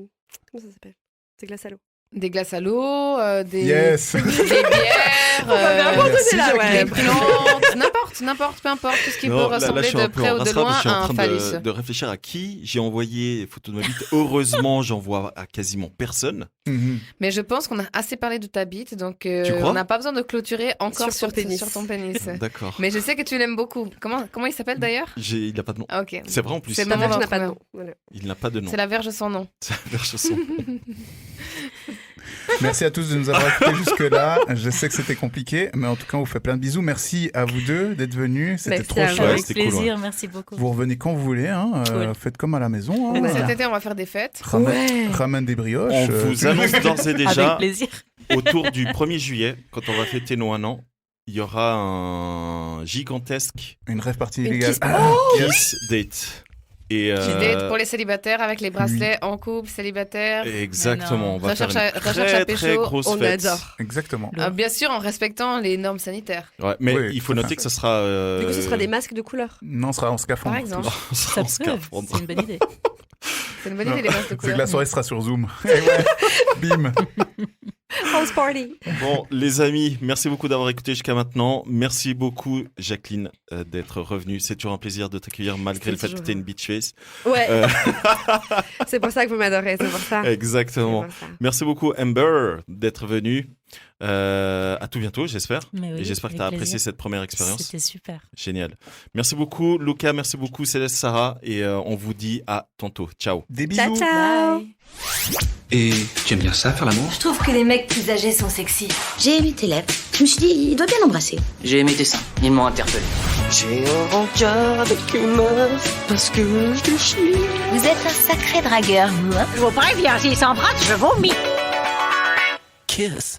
Speaker 10: Comment ça s'appelle? Des glaces à l'eau.
Speaker 8: Des glaces à l'eau, des
Speaker 9: Yes.
Speaker 8: des bières,
Speaker 9: Merci,
Speaker 10: là, ouais.
Speaker 8: des plantes, n'importe, peu importe, tout ce qui peut
Speaker 7: Non, là,
Speaker 8: ressembler
Speaker 7: je suis
Speaker 8: de
Speaker 7: un peu
Speaker 8: près
Speaker 7: en
Speaker 8: ou de
Speaker 7: rastreinte,
Speaker 8: loin
Speaker 7: je suis en
Speaker 8: à un
Speaker 7: train
Speaker 8: phallus.
Speaker 7: de réfléchir à qui j'ai envoyé les photos de ma bite. Heureusement, j'en vois à quasiment personne.
Speaker 9: Mhm.
Speaker 8: Mais je pense qu'on a assez parlé de ta bite, donc
Speaker 7: Tu crois
Speaker 8: on n'a pas besoin de clôturer encore
Speaker 10: Sur ton pénis.
Speaker 7: D'accord.
Speaker 8: Mais je sais que tu l'aimes beaucoup. Comment il s'appelle d'ailleurs?
Speaker 7: Il n'a pas de nom.
Speaker 8: Ah, ok.
Speaker 7: C'est vrai en plus.
Speaker 8: C'est le
Speaker 10: La
Speaker 8: moment
Speaker 10: verge
Speaker 8: d'en
Speaker 10: n'a pas de
Speaker 8: trouver
Speaker 10: nom. Voilà.
Speaker 7: Il n'a pas de nom.
Speaker 8: C'est la verge sans nom.
Speaker 7: C'est la verge son.
Speaker 9: Merci à tous de nous avoir écoutés jusque-là. Je sais que c'était compliqué, mais en tout cas, on vous fait plein de bisous. Merci à vous deux d'être venus. C'était
Speaker 10: Merci
Speaker 9: trop
Speaker 10: à vous.
Speaker 9: chouette.
Speaker 2: Avec
Speaker 7: c'était cool,
Speaker 2: plaisir, merci beaucoup.
Speaker 9: Vous revenez quand vous voulez. Hein.
Speaker 2: Cool.
Speaker 9: Faites comme à la maison. Hein.
Speaker 10: Ouais.
Speaker 8: Cet été, on va faire des fêtes.
Speaker 9: Ramène des brioches.
Speaker 7: On vous annonce d'ores et déjà,
Speaker 2: Avec plaisir.
Speaker 7: autour du 1er juillet, quand on va fêter nos 1 an, il y aura un gigantesque
Speaker 9: Une rêve partie
Speaker 10: Une
Speaker 9: illégale.
Speaker 10: kiss-
Speaker 9: Ah,
Speaker 7: kiss date. Et
Speaker 8: Qui date pour les célibataires avec les bracelets en couple, célibataire.
Speaker 7: exactement, on va
Speaker 8: Recherche
Speaker 7: faire
Speaker 8: à-
Speaker 7: une
Speaker 8: recherche à
Speaker 7: très très
Speaker 8: pécho,
Speaker 7: grosse
Speaker 10: On
Speaker 7: fête.
Speaker 10: adore.
Speaker 9: Exactement.
Speaker 8: Bien sûr, en respectant les normes sanitaires.
Speaker 7: Ouais, mais
Speaker 9: Oui,
Speaker 7: il faut
Speaker 9: tout à
Speaker 7: noter
Speaker 9: fait.
Speaker 7: que ça sera.
Speaker 10: Du coup, ce sera des masques de couleur.
Speaker 9: Non, on sera en scaphandre.
Speaker 8: Par exemple.
Speaker 7: On
Speaker 2: Ça
Speaker 7: sera en
Speaker 2: peut,
Speaker 7: scaphandre.
Speaker 2: c'est une bonne idée.
Speaker 8: C'est une bonne idée, les masques de
Speaker 9: C'est que
Speaker 8: couleur.
Speaker 9: la soirée sera sur Zoom. Et ouais, bim.
Speaker 10: House party.
Speaker 7: Bon, les amis, merci beaucoup d'avoir écouté jusqu'à maintenant. Merci beaucoup, Jacqueline, d'être revenue. C'est toujours un plaisir de t'accueillir malgré le fait que
Speaker 10: toujours
Speaker 7: tu une bitch face.
Speaker 10: Ouais. C'est pour ça que vous m'adorez, c'est pour ça.
Speaker 7: Exactement.
Speaker 10: C'est pour ça.
Speaker 7: Merci beaucoup, Amber, d'être venue. À tout bientôt, j'espère.
Speaker 2: Mais oui,
Speaker 7: Et j'espère que tu as
Speaker 2: avec
Speaker 7: apprécié
Speaker 2: plaisir.
Speaker 7: cette première expérience.
Speaker 2: C'était super.
Speaker 7: Génial. Merci beaucoup, Lucas. Merci beaucoup, Céleste, Sarah. Et on vous dit à tantôt. Ciao.
Speaker 9: Des
Speaker 10: Ciao,
Speaker 9: bisous.
Speaker 10: ciao.
Speaker 2: Bye.
Speaker 1: Et tu aimes bien ça, faire l'amour?
Speaker 3: Je trouve que les mecs plus âgés sont sexy. J'ai aimé tes lèvres. Je me suis dit, il doit bien l'embrasser.
Speaker 4: J'ai aimé tes seins, ils m'ont interpellé.
Speaker 5: J'ai un rencard avec une meuf parce que je chie.
Speaker 3: Vous êtes un sacré dragueur, vous, hein?
Speaker 6: Je vous préviens, s'il s'embrasse, je vomis.
Speaker 5: Kiss.